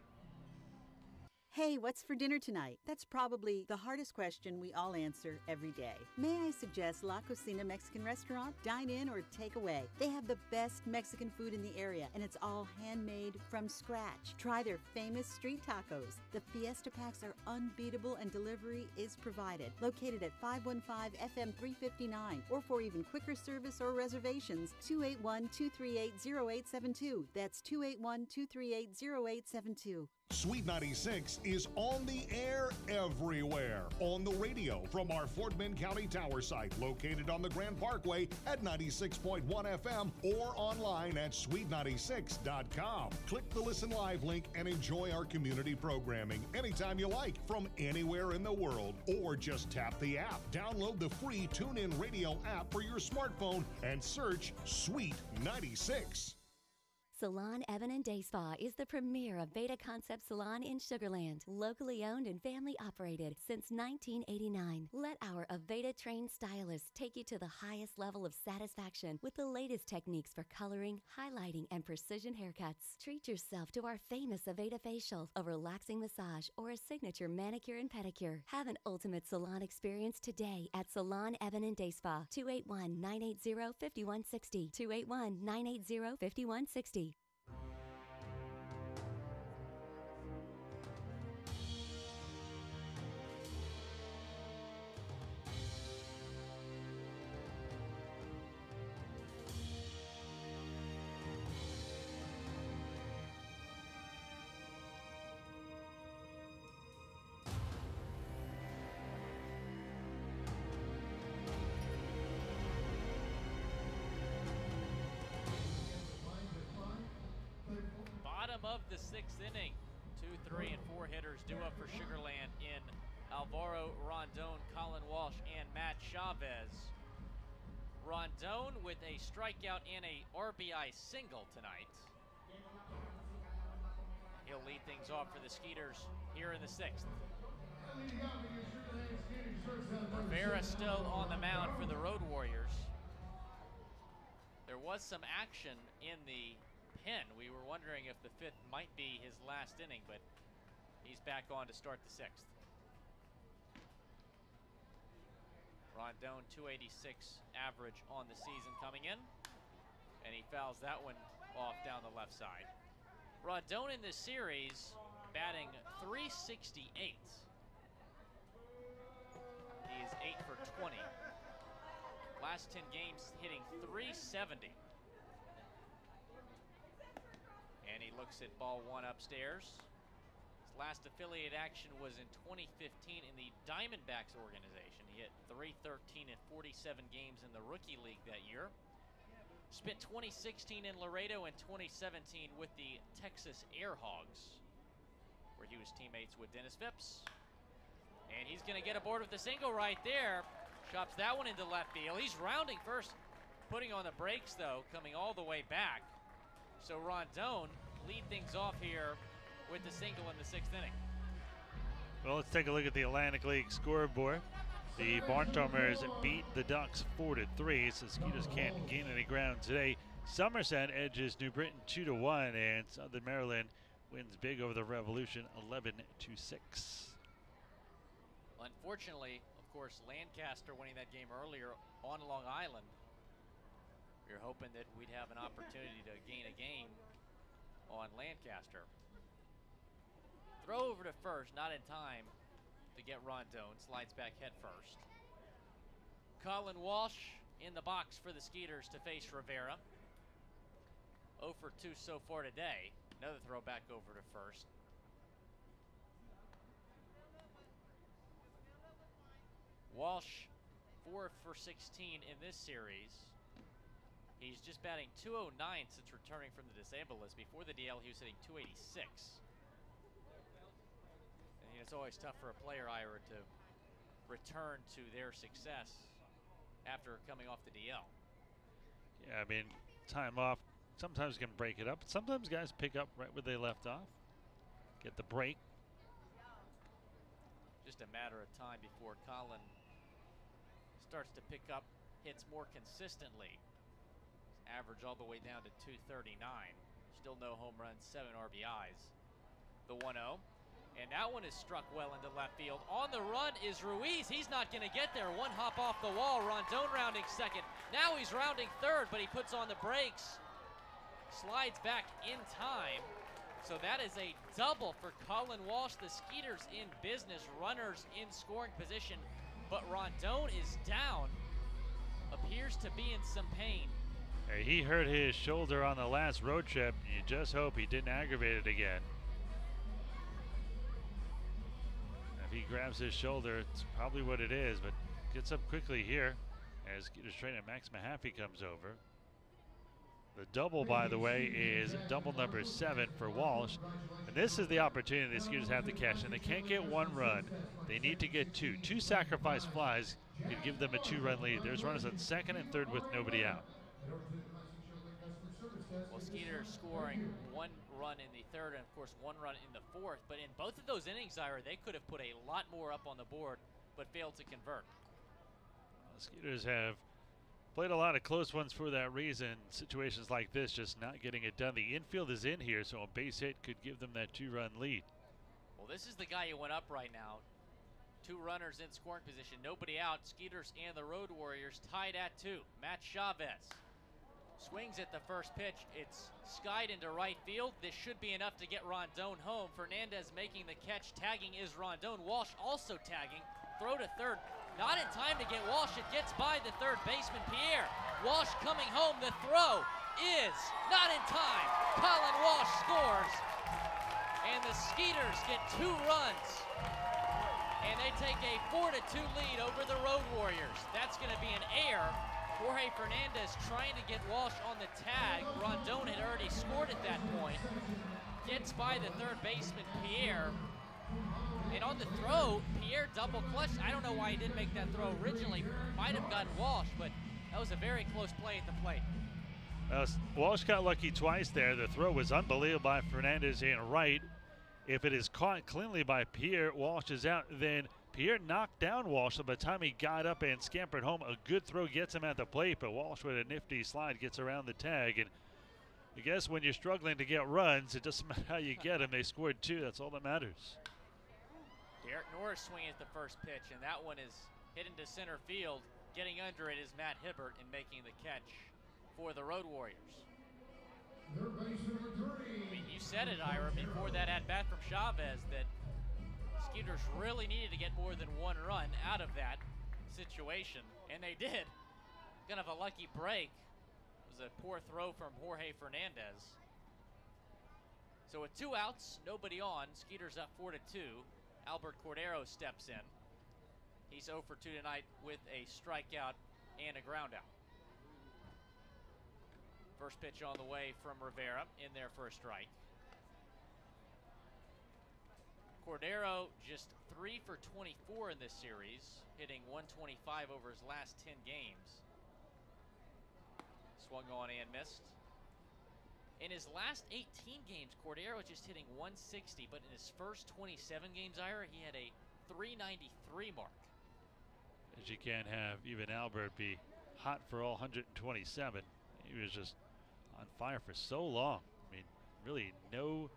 Hey, what's for dinner tonight? That's probably the hardest question we all answer every day. May I suggest La Cocina Mexican Restaurant? Dine in or take away. They have the best Mexican food in the area, and it's all handmade from scratch. Try their famous street tacos. The Fiesta Packs are unbeatable, and delivery is provided. Located at 515 FM 359, or for even quicker service or reservations, 281-238-0872. That's 281-238-0872. Sweet 96 is on the air everywhere. On the radio from our Fort Bend County Tower site located on the Grand Parkway at 96.1 FM or online at sweet96.com. Click the Listen Live link and enjoy our community programming anytime you like from anywhere in the world, or just tap the app. Download the free TuneIn Radio app for your smartphone and search Sweet 96. Salon Evan and Day Spa is the premier Aveda Concept salon in Sugar Land, locally owned and family operated since 1989. Let our Aveda trained stylists take you to the highest level of satisfaction with the latest techniques for coloring, highlighting, and precision haircuts. Treat yourself to our famous Aveda facial, a relaxing massage, or a signature manicure and pedicure. Have an ultimate salon experience today at Salon Evan and Day Spa, 281-980-5160, 281-980-5160. Bottom of the 6th inning. 2, 3, and 4 hitters due up for Sugar Land in Alvaro Rondon, Colin Walsh, and Matt Chavez. Rondon with a strikeout and a RBI single tonight. He'll lead things off for the Skeeters here in the 6th. Rivera still on the mound for the Road Warriors. There was some action in the pen. We were wondering if the 5th might be his last inning, but he's back on to start the 6th. Rondon, 286 average on the season coming in, and he fouls that one off down the left side. Rondon in this series batting .368. He is 8 for 20. Last 10 games hitting .370. And he looks at ball one upstairs. His last affiliate action was in 2015 in the Diamondbacks organization. He hit .313 in 47 games in the rookie league that year. Spent 2016 in Laredo and 2017 with the Texas Airhogs, where he was teammates with Dennis Phipps. And he's going to get aboard with the single right there. Chops that one into left field. He's rounding first, putting on the brakes though, coming all the way back. So Rondon lead things off here with the single in the 6th inning. Well, let's take a look at the Atlantic League scoreboard. The Barnstormers beat the Ducks 4-3, so Skeeters can't gain any ground today. Somerset edges New Britain 2-1, and Southern Maryland wins big over the Revolution 11-6. Unfortunately, of course, Lancaster winning that game earlier on Long Island. We were hoping that we'd have an opportunity to gain a game on Lancaster. Throw over to first, not in time to get Rondon. Slides back head first. Colin Walsh in the box for the Skeeters to face Rivera. 0 for 2 so far today. Another throw back over to first. Walsh 4 for 16 in this series. He's just batting .209 since returning from the disabled list. Before the DL, he was hitting .286. And it's always tough for a player, Ira, to return to their success after coming off the DL. Yeah, I mean, time off sometimes can break it up. Sometimes guys pick up right where they left off, get the break. Just a matter of time before Colin starts to pick up hits more consistently. Average all the way down to 239. Still no home runs, 7 RBIs. The 1-0. And that one is struck well into left field. On the run is Ruiz. He's not going to get there. One hop off the wall. Rondon rounding second. Now he's rounding third, but he puts on the brakes. Slides back in time. So that is a double for Colin Walsh. The Skeeters in business. Runners in scoring position. But Rondon is down. Appears to be in some pain. He hurt his shoulder on the last road trip. You just hope he didn't aggravate it again. If he grabs his shoulder, it's probably what it is, but gets up quickly here as Skeeters trainer Max Mahaffey comes over. The double, by the way, is double number 7 for Walsh. And this is the opportunity the Skeeters have to cash in. They can't get 1 run. They need to get 2. 2 sacrifice flies could give them a 2-run lead. There's runners on second and third with nobody out. Well, Skeeters scoring 1 run in the third and, of course, 1 run in the fourth. But in both of those innings, Ira, they could have put a lot more up on the board, but failed to convert. The Skeeters have played a lot of close ones for that reason. Situations like this, just not getting it done. The infield is in here, so a base hit could give them that 2-run lead. Well, this is the guy who went up right now. 2 runners in scoring position, nobody out. Skeeters and the Road Warriors tied at 2. Matt Chavez swings at the first pitch. It's skied into right field. This should be enough to get Rondon home. Fernandez making the catch. Tagging is Rondon. Walsh also tagging. Throw to third. Not in time to get Walsh. It gets by the third baseman, Pierre. Walsh coming home. The throw is not in time. Colin Walsh scores. And the Skeeters get 2 runs. And they take a 4-2 lead over the Road Warriors. That's going to be an error. Jorge Fernandez trying to get Walsh on the tag. Rondon had already scored at that point. Gets by the third baseman, Pierre. And on the throw, Pierre double clutched. I don't know why he didn't make that throw originally. Might have gotten Walsh, but that was a very close play at the plate. Walsh got lucky twice there. The throw was unbelievable by Fernandez in right. If it is caught cleanly by Pierre, Walsh is out. Then Pierre knocked down Walsh, so by the time he got up and scampered home, a good throw gets him at the plate, but Walsh with a nifty slide gets around the tag. And I guess when you're struggling to get runs, it doesn't matter how you get them. They scored 2. That's all that matters. Derek Norris swinging at the first pitch, and that one is hit into center field. Getting under it is Matt Hibbert and making the catch for the Road Warriors. I mean, you said it, Ira, before that at-bat from Chavez that Skeeters really needed to get more than 1 run out of that situation, and they did. Kind of a lucky break. It was a poor throw from Jorge Fernandez. So with 2 outs, nobody on, Skeeters up 4-2. Albert Cordero steps in. He's 0 for 2 tonight with a strikeout and a ground out. First pitch on the way from Rivera, in there for a strike. Cordero just 3 for 24 in this series, hitting 125 over his last 10 games. Swung on and missed. In his last 18 games, Cordero just hitting 160, but in his first 27 games, Ira, he had a 393 mark. As you can't have even Albert be hot for all 127. He was just on fire for so long. I mean, really no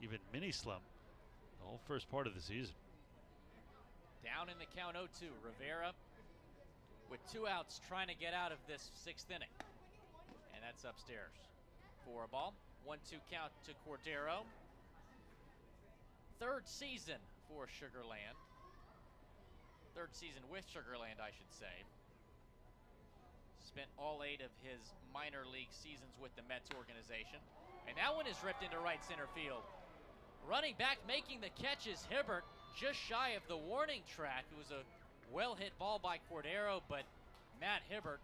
even mini slump the whole first part of the season. Down in the count 0-2. Rivera with 2 outs trying to get out of this 6th inning. And that's upstairs. For a ball. 1-2 count to Cordero. 3rd season for Sugarland. 3rd season with Sugarland, I should say. Spent all 8 of his minor league seasons with the Mets organization. And that one is ripped into right center field. Running back, making the catch is Hibbert, just shy of the warning track. It was a well-hit ball by Cordero, but Matt Hibbert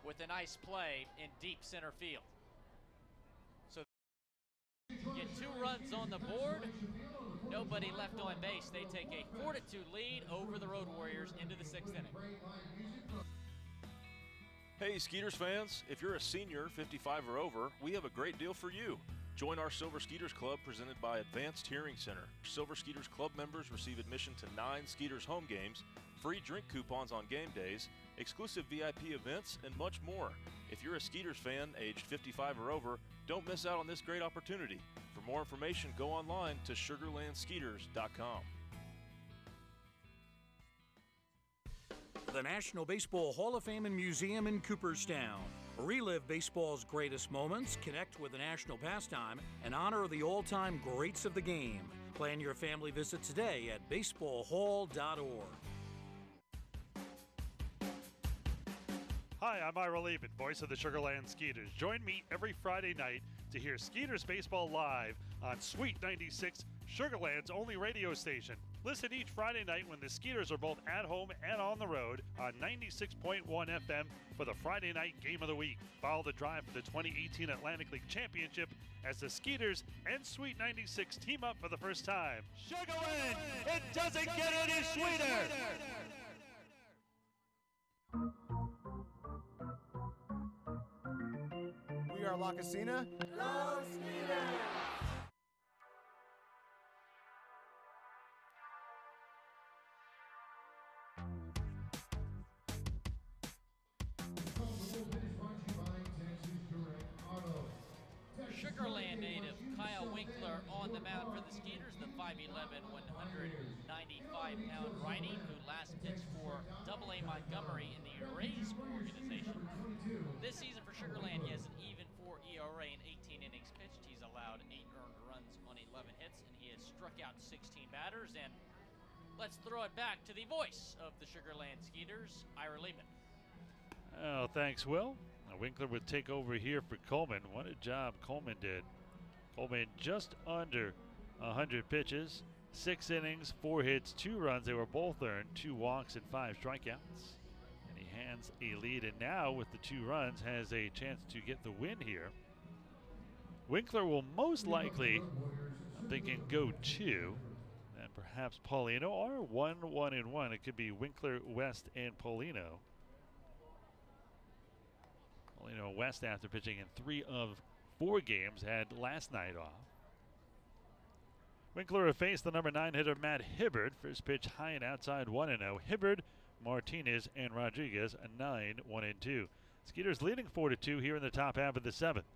with a nice play in deep center field. So get 2 runs on the board, nobody left on base. They take a 4-2 lead over the Road Warriors into the 6th inning. Hey Skeeters fans, if you're a senior, 55 or over, we have a great deal for you. Join our Silver Skeeters Club presented by Advanced Hearing Center. Silver Skeeters Club members receive admission to 9 Skeeters home games, free drink coupons on game days, exclusive VIP events, and much more. If you're a Skeeters fan aged 55 or over, don't miss out on this great opportunity. For more information, go online to sugarlandskeeters.com. The National Baseball Hall of Fame and Museum in Cooperstown. Relive baseball's greatest moments, connect with the national pastime, and honor the all-time greats of the game. Plan your family visit today at baseballhall.org. Hi, I'm Ira Lehman, voice of the Sugarland Skeeters. Join me every Friday night to hear Skeeters Baseball live on Sweet 96, Sugarland's only radio station. Listen each Friday night when the Skeeters are both at home and on the road on 96.1 FM for the Friday night game of the week. Follow the drive for the 2018 Atlantic League Championship as the Skeeters and Sweet 96 team up for the first time. Sugarland, it doesn't get any sweeter! We are La Casina. Go Skeeters! Sugarland native Kyle Winkler on the mound for the Skeeters, the 5'11", 195-pound righty who last pitched for AA Montgomery in the Rays organization. This season for Sugarland, he has an even 4 ERA in 18 innings pitched. He's allowed 8 earned runs on 11 hits, and he has struck out 16 batters. And let's throw it back to the voice of the Sugarland Skeeters, Ira Lehman. Oh, thanks, Will. Now Winkler would take over here for Coleman. What a job Coleman did. Coleman just under 100 pitches, 6 innings, 4 hits, 2 runs. They were both earned, 2 walks and 5 strikeouts. And he hands a lead, and now with the 2 runs has a chance to get the win here. Winkler will most likely, I'm thinking, go 2, and perhaps Paulino, or 1-1-1. It could be Winkler, West, and Paulino. Paulino West, after pitching in 3 of 4 games, had last night off. Winkler will face the number 9 hitter Matt Hibbard. First pitch high and outside, 1-0. Hibbard, Martinez, and Rodriguez a 9-1-2. Skeeters leading 4-2 here in the top half of the 7th.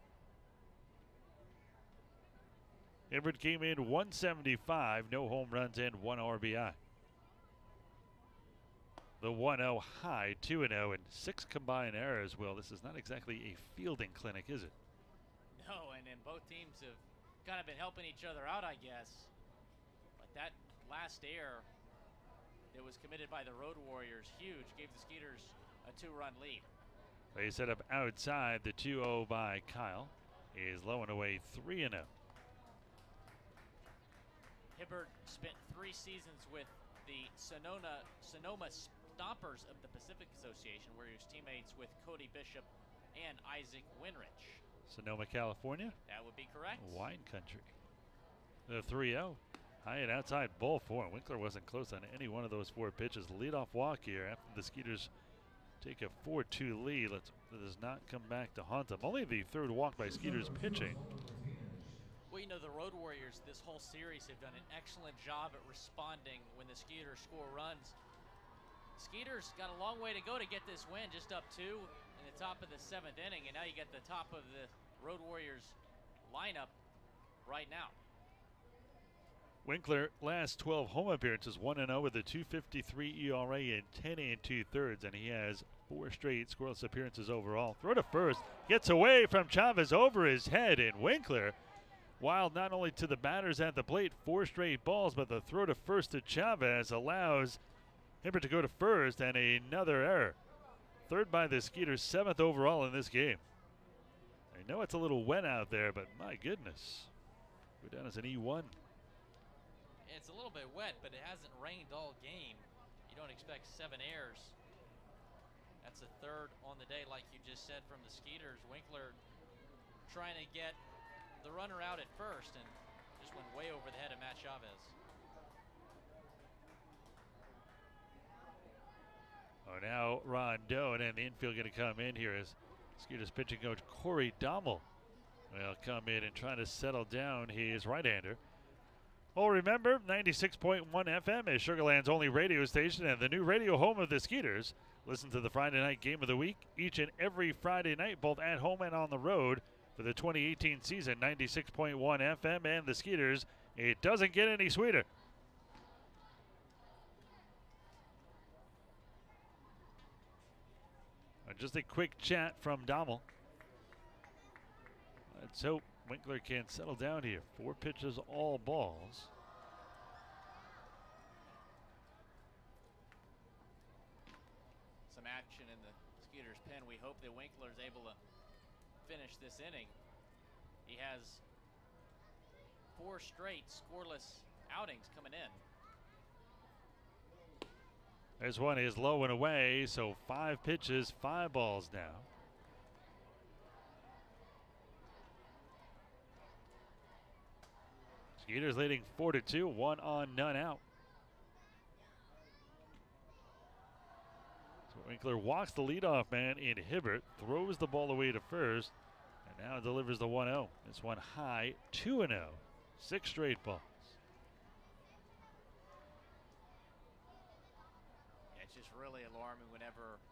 Hibbard came in 175, no home runs and 1 RBI. The 1-0 high, 2-0, and 6 combined errors. Will, this is not exactly a fielding clinic, is it? No, and both teams have kind of been helping each other out, I guess. But that last error that was committed by the Road Warriors, huge, gave the Skeeters a 2-run lead. They set up outside. The 2-0 by Kyle is low and away, 3-0. Hibbard spent 3 seasons with the Sonoma Stompers of the Pacific Association, where he was teammates with Cody Bishop and Isaac Winrich. Sonoma, California? That would be correct. Wine country. The 3-0. High and outside ball 4. Winkler wasn't close on any one of those 4 pitches. Leadoff walk here after the Skeeters take a 4-2 lead. Does not come back to haunt them. Only the 3rd walk by Skeeters pitching. Well, you know, the Road Warriors this whole series have done an excellent job at responding when the Skeeters score runs. Skeeters got a long way to go to get this win, just up 2 in the top of the 7th inning, and now you get the top of the Road Warriors lineup right now. Winkler, last 12 home appearances, 1-0 with a 2.53 ERA in 10 2/3, and he has 4 straight scoreless appearances overall. Throw to first, gets away from Chavez over his head, and Winkler, wild not only to the batters at the plate, 4 straight balls, but the throw to first to Chavez allows Hibbert to go to first, and another error. 3rd by the Skeeters, 7th overall in this game. I know it's a little wet out there, but my goodness. Go down as an E1. It's a little bit wet, but it hasn't rained all game. You don't expect 7 errors. That's the 3rd on the day, like you just said, from the Skeeters. Winkler trying to get the runner out at first and just went way over the head of Matt Chavez. Oh, now Rondo, and then the infield going to come in here as Skeeters pitching coach Corey Dommel will come in and try to settle down his right-hander. Well, remember, 96.1 FM is Sugarland's only radio station and the new radio home of the Skeeters. Listen to the Friday night game of the week each and every Friday night, both at home and on the road for the 2018 season. 96.1 FM and the Skeeters. It doesn't get any sweeter. Just a quick chat from Dommel. Let's hope Winkler can settle down here. 4 pitches, all balls. Some action in the Skeeters pen. We hope that Winkler is able to finish this inning. He has 4 straight scoreless outings coming in. This one is low and away, so 5 pitches, 5 balls now. Skeeters leading 4-2, 1 on, none out. So Winkler walks the leadoff man in Hibbert, throws the ball away to first, and now delivers the 1-0. This one high, 2-0, 6 straight balls. Just really alarming whenever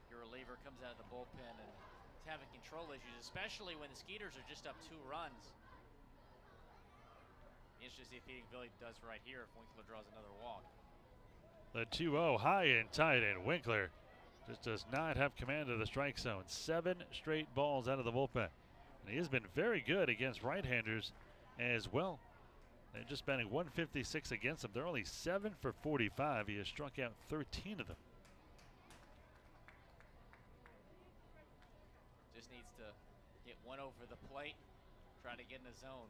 your reliever comes out of the bullpen and is having control issues, especially when the Skeeters are just up 2 runs. Interesting to see if he really does right here if Winkler draws another walk. The 2-0 high and tight, and Winkler just does not have command of the strike zone. 7 straight balls out of the bullpen. And he has been very good against right-handers as well. They're just batting 156 against him. They're only 7 for 45. He has struck out 13 of them. Just needs to get one over the plate, try to get in the zone.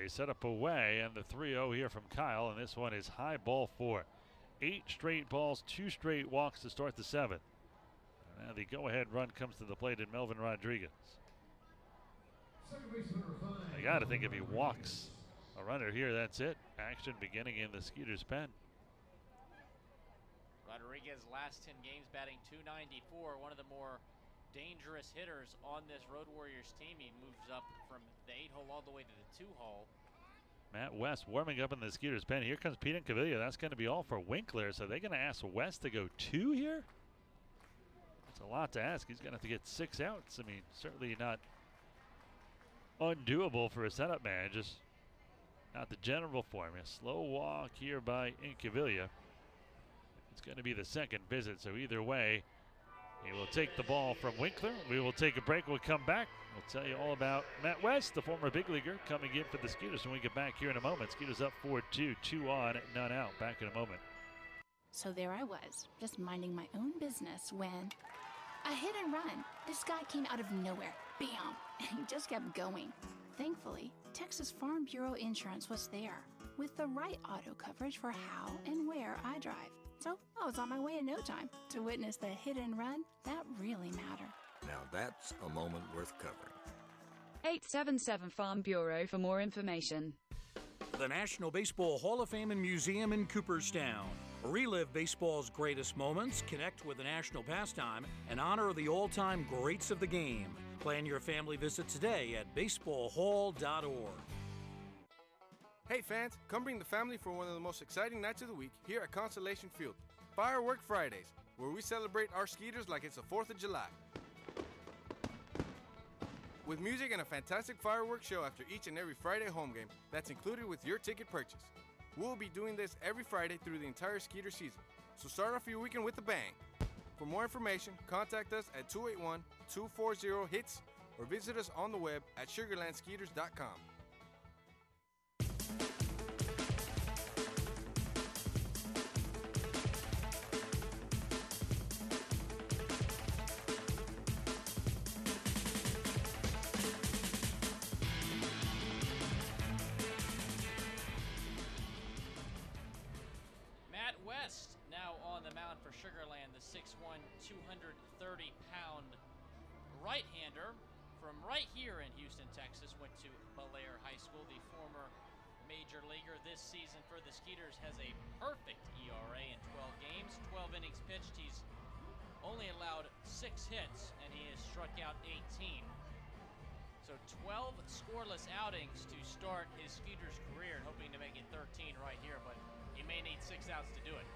He set up away, and the 3-0 here from Kyle, and this one is high, ball 4. 8 straight balls, 2 straight walks to start the 7th. Now the go-ahead run comes to the plate in Melvin Rodriguez. I got to think if he walks a runner here, that's it. Action beginning in the Skeeters pen. Rodriguez last 10 games batting .294, one of the more dangerous hitters on this Road Warriors team. He moves up from the 8-hole all the way to the 2-hole. Matt West warming up in the Skeeters pen. Here comes Pete Incaviglia. That's going to be all for Winkler. So they're going to ask West to go 2 here? That's a lot to ask. He's going to have to get 6 outs. I mean, certainly not undoable for a setup man. Just not the general form. A slow walk here by Incaviglia. It's going to be the 2nd visit, so either way, he will take the ball from Winkler. We will take a break. We'll come back. We'll tell you all about Matt West, the former big leaguer, coming in for the Skeeters when we get back here in a moment. Skeeters up 4-2, 2 on, none out. Back in a moment. So there I was, just minding my own business when a hit and run. This guy came out of nowhere. Bam! And he just kept going. Thankfully, Texas Farm Bureau Insurance was there with the right auto coverage for how and where I drive. So I was on my way in no time to witness the hit and run that really matter. Now that's a moment worth covering. 877 Farm Bureau for more information. The National Baseball Hall of Fame and Museum in Cooperstown. Relive baseball's greatest moments, connect with the national pastime, and honor the all-time greats of the game. Plan your family visit today at baseballhall.org. Hey fans, come bring the family for one of the most exciting nights of the week here at Constellation Field. Firework Fridays, where we celebrate our Skeeters like it's the 4th of July. With music and a fantastic fireworks show after each and every Friday home game that's included with your ticket purchase. We'll be doing this every Friday through the entire Skeeter season, so start off your weekend with a bang. For more information, contact us at 281-240-HITS or visit us on the web at sugarlandskeeters.com. Sugarland, the 6'1", 230-pound right-hander from right here in Houston, Texas, went to Bel Air High School, the former major leaguer this season for the Skeeters, has a perfect ERA in 12 games, 12 innings pitched. He's only allowed 6 hits, and he has struck out 18. So 12 scoreless outings to start his Skeeters career, hoping to make it 13 right here, but he may need 6 outs to do it.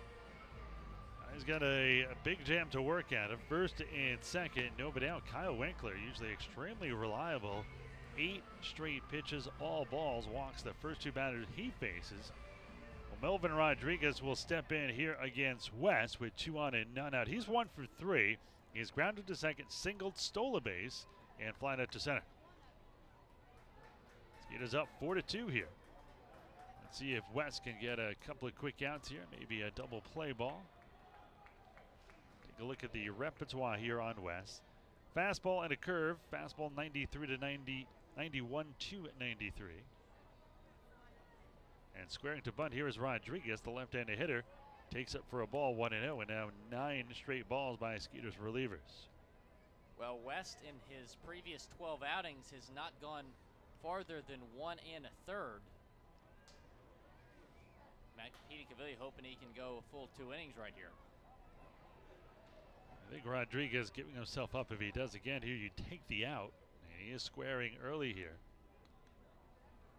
He's got a big jam to work at. First and second, nobody out. Kyle Winkler, usually extremely reliable. 8 straight pitches, all balls, walks the first 2 batters he faces. Well, Melvin Rodriguez will step in here against West with 2 on and none out. He's 1 for 3. He's grounded to second, singled, stole a base, and flying out to center. Skeeters up 4-2 here. Let's see if West can get a couple of quick outs here, maybe a double play ball. Take a look at the repertoire here on West. Fastball and a curve. Fastball 93 to 90, 91 to 93. And squaring to bunt here is Rodriguez, the left-handed hitter. Takes it for a ball, 1-0, and now 9 straight balls by Skeeters relievers. Well, West in his previous 12 outings has not gone farther than 1 1/3. Matt Petey hoping he can go a full 2 innings right here. I think Rodriguez giving himself up. If he does again here, you take the out. And he is squaring early here.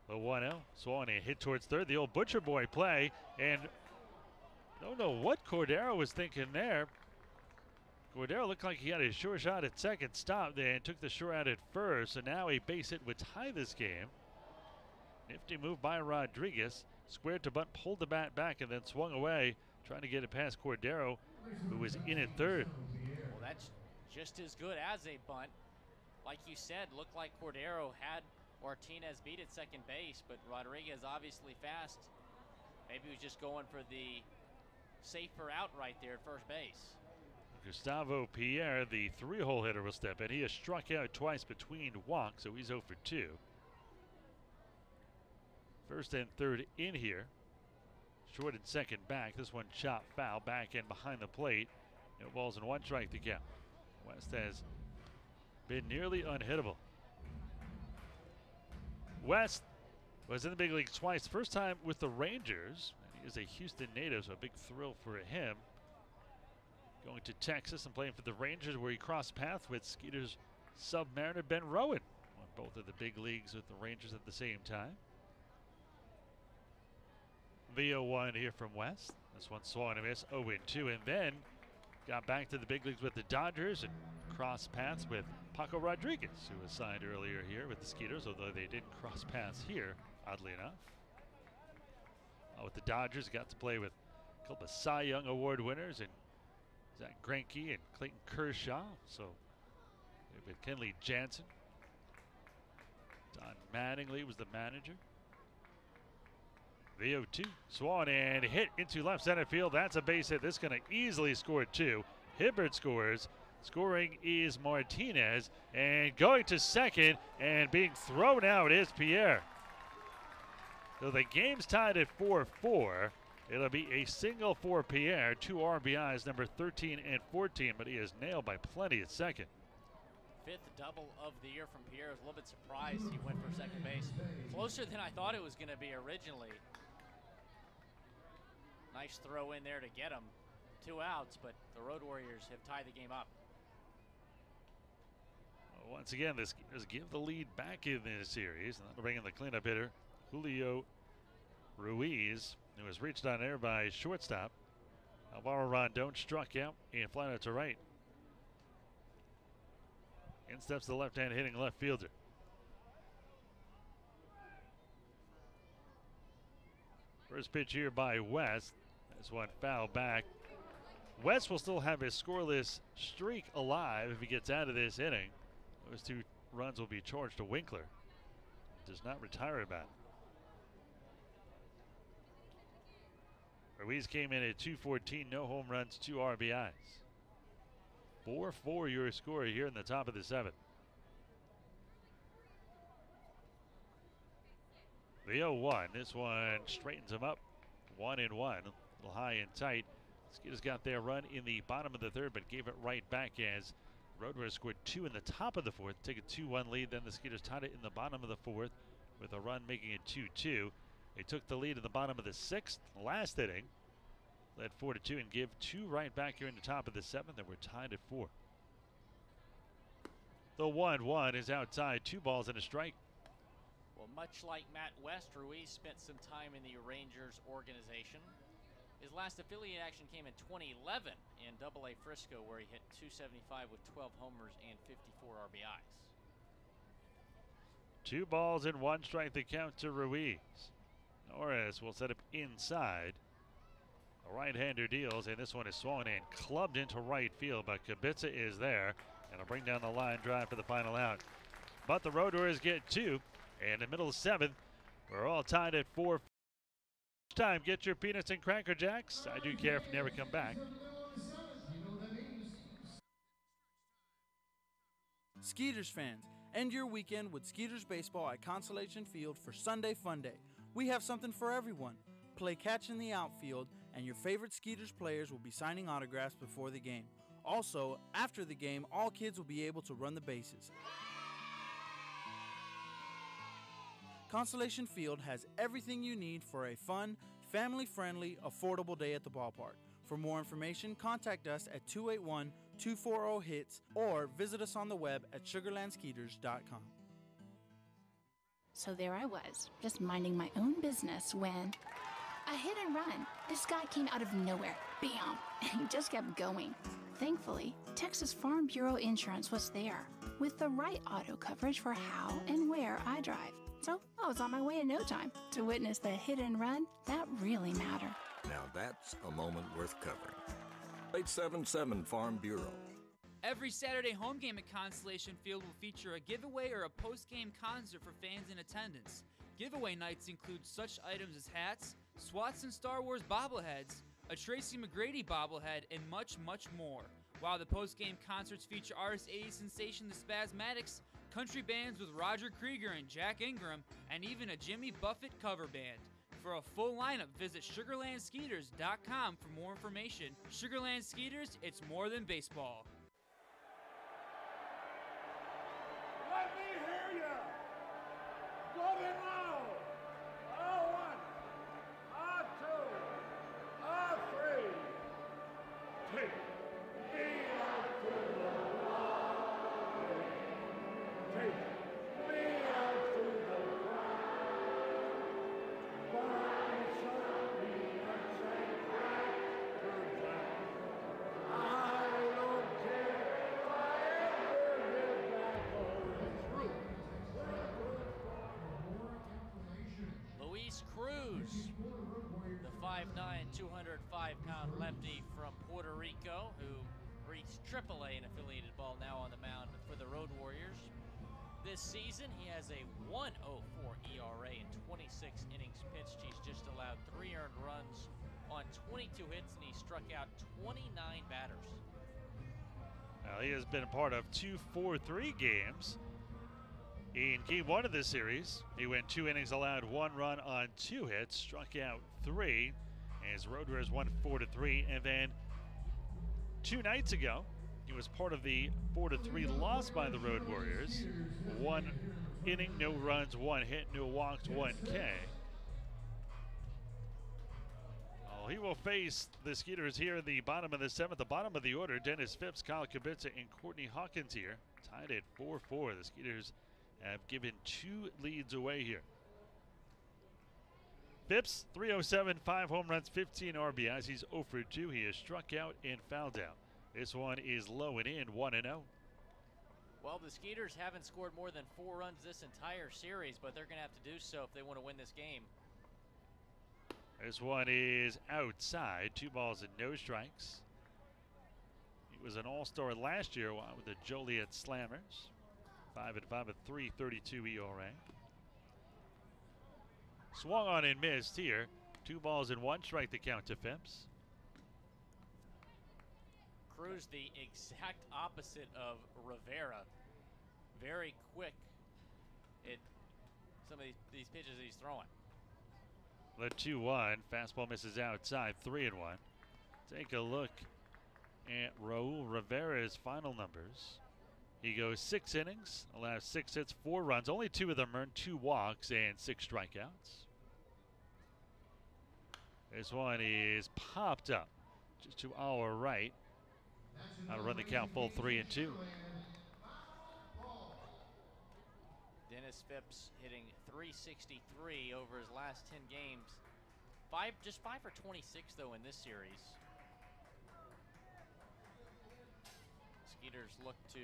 The 1-0. Swung a hit towards third. The old Butcher Boy play. And don't know what Cordero was thinking there. Cordero looked like he had a sure shot at second, stop there, and took the sure out at first. So now a base hit would tie this game. Nifty move by Rodriguez. Squared to bunt, pulled the bat back, and then swung away, trying to get it past Cordero, who was in at third. Well, that's just as good as a bunt. Like you said, looked like Cordero had Martinez beat at second base, but Rodriguez obviously fast. Maybe he was just going for the safer out right there at first base. Gustavo Pierre, the 3-hole hitter, will step in. He has struck out twice between walks, so he's 0 for 2. First and third in here. Short and second back. This one chopped foul, back in behind the plate. No balls and 1 strike to count. West has been nearly unhittable. West was in the big leagues twice. First time with the Rangers. He is a Houston native, so a big thrill for him. Going to Texas and playing for the Rangers, where he crossed paths with Skeeters Submariner Ben Rowan. Won both of the big leagues with the Rangers at the same time. The 0-1 here from West. This one swung and miss, 0-2, and then got back to the big leagues with the Dodgers and crossed paths with Paco Rodriguez, who was signed earlier here with the Skeeters, although they didn't cross paths here, oddly enough. With the Dodgers, got to play with a couple of Cy Young Award winners, and Zach Greinke and Clayton Kershaw. So with Kenley Jansen. Don Mattingly was the manager. The 0-2, swung and hit into left center field. That's a base hit. This is going to easily score 2. Hibbert scores. Scoring is Martinez, and going to second and being thrown out is Pierre. So the game's tied at 4-4. It'll be a single for Pierre, 2 RBIs, number 13 and 14, but he is nailed by plenty at second. 5th double of the year from Pierre. I was a little bit surprised he went for second base. Closer than I thought it was going to be originally. Nice throw in there to get him. 2 outs, but the Road Warriors have tied the game up. Once again, the Skeeters give the lead back in this series, and that'll bring in the cleanup hitter, Julio Ruiz, who was reached on there by shortstop. Alvaro Rondon struck out and flying out to right. In steps the left-hand hitting left fielder. First pitch here by West. This one foul back. West will still have his scoreless streak alive if he gets out of this inning. Those 2 runs will be charged to Winkler. Does not retire about it. Ruiz came in at 214, no home runs, 2 RBIs. 4-4 your score here in the top of the 7th. The 0-1, this one straightens him up. 1-1, a little high and tight. Skeeters got their run in the bottom of the 3rd, but gave it right back as Road Warriors scored 2 in the top of the 4th, take a 2-1 lead. Then the Skeeters tied it in the bottom of the 4th with a run making it 2-2. They took the lead in the bottom of the 6th last inning. Led 4-2 and give 2 right back here in the top of the 7th, and we're tied at 4. The 1-1 is outside, 2 balls and a strike. Well, much like Matt West, Ruiz spent some time in the Rangers organization. His last affiliate action came in 2011 in AA Frisco, where he hit .275 with 12 homers and 54 RBIs. 2 balls and 1 strike the count to Ruiz. Norris will set up inside. The right-hander deals, and this one is swung and clubbed into right field, but Kubica is there, and will bring down the line drive for the final out. But the Road Warriors get 2, and in the middle of 7th, we're all tied at 4. Time, get your peanuts and Cracker Jacks. I do care if you never come back. Skeeters fans, end your weekend with Skeeters baseball at Consolation Field for Sunday Fun Day. We have something for everyone. Play catch in the outfield, and your favorite Skeeters players will be signing autographs before the game. Also, after the game, all kids will be able to run the bases. Consolation Field has everything you need for a fun, family-friendly, affordable day at the ballpark. For more information, contact us at 281-240-HITS or visit us on the web at sugarlandskeeters.com. So there I was, just minding my own business when a hit and run. This guy came out of nowhere, bam, and he just kept going. Thankfully, Texas Farm Bureau Insurance was there with the right auto coverage for how and where I drive. So I was on my way in no time to witness the hit and run that really matter. Now that's a moment worth covering. 877 Farm Bureau. Every Saturday home game at Constellation Field will feature a giveaway or a post-game concert for fans in attendance. Giveaway nights include such items as hats, Swats and Star Wars bobbleheads, a Tracy McGrady bobblehead, and much, much more. While the post-game concerts feature artist 80s sensation The Spasmatics, country bands with Roger Krieger and Jack Ingram, and even a Jimmy Buffett cover band. For a full lineup, visit SugarlandSkeeters.com for more information. Sugarland Skeeters, it's more than baseball. Let me hear ya! Good and loud! A1, A2, A3. Take me out to the line. Take me out to the line. Buy some peanuts and Cracker Jacks. I don't care if I ever get back home through. Luis Cruz, the 5'9", 205-pound lefty from Puerto Rico, who reached AAA in affiliated ball, now on the mound for the Road Warriors. This season, he has a 1.04 ERA in 26 innings pitched. He's just allowed 3 earned runs on 22 hits, and he struck out 29 batters. Well, he has been a part of 2 4-3 games. In game 1 of this series, he went 2 innings, allowed 1 run on 2 hits, struck out 3, as Road Warriors won 4-3. And then 2 nights ago, he was part of the 4-3 loss by the Road Warriors. 1 inning, no runs, 1 hit, no walks, 1 K. Oh, he will face the Skeeters here in the bottom of the 7th. The bottom of the order, Dennis Phipps, Kyle Kubica, and Courtney Hawkins here. Tied at 4-4. The Skeeters have given 2 leads away here. Phipps, 307, 5 home runs, 15 RBIs. He's 0 for 2. He has struck out and fouled out. This one is low and in, 1-0. Well, the Skeeters haven't scored more than 4 runs this entire series, but they're going to have to do so if they want to win this game. This one is outside, 2 balls and no strikes. He was an all-star last year with the Joliet Slammers. 5-5 at 3.32 ERA. Swung on and missed here. 2 balls and 1 strike to count to Phipps. Cruz, the exact opposite of Rivera. Very quick at some of these pitches that he's throwing. The 2-1. Fastball misses outside, 3-1. Take a look at Raul Rivera's final numbers. He goes 6 innings, allows 6 hits, 4 runs. Only 2 of them earned 2 walks and 6 strikeouts. This one is popped up just to our right. Now to run the count full 3-2. Dennis Phipps hitting .363 over his last 10 games. Just 5 for 26 though in this series. Skeeters look to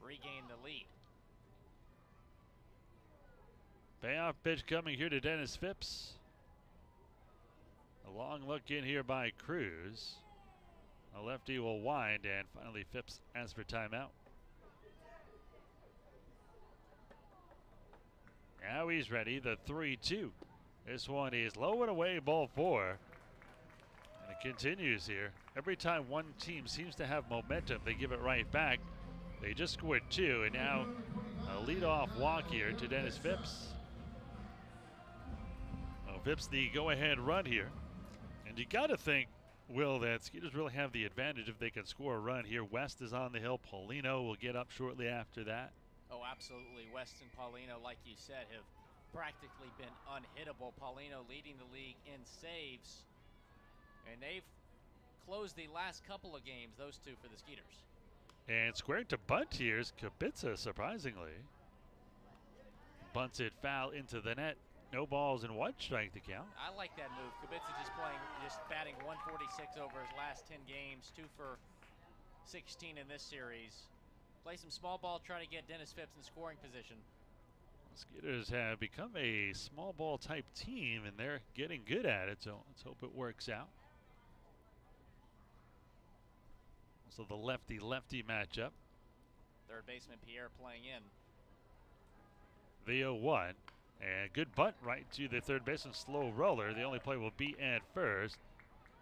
regain the lead. Payoff pitch coming here to Dennis Phipps. A long look in here by Cruz. A lefty will wind, and finally Phipps asks for timeout. Now he's ready, the 3-2. This one is low and away, ball 4. And it continues here. Every time one team seems to have momentum, they give it right back. They just scored 2, and now a leadoff walk here to Dennis Phipps. Well, Phipps the go-ahead run here. And you got to think, Will, that Skeeters really have the advantage if they can score a run here. West is on the hill. Paulino will get up shortly after that. Oh, absolutely. West and Paulino, like you said, have practically been unhittable. Paulino leading the league in saves. And they've closed the last couple of games, those two for the Skeeters. And squared to bunt here is Kubica, surprisingly. Bunts it foul into the net. No balls and 1 strike to count. I like that move. Kubica just batting 146 over his last 10 games, 2 for 16 in this series. Play some small ball, try to get Dennis Phipps in scoring position. Skeeters have become a small ball type team, and they're getting good at it, so let's hope it works out. Also the lefty-lefty matchup. Third baseman Pierre playing in. The 0-1. And good bunt right to the third baseman, slow roller. The only play will be at first.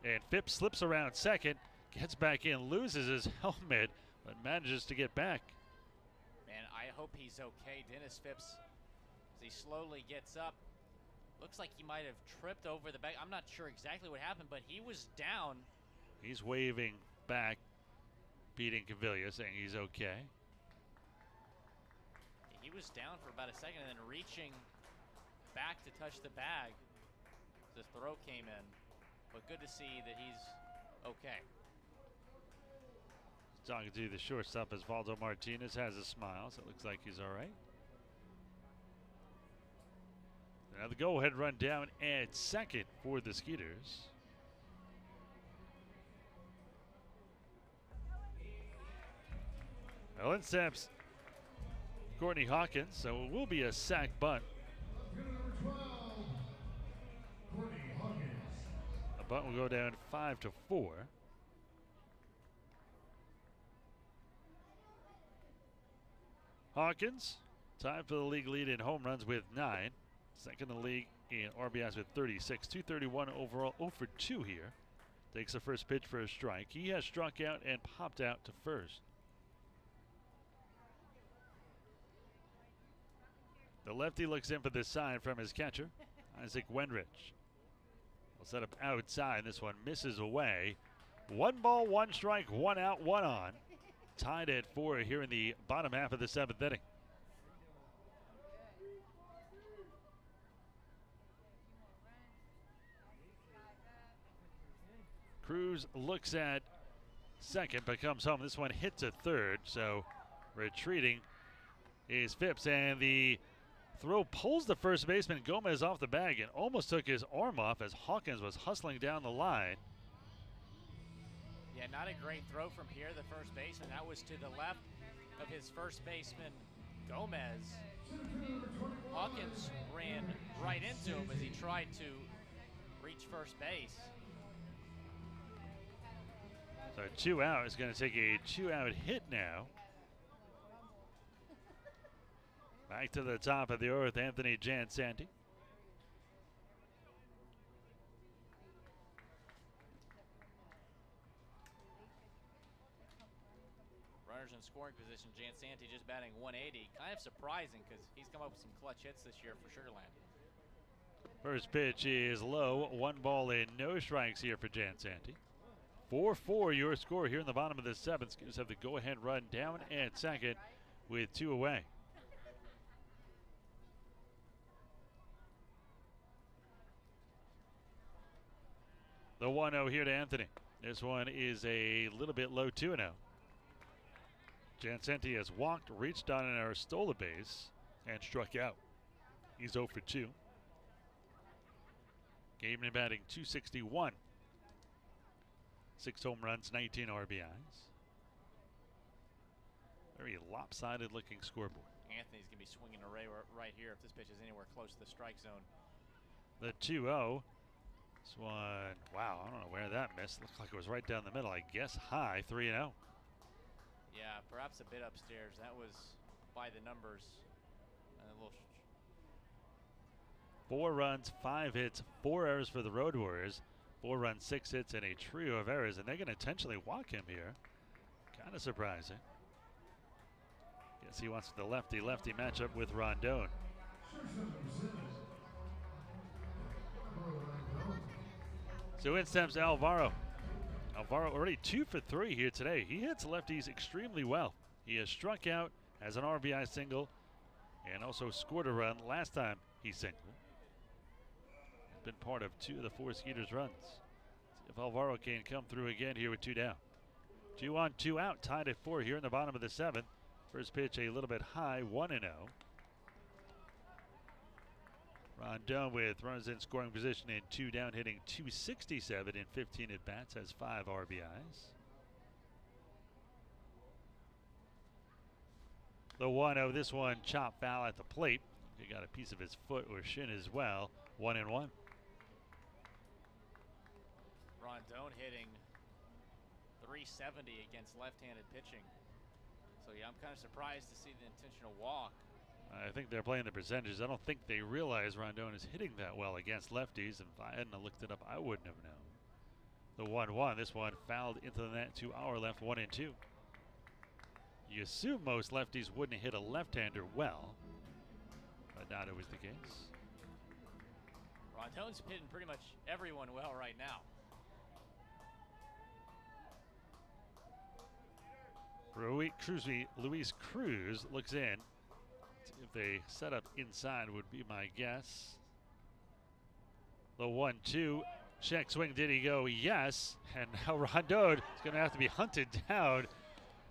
And Phipps slips around second, gets back in, loses his helmet, but manages to get back. Man, I hope he's okay. Dennis Phipps, as he slowly gets up, looks like he might have tripped over the back. I'm not sure exactly what happened, but he was down. He's waving back, beating Cavilla, saying he's okay. He was down for about a second and then reaching back to touch the bag. The throw came in, but good to see that he's okay. Talking to the shortstop, Osvaldo Martinez has a smile, so it looks like he's all right. Now the go-ahead run down at second for the Skeeters. Well, in steps Courtney Hawkins, so it will be a sack bunt. The bunt will go down 5-4. Hawkins, tied for the league lead in home runs with 9. Second in the league in RBIs with 36. 231 overall, 0 for 2 here. Takes the first pitch for a strike. He has struck out and popped out to first. The lefty looks in for this sign from his catcher, Isaac Wendrich. Will set up outside. This one misses away. 1 ball, 1 strike, 1 out, 1 on. Tied at 4 here in the bottom half of the 7th inning. Cruz looks at second, but comes home. This one hits a third, so retreating is Phipps, and the throw pulls the first baseman Gomez off the bag and almost took his arm off as Hawkins was hustling down the line. Yeah, not a great throw from here, the first baseman. That was to the left of his first baseman, Gomez. Hawkins ran right into him as he tried to reach first base. So 2 out is going to take a 2-out hit now. Back to the top of the earth, Anthony Jansanti. Runners in scoring position, Jansanti just batting 180. Kind of surprising because he's come up with some clutch hits this year for Sugarland. First pitch is low. 1 ball and no strikes here for Jansanti. 4-4 your score here in the bottom of the 7th. Skeeters have the go-ahead run down at second with 2 away. The 1-0 here to Anthony. This one is a little bit low 2-0. Jancenti has walked, reached down an error, stole the base, and struck out. He's 0 for 2. Gaben batting .261. 6 home runs, 19 RBIs. Very lopsided looking scoreboard. Anthony's going to be swinging a ray right here if this pitch is anywhere close to the strike zone. The 2-0. This one, wow, I don't know where that missed. Looked like it was right down the middle. I guess high, 3-0. Yeah, perhaps a bit upstairs. That was by the numbers. A little 4 runs, 5 hits, 4 errors for the Road Warriors. 4 runs, 6 hits, and a trio of errors. And they're going to intentionally walk him here. Kind of surprising. Guess he wants the lefty-lefty matchup with Rondon. So in steps Alvaro. Alvaro already 2 for 3 here today. He hits lefties extremely well. He has struck out, has an RBI single, and also scored a run last time he singled. Been part of 2 of the 4 Skeeters runs. See if Alvaro can come through again here with 2 down. 2 on, 2 out, tied at 4 here in the bottom of the 7th. First pitch a little bit high, 1-0. Rondon with runners in scoring position and 2 down, hitting .267 in 15 at bats, has 5 RBIs. The 1-0, this one chopped foul at the plate. He got a piece of his foot or shin as well. 1-1. Rondon hitting .370 against left-handed pitching. So yeah, I'm kind of surprised to see the intentional walk. I think they're playing the percentages. I don't think they realize Rondon is hitting that well against lefties. And if I hadn't looked it up, I wouldn't have known. The 1-1, this one fouled into the net to our left, 1-2. You assume most lefties wouldn't hit a left-hander well, but not always the case. Rondon's hitting pretty much everyone well right now. Luis Cruz looks in. If they set up inside would be my guess. The 1-2. Check swing, did he go? Yes. And now Rondon is going to have to be hunted down.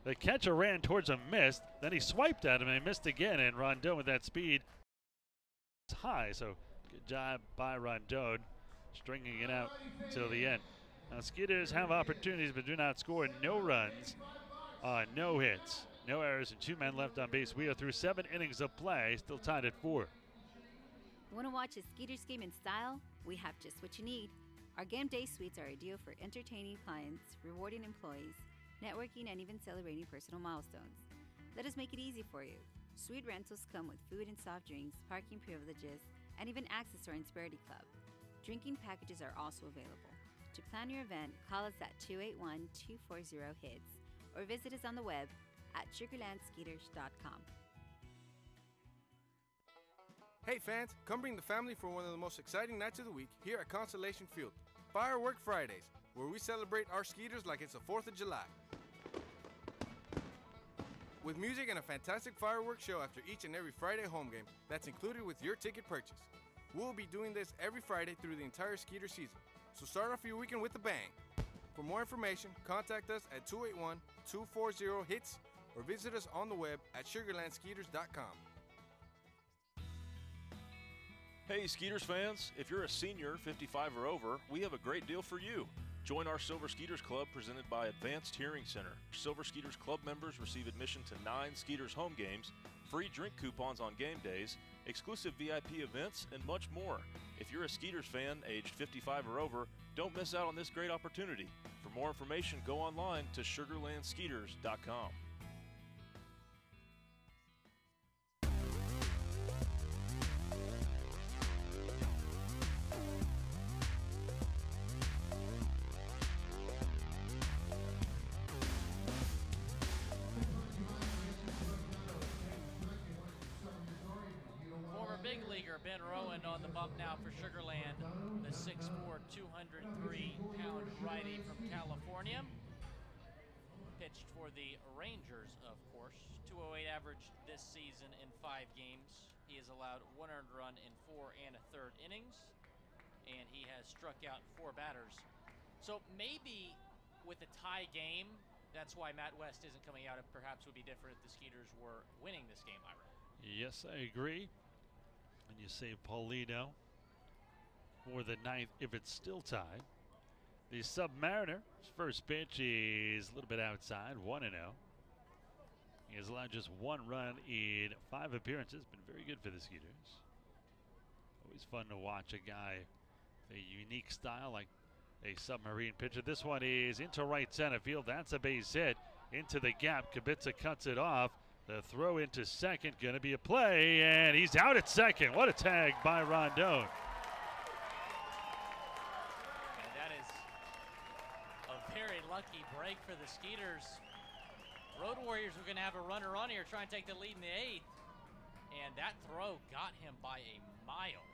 The catcher ran towards him, missed. Then he swiped at him and he missed again. And Rondon with that speed is high. So good job by Rondon stringing it out till the end. Now Skeeters have opportunities but do not score. No runs, no hits, no errors, and 2 men left on base. We are through 7 innings of play, still tied at 4. Want to watch a Skeeters game in style? We have just what you need. Our game day suites are ideal for entertaining clients, rewarding employees, networking, and even celebrating personal milestones. Let us make it easy for you. Suite rentals come with food and soft drinks, parking privileges, and even access to our Insperity Club. Drinking packages are also available. To plan your event, call us at 281-240-HITS or visit us on the web at sugarlandskeeters.com. Hey fans, come bring the family for one of the most exciting nights of the week here at Constellation Field, Firework Fridays, where we celebrate our Skeeters like it's the 4th of July. With music and a fantastic fireworks show after each and every Friday home game that's included with your ticket purchase. We'll be doing this every Friday through the entire Skeeter season, so start off your weekend with a bang. For more information, contact us at 281-240-HITS or visit us on the web at sugarlandskeeters.com. Hey Skeeters fans, if you're a senior, 55 or over, we have a great deal for you. Join our Silver Skeeters Club presented by Advanced Hearing Center. Silver Skeeters Club members receive admission to 9 Skeeters home games, free drink coupons on game days, exclusive VIP events, and much more. If you're a Skeeters fan aged 55 or over, don't miss out on this great opportunity. For more information, go online to sugarlandskeeters.com. Big leaguer Ben Rowan on the bump now for Sugarland, the 6'4", 203-pound righty from California. Pitched for the Rangers, of course. 208 average this season in 5 games. He has allowed 1 earned run in 4 1/3 innings, and he has struck out 4 batters So maybe with a tie game, that's why Matt West isn't coming out. It perhaps would be different if the Skeeters were winning this game, Ira. Yes, I agree. And you save Paulino for the 9th if it's still tied. The Submariner, his first pitch is a little bit outside, 1-0. He has allowed just 1 run in 5 appearances. Been very good for the Skeeters. Always fun to watch a guy with a unique style like a submarine pitcher. This one is into right center field. That's a base hit. Into the gap. Kubica cuts it off. The throw into second. Going to be a play, and he's out at second. What a tag by Rondon. And that is a very lucky break for the Skeeters. Road Warriors were going to have a runner on here trying to take the lead in the 8th. And that throw got him by a mile.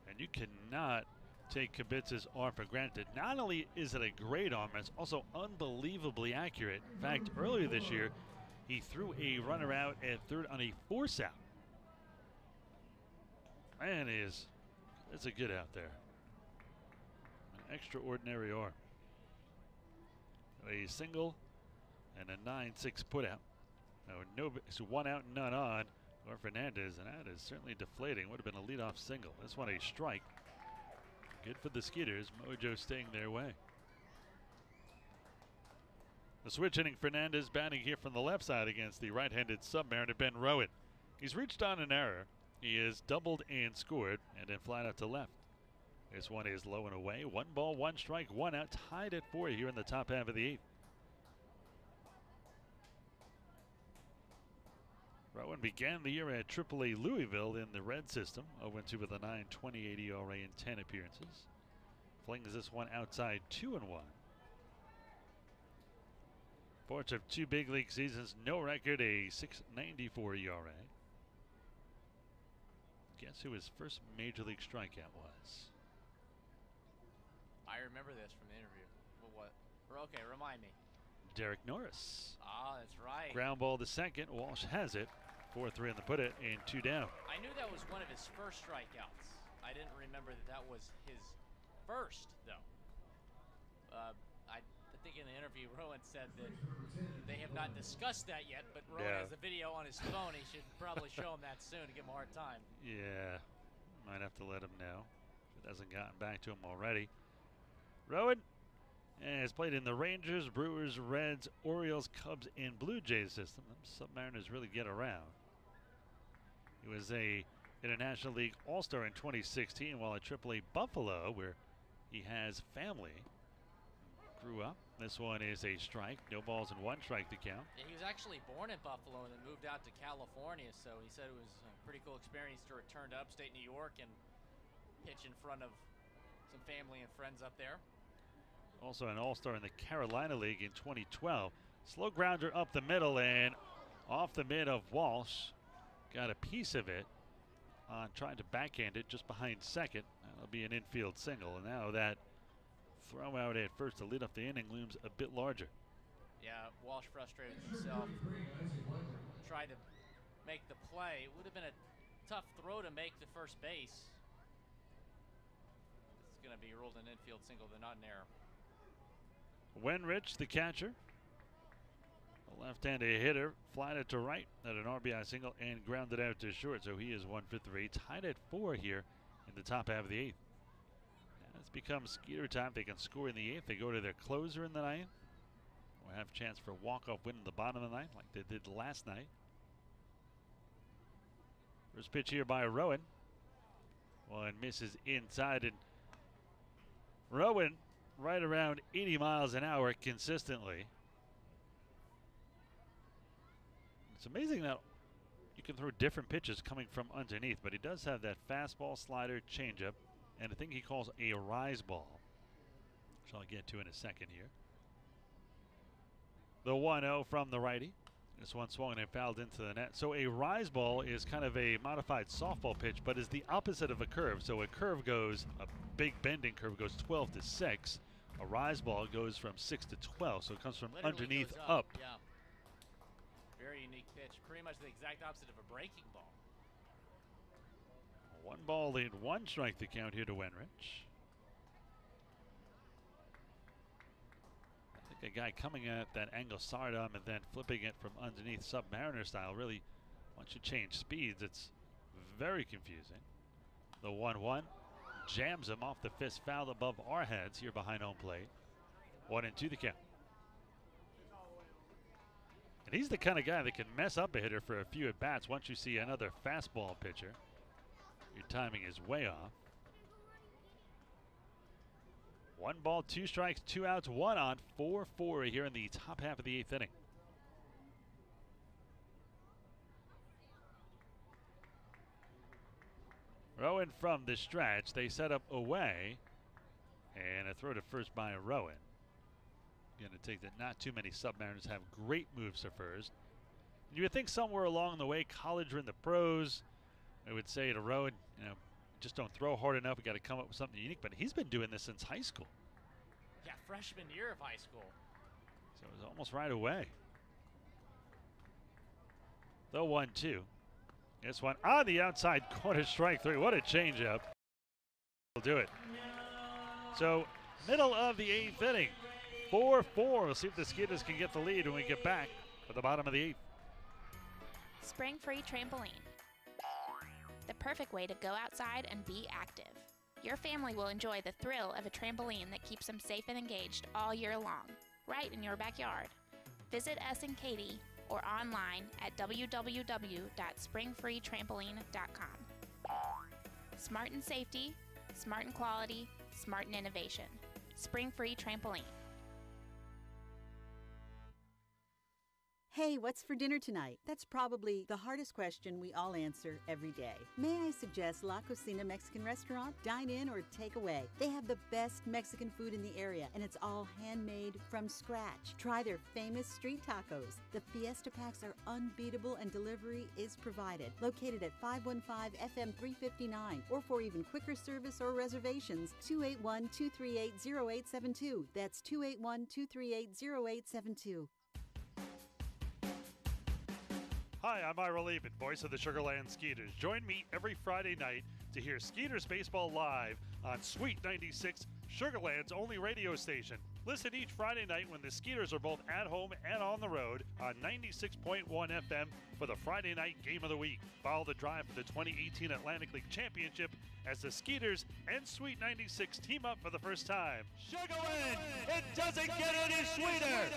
And you cannot take Kubica's arm for granted. Not only is it a great arm, it's also unbelievably accurate. In fact, earlier this year, he threw a runner out at third on a force out. Man, it's a good out there. An extraordinary arm. A single and a 9-6 put out. No, it's 1 out and none on for Fernandez, and that is certainly deflating. Would have been a leadoff single. This one a strike. Good for the Skeeters. Mojo staying their way. The switch hitting Fernandez batting here from the left side against the right-handed Submariner Ben Rowan. He's reached on an error. He is doubled and scored, and then flat out to left. This one is low and away. 1 ball, 1 strike, 1 out. Tied at 4 here in the top half of the 8th. Rowan began the year at AAA Louisville in the red system. 0-2 with a 9.28 ERA in 10 appearances. Flings this one outside 2-1. Porch of 2 big league seasons, no record, a 6.94 ERA. Guess who his first major league strikeout was? I remember this from the interview. What? Okay, remind me. Derek Norris. Ah, that's right. Ground ball to second. Walsh has it. 4-3 on the put it and 2 down. I knew that was one of his first strikeouts. I didn't remember that was his first, though. I think in the interview, Rowan said that they have not discussed that yet, but Rowan has the video on his phone. He should probably show him that soon to give him a hard time. Yeah, might have to let him know if it hasn't gotten back to him already. Rowan has played in the Rangers, Brewers, Reds, Orioles, Cubs, and Blue Jays system. Them Submariners really get around. He was a International League All-Star in 2016 while at AAA Buffalo, where he has family. Grew up. This one is a strike. No balls and 1 strike to count. Yeah, he was actually born in Buffalo and then moved out to California, so he said it was a pretty cool experience to return to upstate New York and pitch in front of some family and friends up there. Also an All-Star in the Carolina League in 2012. Slow grounder up the middle and off the mid of Walsh. Got a piece of it on trying to backhand it just behind second. That'll be an infield single. And now that throw out at first to lead off the inning looms a bit larger. Yeah, Walsh frustrated himself. Tried to make the play. It would have been a tough throw to make the first base. It's going to be ruled an infield single, but not an error. Wenrich, the catcher. A left-handed hitter, flied it to right at an RBI single and grounded out to short, so he is 1 for 3. Tied at 4 here in the top half of the 8th. Now it's become Skeeter time. They can score in the 8th. They go to their closer in the 9th. We'll have a chance for a walk-off win in the bottom of the 9th like they did last night. First pitch here by Rowan. One misses inside, and Rowan right around 80 miles an hour consistently. It's amazing that you can throw different pitches coming from underneath, but he does have that fastball, slider, changeup, and a thing he calls a rise ball, which I'll get to in a second here. The 1-0 from the righty. This one swung and fouled into the net. So a rise ball is kind of a modified softball pitch, but is the opposite of a curve. So a curve goes, a big bending curve goes 12 to 6. A rise ball goes from 6 to 12, so it comes from Literally underneath goes up. Yeah. Very unique pitch. Pretty much the exact opposite of a breaking ball. 1 ball and 1 strike to count here to Wenrich. like a guy coming at that angle Sardom and then flipping it from underneath Submariner style. Really, once you change speeds, it's very confusing. The 1-1 jams him off the fist foul above our heads here behind home plate. 1-2 the count. And he's the kind of guy that can mess up a hitter for a few at-bats once you see another fastball pitcher. Your timing is way off. 1 ball, 2 strikes, 2 outs, 1 on, 4-4 here in the top half of the 8th inning. Rowan from the stretch. They set up away. And a throw to first by Rowan. Going to take that not too many Submariners have great moves to first. You would think somewhere along the way, college or in the pros, I would say to Rowan, you know, just don't throw hard enough. We got to come up with something unique. But he's been doing this since high school. Yeah, freshman year of high school. So it was almost right away. The 1-2. This one on the outside corner, strike 3. What a changeup. We'll do it. So middle of the 8th inning. 4-4. We'll see if the Skeeters can get the lead when we get back at the bottom of the 8th. Spring Free Trampoline. The perfect way to go outside and be active. Your family will enjoy the thrill of a trampoline that keeps them safe and engaged all year long, right in your backyard. Visit us in Katy or online at www.springfreetrampoline.com. Smart in safety, smart in quality, smart in innovation. Spring Free Trampoline. Hey, what's for dinner tonight? That's probably the hardest question we all answer every day. May I suggest La Cocina Mexican Restaurant? Dine in or take away. They have the best Mexican food in the area, and it's all handmade from scratch. Try their famous street tacos. The Fiesta Packs are unbeatable, and delivery is provided. Located at 515 FM 359, or for even quicker service or reservations, 281-238-0872. That's 281-238-0872. Hi, I'm Ira Lehman, voice of the Sugarland Skeeters. Join me every Friday night to hear Skeeters baseball live on Sweet 96, Sugarland's only radio station. Listen each Friday night when the Skeeters are both at home and on the road on 96.1 FM for the Friday night game of the week. Follow the drive for the 2018 Atlantic League Championship as the Skeeters and Sweet 96 team up for the first time. Sugarland, it doesn't get any sweeter!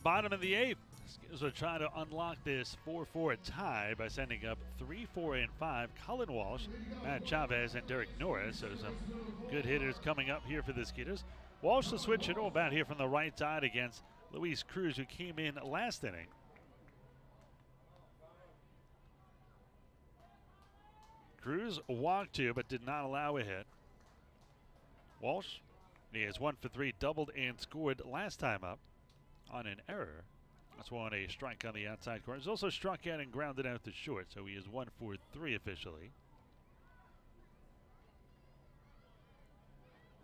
Bottom of the 8th. Skeeters will try to unlock this 4-4 tie by sending up 3, 4, and 5. Colin Walsh, Matt Chavez, and Derek Norris. So some good hitters coming up here for the Skeeters. Walsh will switch it all about here from the right side against Luis Cruz, who came in last inning. Cruz walked 2 but did not allow a hit. Walsh, he has 1 for 3, doubled and scored last time up on an error. That's one a strike on the outside corner. He's also struck out and grounded out to short, so he is 1 for 3 officially.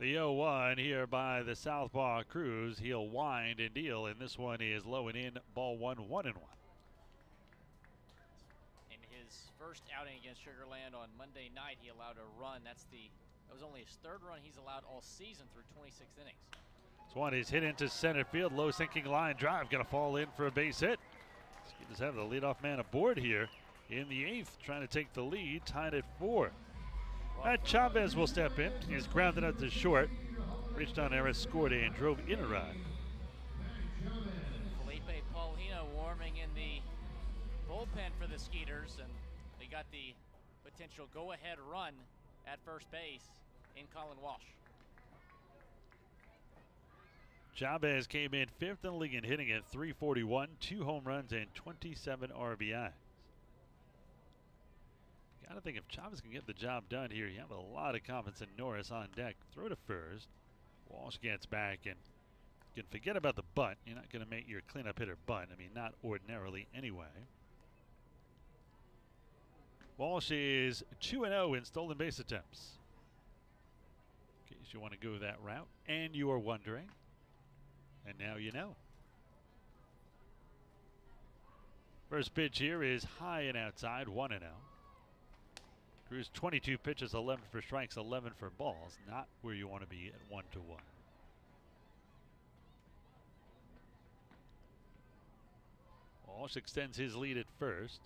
The 0-1 here by the southpaw Cruz. He'll wind and deal, and this one is low and in. Ball 1, 1-1. In his first outing against Sugarland on Monday night, he allowed a run. That was only his 3rd run he's allowed all season through 26 innings. This one is hit into center field. Low sinking line drive. Going to fall in for a base hit. Skeeters have the leadoff man aboard here in the 8th, trying to take the lead, tied at 4. Matt Chavez will step in. He's grounded out to short. Reached on error, scored and drove in a run. Felipe Paulino warming in the bullpen for the Skeeters, and they got the potential go-ahead run at first base in Colin Walsh. Chavez came in 5th in the league in hitting at .341, 2 home runs and 27 RBIs. Got to think if Chavez can get the job done here, you have a lot of confidence in Norris on deck. Throw to first. Walsh gets back and you can forget about the bunt. You're not going to make your cleanup hitter bunt. I mean, not ordinarily anyway. Walsh is 2-0 in stolen base attempts. In case you want to go that route and you are wondering. And now you know. First pitch here is high and outside, 1-0. Cruz 22 pitches, 11 for strikes, 11 for balls. Not where you want to be at 1-1. Walsh extends his lead at first.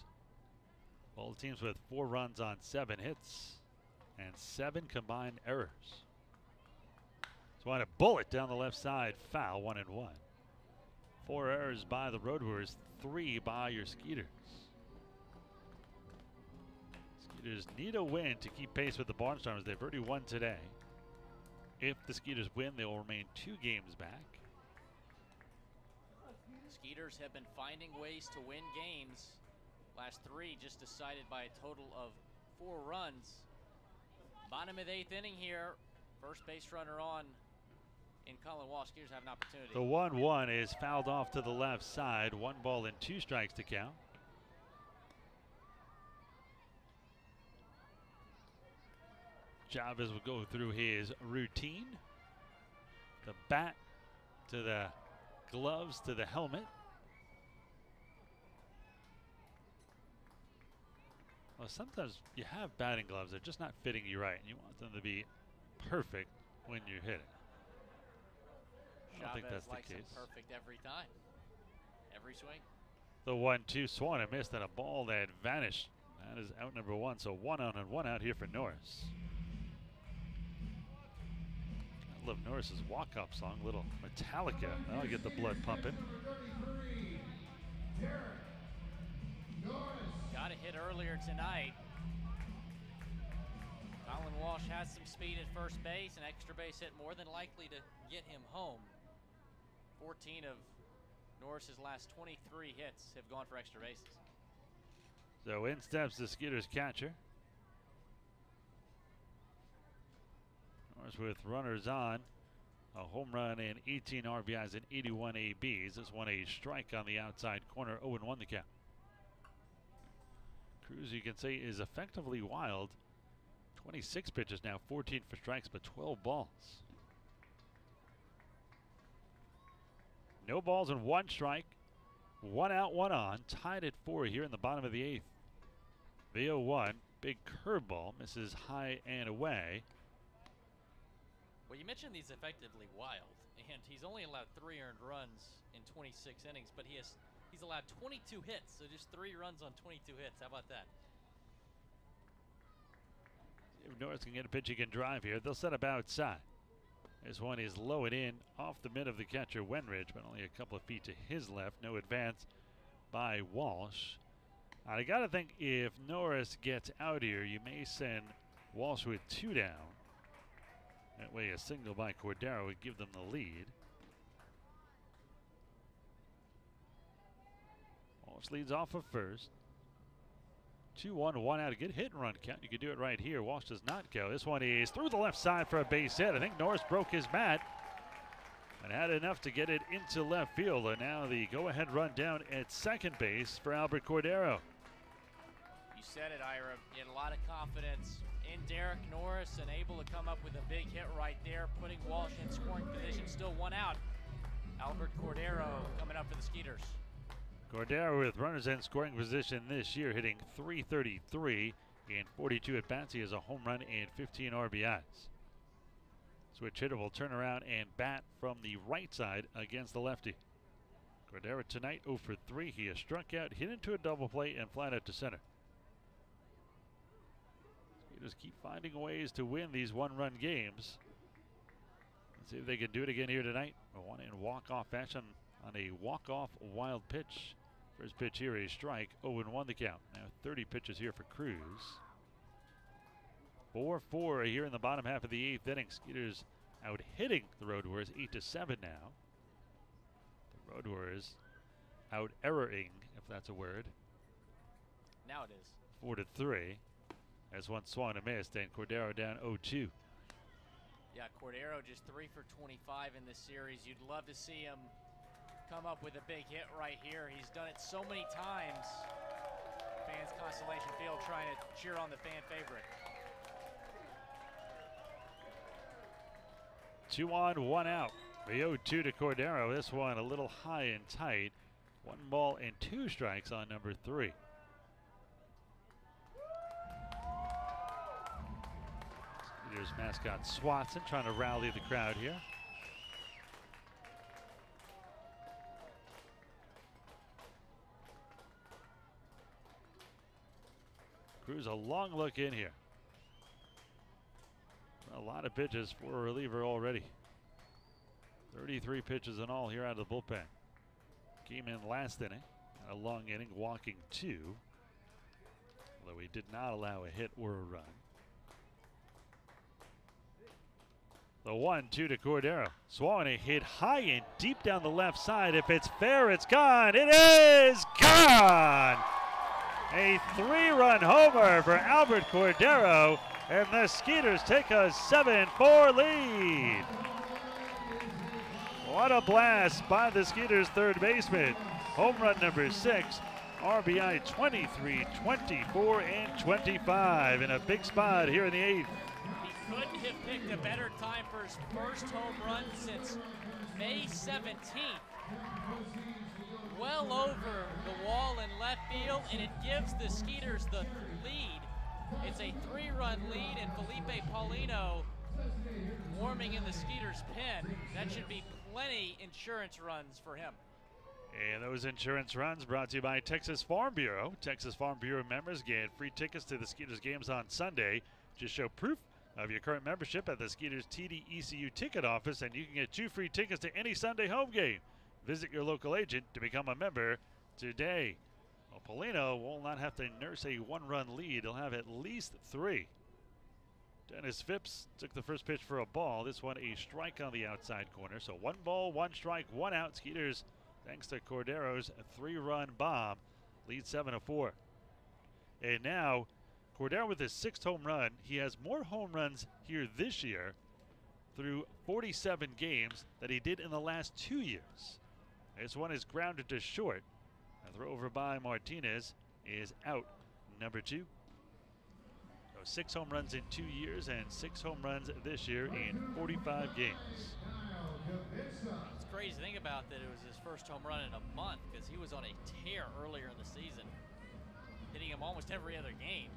Both teams with 4 runs on 7 hits and 7 combined errors. So on a bullet down the left side, foul, 1-1. 4 errors by the Road Warriors, 3 by your Skeeters. Skeeters need a win to keep pace with the Barnstormers. They've already won today. If the Skeeters win, they will remain 2 games back. Skeeters have been finding ways to win games. Last 3 just decided by a total of 4 runs. Bottom of the 8th inning here. First base runner on in Colin Walsh. Skeeters have an opportunity. The 1-1 is fouled off to the left side. 1 ball and 2 strikes to count. Chavez will go through his routine. The bat to the gloves to the helmet. Well, sometimes you have batting gloves, they're just not fitting you right, and you want them to be perfect when you hit it. I don't think that's the case. Perfect every time, every swing. The 1-2 swung and missed, and a ball that vanished. That is out number 1, so 1 on and 1 out here for Norris. I love Norris's walk-up song, little Metallica. That'll get the blood pumping. Got a hit earlier tonight. Colin Walsh has some speed at first base. An extra base hit more than likely to get him home. 14 of Norris's last 23 hits have gone for extra bases. So in steps the Skeeters catcher. Norris with runners on. A home run and 18 RBIs and 81 ABs. This one a strike on the outside corner. 0-1 the count. Cruz, you can say, is effectively wild. 26 pitches now, 14 for strikes, but 12 balls. No balls and 1 strike. 1 out, 1 on. Tied at 4 here in the bottom of the 8th. The 0-1, big curveball, misses high and away. Well, you mentioned he's effectively wild, and he's only allowed 3 earned runs in 26 innings, but he's allowed 22 hits, so just 3 runs on 22 hits. How about that? If Norris can get a pitch, he can drive here. They'll set up outside. This one is low and in off the mid of the catcher, Wenridge, but only a couple of feet to his left. No advance by Walsh. I got to think if Norris gets out here, you may send Walsh with 2 down. That way a single by Cordero would give them the lead. Walsh leads off of first. 2-1, 1 out. A good hit and run count. You could do it right here. Walsh does not go. This one is through the left side for a base hit. I think Norris broke his bat and had enough to get it into left field. And now the go-ahead run down at second base for Albert Cordero. You said it, Ira. He had a lot of confidence in Derek Norris and able to come up with a big hit right there, putting Walsh in scoring position. Still 1 out. Albert Cordero coming up for the Skeeters. Cordero with runners in scoring position this year, hitting .333 in 42 at-bats. He has a home run and 15 RBIs. Switch hitter will turn around and bat from the right side against the lefty. Cordero tonight 0 for 3. He has struck out, hit into a double play, and flat out to center. Skeeters keep finding ways to win these 1-run games. Let's see if they can do it again here tonight. One in walk-off fashion on a walk-off wild pitch. First pitch here, a strike, 0-1 the count. Now 30 pitches here for Cruz. 4-4 here in the bottom half of the 8th inning. Skeeters out hitting the Road Warriors 8-7 now. Road Warriors out erroring, if that's a word. Now it is. 4-3. As one swung and missed, and Cordero down 0-2. Yeah, Cordero just 3 for 25 in this series. You'd love to see him come up with a big hit right here. He's done it so many times. Fans Constellation Field trying to cheer on the fan favorite. 2 on, 1 out. The 0-2 to Cordero. This one a little high and tight. 1 ball and 2 strikes on number 3. Skeeters mascot Swatson trying to rally the crowd here. Cruz a long look in here. A lot of pitches for a reliever already. 33 pitches in all here out of the bullpen. Came in last inning, a long inning, walking 2. Although he did not allow a hit or a run. The 1-2 to Cordero. Swung a hit high and deep down the left side. If it's fair, it's gone. It is gone! A 3-run homer for Albert Cordero, and the Skeeters take a 7-4 lead. What a blast by the Skeeters third baseman. Home run number 6, RBI 23, 24, and 25 in a big spot here in the 8th. He couldn't have picked a better time for his first home run since May 17th. Well over the wall in left field, and it gives the Skeeters the lead. It's a 3-run lead, and Felipe Paulino warming in the Skeeters pen. That should be plenty insurance runs for him. And those insurance runs brought to you by Texas Farm Bureau. Texas Farm Bureau members get free tickets to the Skeeters games on Sunday. Just show proof of your current membership at the Skeeters TD ECU ticket office, and you can get 2 free tickets to any Sunday home game. Visit your local agent to become a member today. Well, Paulino will not have to nurse a 1-run lead. He'll have at least 3. Dennis Phipps took the first pitch for a ball. This one a strike on the outside corner. So 1 ball, 1 strike, 1 out. Skeeters, thanks to Cordero's 3-run bomb, lead 7-4. And now Cordero with his 6th home run. He has more home runs here this year through 47 games than he did in the last 2 years. This one is grounded to short. A throw over by Martinez is out, number 2. So 6 home runs in 2 years and 6 home runs this year in 45 games. It's crazy to think about that it was his first home run in a month, because he was on a tear earlier in the season, hitting him almost every other game.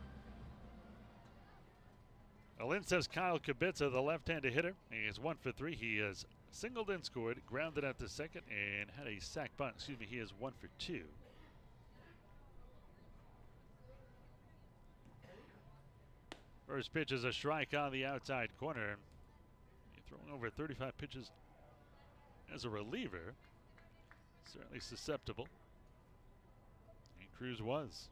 Well, in says Kyle Kubica, the left-handed hitter. He is 1 for 3. He has singled and scored, grounded at the second, and had a sac bunt. Excuse me, he is 1 for 2. First pitch is a strike on the outside corner. He's throwing over 35 pitches as a reliever. Certainly susceptible. And Cruz was.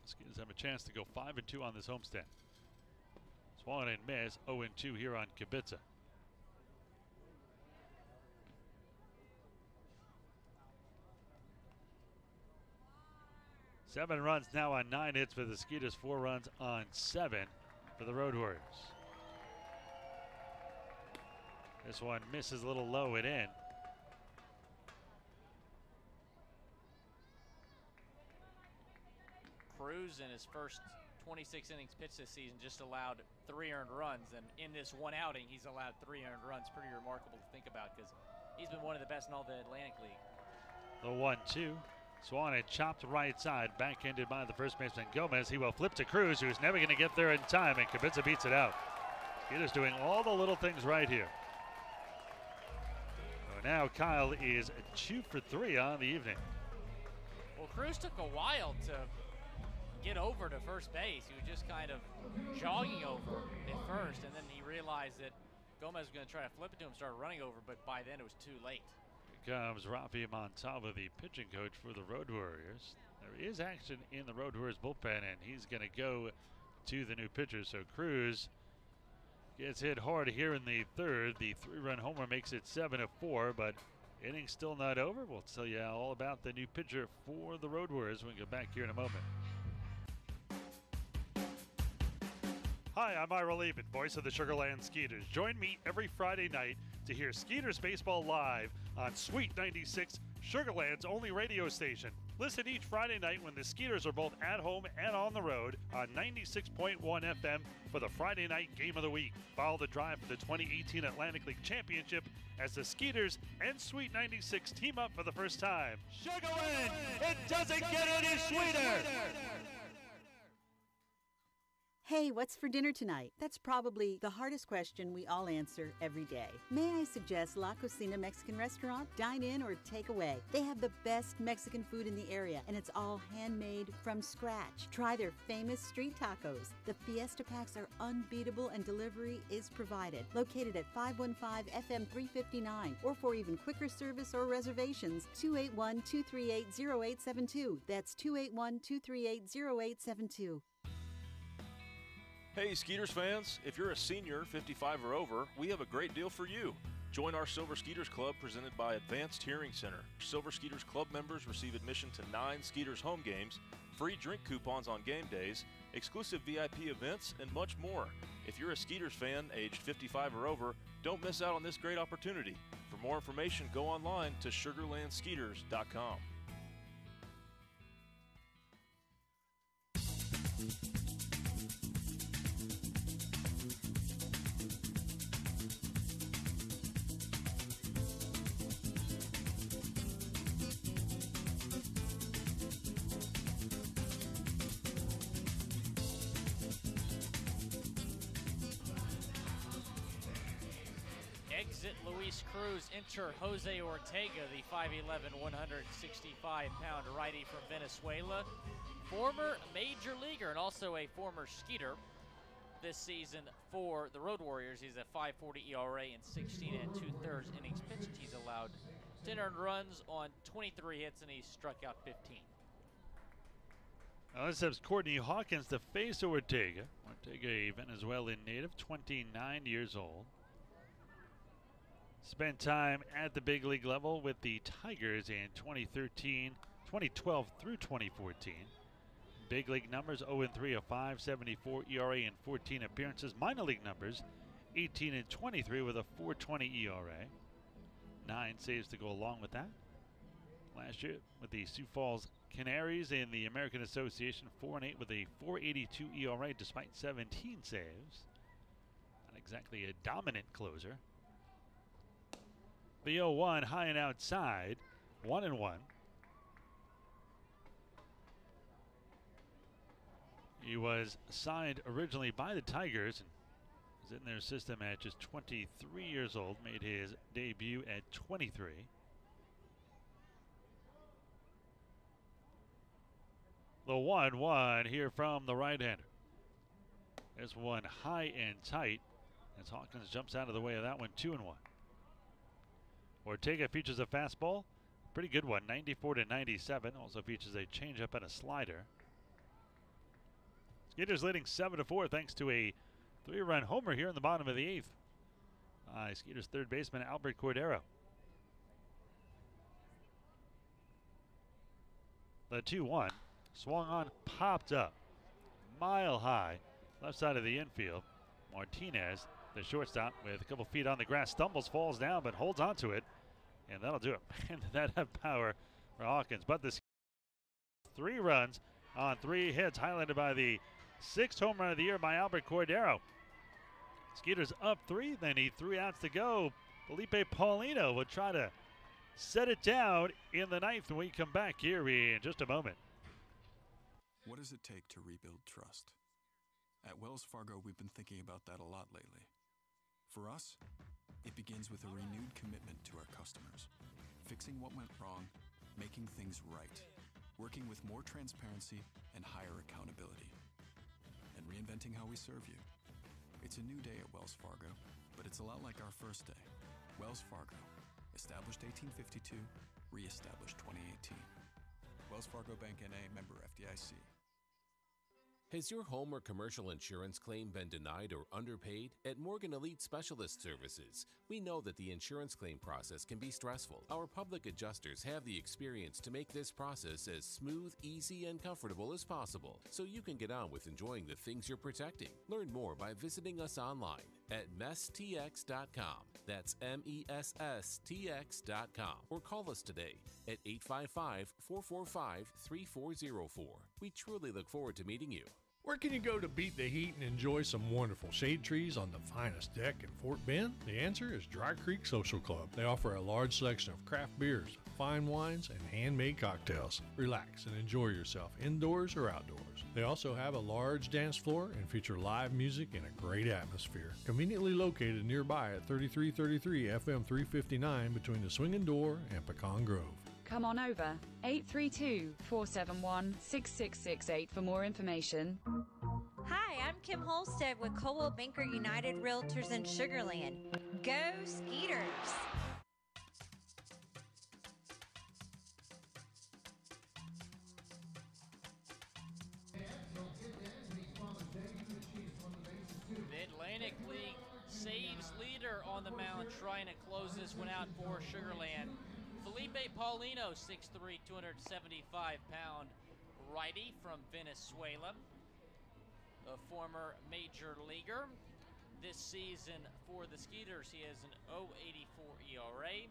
Skeeters have a chance to go 5-2 on this homestand. Swung and miss, 0-2 here on Kubica. Seven runs now on 9 hits for the Skeeters, 4 runs on 7 for the Road Warriors. This one misses a little low and in. Cruz in his first 26 innings pitched this season just allowed 3 earned runs, and in this one outing he's allowed 3 earned runs. Pretty remarkable to think about, because he's been one of the best in all the Atlantic League. The 1-2. Swan had chopped right side, backhanded by the first baseman Gomez. He will flip to Cruz, who's never going to get there in time, and Kubica beats it out. Skeeters doing all the little things right here. So now Kyle is 2 for 3 on the evening. Well, Cruz took a while to get over to first base. He was just kind of jogging over at first, and then he realized that Gomez was going to try to flip it to him, started running over, but by then it was too late. Here comes Rafi Montalva, the pitching coach for the Road Warriors. There is action in the Road Warriors bullpen, and he's going to go to the new pitcher. So Cruz gets hit hard here in the 3rd. The 3-run homer makes it 7-4, but Inning's still not over. We'll tell you all about the new pitcher for the Road Warriors when we get back here in a moment. Hi, I'm Ira Lehman, voice of the Sugarland Skeeters. Join me every Friday night to hear Skeeters baseball live on Sweet 96, Sugarland's only radio station. Listen each Friday night when the Skeeters are both at home and on the road on 96.1 FM for the Friday night game of the week. Follow the drive for the 2018 Atlantic League Championship as the Skeeters and Sweet 96 team up for the first time. Sugarland, it doesn't get any sweeter! Hey, what's for dinner tonight? That's probably the hardest question we all answer every day. May I suggest La Cocina Mexican Restaurant? Dine in or take away. They have the best Mexican food in the area, and it's all handmade from scratch. Try their famous street tacos. The Fiesta Packs are unbeatable, and delivery is provided. Located at 515 FM 359, or for even quicker service or reservations, 281-238-0872. That's 281-238-0872. Hey, Skeeters fans, if you're a senior, 55 or over, we have a great deal for you. Join our Silver Skeeters Club presented by Advanced Hearing Center. Silver Skeeters Club members receive admission to 9 Skeeters home games, free drink coupons on game days, exclusive VIP events, and much more. If you're a Skeeters fan aged 55 or over, don't miss out on this great opportunity. For more information, go online to sugarlandskeeters.com. Exit Luis Cruz, enter Jose Ortega, the 5'11", 165-pound righty from Venezuela. Former major leaguer and also a former Skeeter this season for the Road Warriors. He's a 5.40 ERA and 16 2/3 innings pitched. He's allowed 10 earned runs on 23 hits, and he's struck out 15. Now this is Courtney Hawkins to face Ortega. Ortega, a Venezuelan native, 29 years old. Spent time at the big league level with the Tigers in 2012 through 2014. Big league numbers: 0-3, a 5.74 ERA in 14 appearances. Minor league numbers: 18-23 with a 4.20 ERA. 9 saves to go along with that. Last year with the Sioux Falls Canaries in the American Association, 4-8 with a 4.82 ERA despite 17 saves. Not exactly a dominant closer. The 0-1 high and outside, 1-1. He was signed originally by the Tigers and was in their system at just 23 years old. Made his debut at 23. The 1-1 here from the right-hander. There's one high and tight as Hawkins jumps out of the way of that one. 2-1. Ortega features a fastball, pretty good one, 94-97. Also features a changeup and a slider. Skeeters leading 7-4 thanks to a 3-run homer here in the bottom of the 8th. Skeeters third baseman Albert Cordero. The 2-1 swung on, popped up, mile high, left side of the infield. Martinez, the shortstop, with a couple feet on the grass, stumbles, falls down, but holds on to it. And that'll do it. Man, did that have power for Hawkins. But the 3 runs on 3 hits, highlighted by the 6th home run of the year by Albert Cordero. Skeeters up 3, then he 3 outs to go. Felipe Paulino will try to set it down in the 9th when we come back here in just a moment. What does it take to rebuild trust? At Wells Fargo, we've been thinking about that a lot lately. For us, it begins with a renewed commitment to our customers, fixing what went wrong, making things right, working with more transparency and higher accountability, and reinventing how we serve you. It's a new day at Wells Fargo, but it's a lot like our first day. Wells Fargo, established 1852, re-established 2018. Wells Fargo Bank N.A., member FDIC. Has your home or commercial insurance claim been denied or underpaid? At Morgan Elite Specialist Services, we know that the insurance claim process can be stressful. Our public adjusters have the experience to make this process as smooth, easy, and comfortable as possible, so you can get on with enjoying the things you're protecting. Learn more by visiting us online at messtx.com. That's MESSTX.com. Or call us today at 855-445-3404. We truly look forward to meeting you. Where can you go to beat the heat and enjoy some wonderful shade trees on the finest deck in Fort Bend? The answer is Dry Creek Social Club. They offer a large selection of craft beers, fine wines, and handmade cocktails. Relax and enjoy yourself indoors or outdoors. They also have a large dance floor and feature live music and a great atmosphere. Conveniently located nearby at 3333 FM 359 between the Swinging Door and Pecan Grove. Come on over, 832-471-6668 for more information. Hi, I'm Kim Holstead with Coldwell Banker United Realtors in Sugar Land. Go Skeeters! The Atlantic League saves leader on the mound, trying to close this one out for Sugar Land. Felipe Paulino, 6'3", 275-pound righty from Venezuela, a former major leaguer. This season for the Skeeters, he has an 0.84 ERA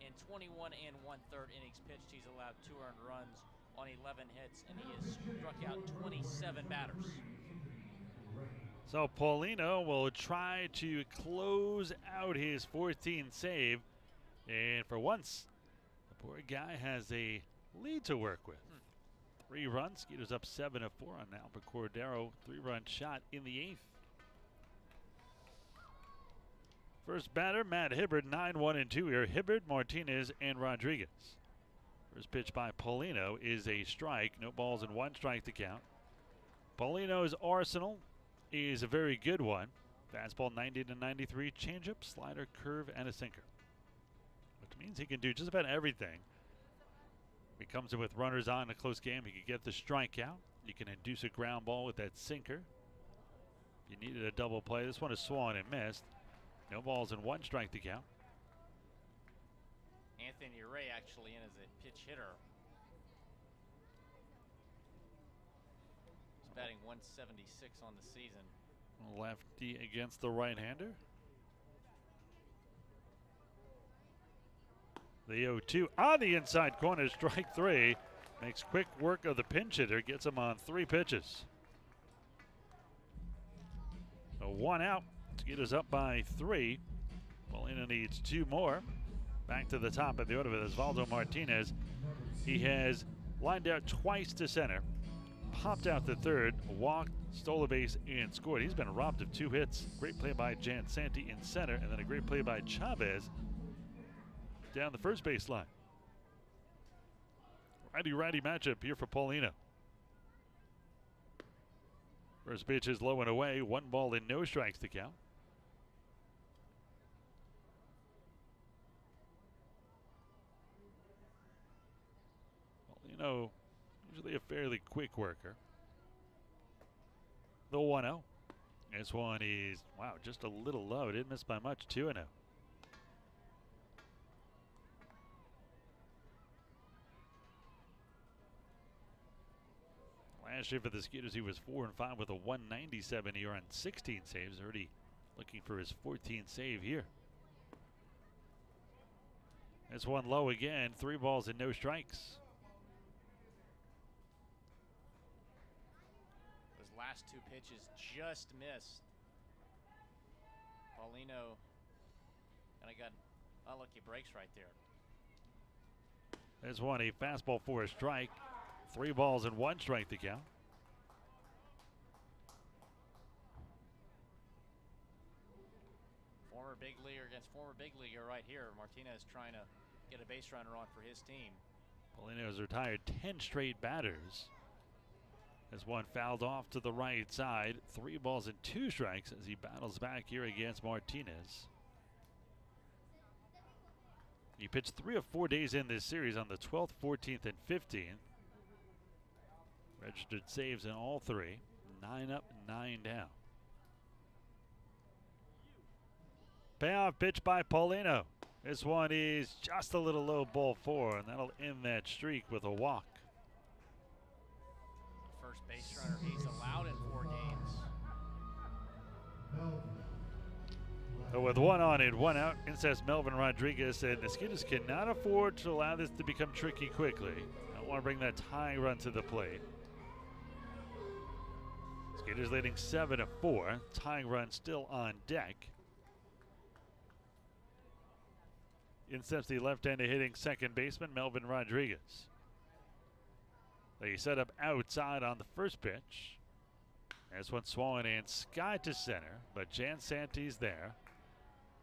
and 21 1/3 innings pitched. He's allowed 2 earned runs on 11 hits, and he has struck out 27 batters. So Paulino will try to close out his 14th save, and for once, poor guy has a lead to work with. 3 runs. Skeeters up 7-4 on Albert Cordero. 3-run shot in the 8th. First batter, Matt Hibbard, 9-1-2 here. Hibbard, Martinez, and Rodriguez. First pitch by Paulino is a strike. No balls and 1 strike to count. Paulino's arsenal is a very good one. Fastball 90-93, changeup, slider, curve, and a sinker. Which means he can do just about everything. If he comes in with runners on in a close game, he can get the strikeout. You can induce a ground ball with that sinker. If you needed a double play, this one is swung and missed. No balls and 1 strike to count. Anthony Ray actually in as a pitch hitter. He's batting 176 on the season. Lefty against the right-hander. The 0-2 on the inside corner, strike 3. Makes quick work of the pinch hitter, gets him on 3 pitches. So 1 out. Skeeters up by 3. Paulino needs 2 more. Back to the top of the order with Osvaldo Martinez. He has lined out twice to center, popped out to third, walked, stole a base, and scored. He's been robbed of 2 hits. Great play by Jan Santi in center, and then a great play by Chavez down the first base line. Righty-righty matchup here for Paulino. First pitch is low and away. 1 ball and no strikes to count. Paulino, usually a fairly quick worker. The 1-0. This one is, wow, just a little low. Didn't miss by much. 2-0. Last year for the Skeeters, he was 4-5 with a 197 ERA on 16 saves. Already looking for his 14th save here. This one low again. 3 balls and no strikes. Those last 2 pitches just missed. Paulino kind of got unlucky breaks right there. There's one, a fastball for a strike. 3 balls and 1 strike to count. Former big leaguer against former big leaguer right here. Martinez trying to get a base runner on for his team. Paulino has retired 10 straight batters. As one fouled off to the right side. 3 balls and 2 strikes as he battles back here against Martinez. He pitched 3 of 4 days in this series on the 12th, 14th, and 15th. Registered saves in all 3. 9 up, 9 down. Payoff pitch by Paulino. This one is just a little low, ball 4, and that'll end that streak with a walk. First base runner he's allowed in 4 games. So with 1 on and 1 out, instead Melvin Rodriguez, and the Skeeters cannot afford to allow this to become tricky quickly. I want to bring that tying run to the plate. Skeeters leading 7-4. Tying run still on deck. In steps the left-handed hitting second baseman, Melvin Rodriguez. They set up outside on the first pitch. This one swung and sky to center, but Jan Santi's there.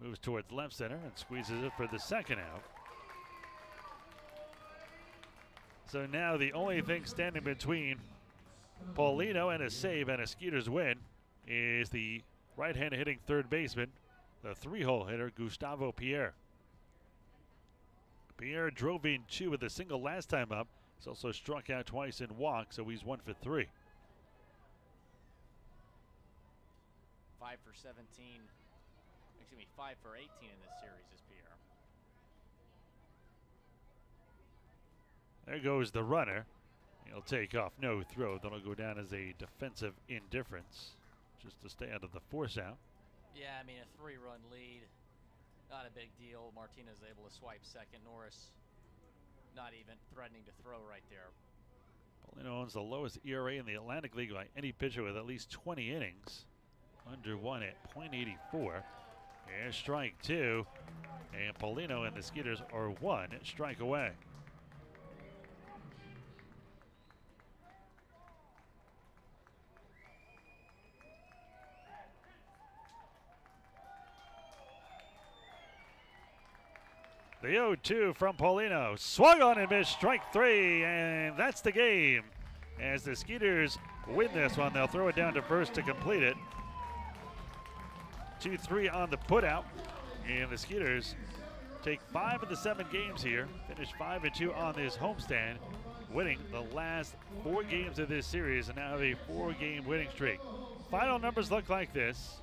Moves towards left center and squeezes it for the second out. So now the only thing standing between Paulino and a save and a Skeeters win is the right-handed hitting third baseman, the 3-hole hitter, Gustavo Pierre. Pierre drove in 2 with a single last time up. He's also struck out twice in walk, so he's 1 for 3. 5 for 17. Excuse me, 5 for 18 in this series is Pierre. There goes the runner. He'll take off, no throw. That'll go down as a defensive indifference, just to stay out of the force out. Yeah, I mean, a 3-run lead, not a big deal. Martinez able to swipe second. Norris not even threatening to throw right there. Paulino owns the lowest ERA in the Atlantic League by any pitcher with at least 20 innings. Under 1 at .84. Here's strike 2. And Paulino and the Skeeters are 1 strike away. The 0-2 from Paulino. Swung on and missed, strike 3, and that's the game. As the Skeeters win this one, they'll throw it down to first to complete it. 2-3 on the putout, and the Skeeters take 5 of the 7 games here, finish 5-2 on this homestand, winning the last 4 games of this series, and now have a 4-game winning streak. Final numbers look like this.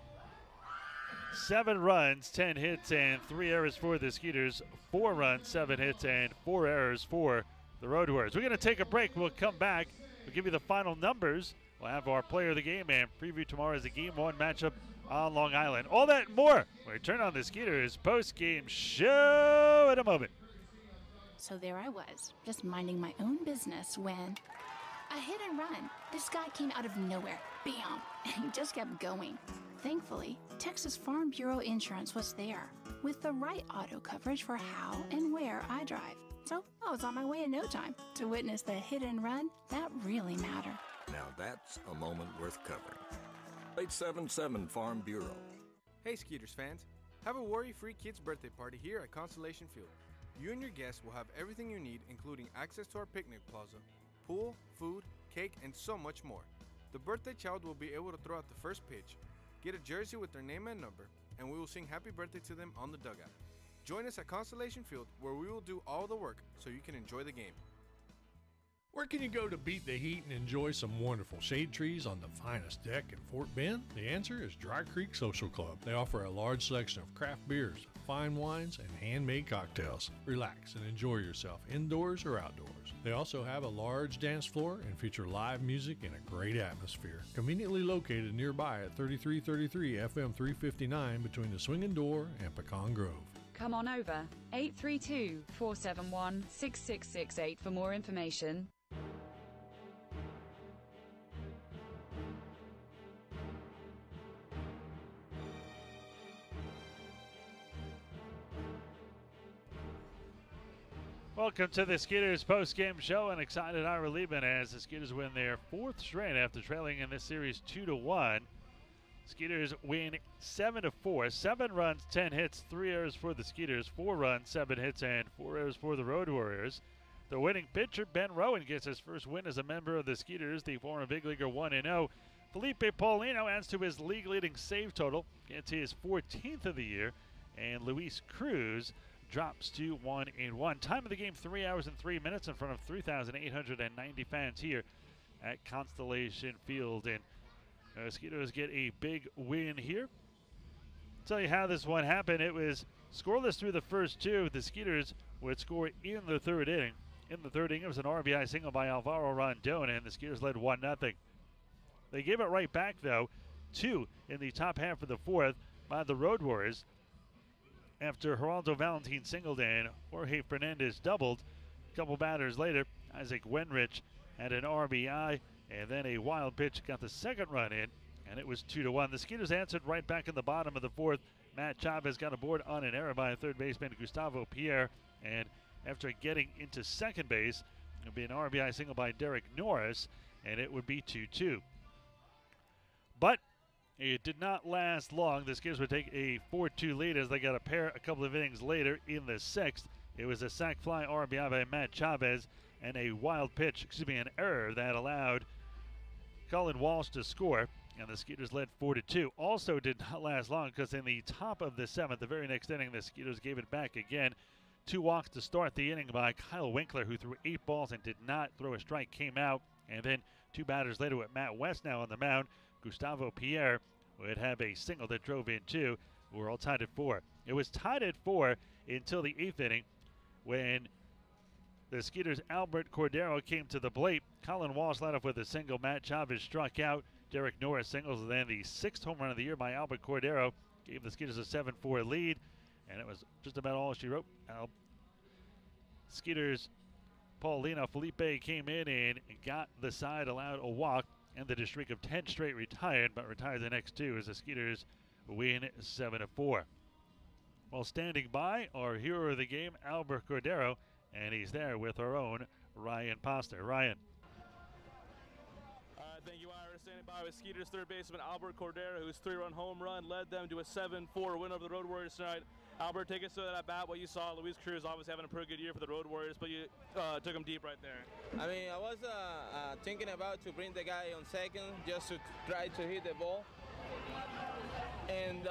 7 runs, 10 hits, and 3 errors for the Skeeters. 4 runs, 7 hits, and 4 errors for the Road Warriors. We're going to take a break. We'll come back. We'll give you the final numbers. We'll have our player of the game and preview tomorrow's Game 1 matchup on Long Island. All that and more when we turn on the Skeeters post-game show in a moment. So there I was, just minding my own business when a hit and run. This guy came out of nowhere. Bam! And he just kept going. Thankfully, Texas Farm Bureau Insurance was there with the right auto coverage for how and where I drive. So I was on my way in no time to witness the hit and run that really matter. Now that's a moment worth covering. 877 Farm Bureau. Hey Skeeters fans, have a worry-free kids' birthday party here at Constellation Field. You and your guests will have everything you need, including access to our picnic plaza, pool, food, cake, and so much more. The birthday child will be able to throw out the first pitch, get a jersey with their name and number, and we will sing happy birthday to them on the dugout. Join us at Constellation Field, where we will do all the work so you can enjoy the game. Where can you go to beat the heat and enjoy some wonderful shade trees on the finest deck in Fort Bend? The answer is Dry Creek Social Club. They offer a large selection of craft beers, fine wines, and handmade cocktails. Relax and enjoy yourself indoors or outdoors. They also have a large dance floor and feature live music and a great atmosphere. Conveniently located nearby at 3333 FM 359 between the Swinging Door and Pecan Grove. Come on over, 832-471-6668 for more information. Welcome to the Skeeters post-game show, and excited Ira Liebman as the Skeeters win their 4th straight after trailing in this series 2-1. Skeeters win 7-4, 7 runs, 10 hits, 3 errors for the Skeeters, 4 runs, 7 hits, and 4 errors for the Road Warriors. The winning pitcher, Ben Rowan, gets his first win as a member of the Skeeters, the former big leaguer 1-0. Felipe Paulino adds to his league-leading save total, gets his 14th of the year, and Luis Cruz drops to 1-1. Time of the game, 3 hours and 3 minutes in front of 3,890 fans here at Constellation Field. And Skeeters get a big win here. Tell you how this one happened. It was scoreless through the first two. The Skeeters would score in the third inning. In the third inning, it was an RBI single by Alvaro Rondon, and the Skeeters led 1-0. They gave it right back, though, 2 in the top half of the fourth by the Road Warriors. After Geraldo Valentin singled and Jorge Fernandez doubled, a couple batters later, Isaac Wenrich had an RBI, and then a wild pitch got the second run in, and it was 2-1. The Skeeters answered right back in the bottom of the fourth. Matt Chavez got aboard on an error by third baseman Gustavo Pierre, and after getting into second base, it would be an RBI single by Derek Norris, and it would be 2-2. But it did not last long. The Skeeters would take a 4-2 lead as they got a pair a couple of innings later in the sixth. It was a sac fly RBI by Matt Chavez and a wild pitch, an error that allowed Colin Walsh to score, and the Skeeters led 4-2. Also did not last long because in the top of the seventh, the very next inning, the Skeeters gave it back again. 2 walks to start the inning by Kyle Winkler, who threw 8 balls and did not throw a strike, came out, and then 2 batters later with Matt West now on the mound, Gustavo Pierre would have a single that drove in 2. We're all tied at 4. It was tied at 4 until the 8th inning when the Skeeters' Albert Cordero came to the plate. Colin Walsh led off with a single. Matt Chavez struck out. Derek Norris singles, and then the 6th home run of the year by Albert Cordero gave the Skeeters a 7-4 lead, and it was just about all she wrote. Skeeters' Paulino Felipe came in and got the side, allowed a walk, ended a streak of 10 straight retired, but retired the next 2 as the Skeeters win 7-4. While standing by, our hero of the game, Albert Cordero, and he's there with our own Ryan Poster. Ryan. Thank you, Ira. Standing by with Skeeters third baseman Albert Cordero, whose 3-run home run led them to a 7-4 win over the Road Warriors tonight. Albert, take us to that bat. What you saw, Luis Cruz obviously having a pretty good year for the Road Warriors, but you took him deep right there. I mean, I was thinking about to bring the guy on second just to try to hit the ball. And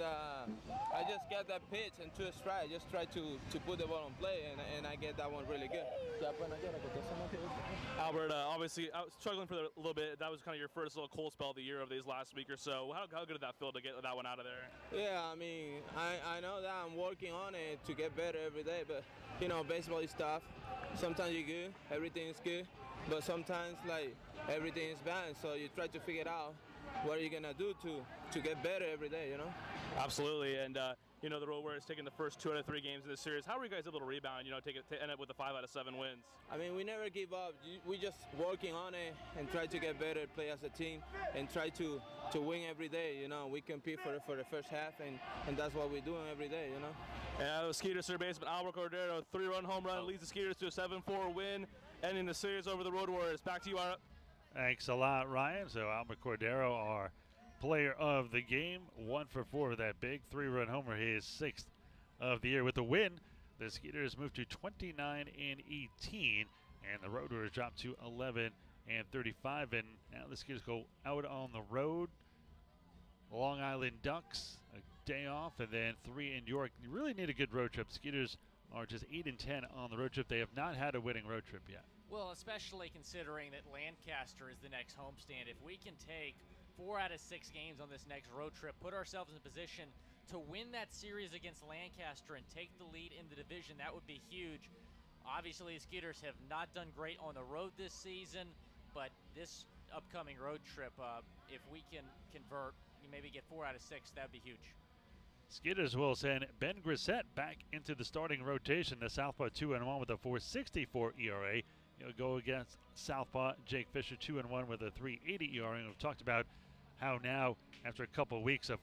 I just got that pitch and 2 strikes. Just try to put the ball on play, and I get that one really good. Albert, obviously struggling for a little bit. That was kind of your first little cold spell of the year of these last week or so. How good did that feel to get that one out of there? Yeah, I mean, I know that I'm working on it to get better every day, but you know, baseball is tough. Sometimes you're good, everything is good, but sometimes like everything is bad. So you try to figure out what are you gonna do to get better every day, you know? Absolutely, and you know, the Road Warriors taking the first 2 out of 3 games in this series. How were you guys able to rebound? You know, to end up with the 5 out of 7 wins. I mean, we never give up. We just working on it and try to get better, play as a team, and try to win every day. You know, we compete for the first half, and that's what we're doing every day. You know. And the Skeeters third baseman Albert Cordero, 3-run home run leads the Skeeters to a 7-4 win, ending the series over the Road Warriors. Back to you, Ira. Thanks a lot, Ryan. So Albert Cordero, our player of the game, 1 for 4 with that big 3-run homer, his 6th of the year. With the win, the Skeeters moved to 29-18, and the Road Warriors dropped to 11-35. And now the Skeeters go out on the road. Long Island Ducks, a day off, and then 3 in York. You really need a good road trip. Skeeters are just 8-10 on the road trip. They have not had a winning road trip yet. Well, especially considering that Lancaster is the next homestand. If we can take 4 out of 6 games on this next road trip, put ourselves in a position to win that series against Lancaster and take the lead in the division, that would be huge. Obviously, the Skeeters have not done great on the road this season, but this upcoming road trip, if we can convert, maybe get 4 out of 6, that would be huge. Skeeters will send Ben Grissett back into the starting rotation. The Southpaw 2-1 with a 4.64 ERA. He'll go against Southpaw Jake Fisher, 2-1 with a 3.80 ERA. And we've talked about how now, after a couple of weeks of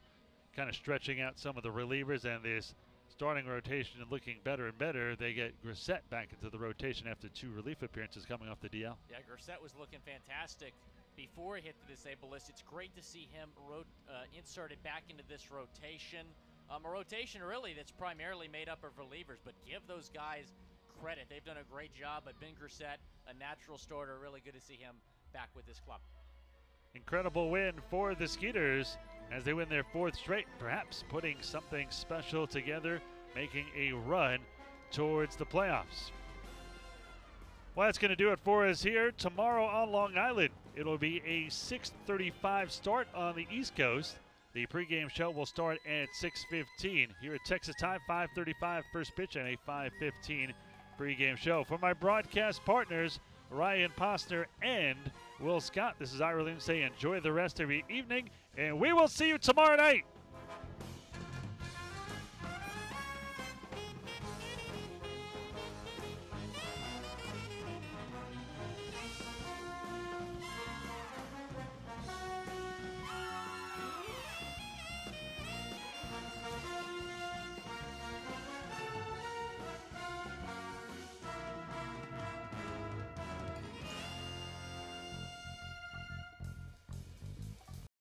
kind of stretching out some of the relievers and this starting rotation and looking better and better, they get Grissett back into the rotation after 2 relief appearances coming off the DL. Yeah, Grissett was looking fantastic before he hit the disabled list. It's great to see him inserted back into this rotation. A rotation really that's primarily made up of relievers, but give those guys credit. They've done a great job. But Ben Grissett, a natural starter, really good to see him back with this club. Incredible win for the Skeeters as they win their 4th straight, perhaps putting something special together, making a run towards the playoffs. Well, that's going to do it for us here. Tomorrow on Long Island, it'll be a 6:35 start on the East Coast. The pregame show will start at 6:15 here at Texas time, 5:35 first pitch and a 5:15 pregame show. For my broadcast partners, Ryan Posner and Will Scott, this is Ira Loon saying enjoy the rest of your evening, and we will see you tomorrow night.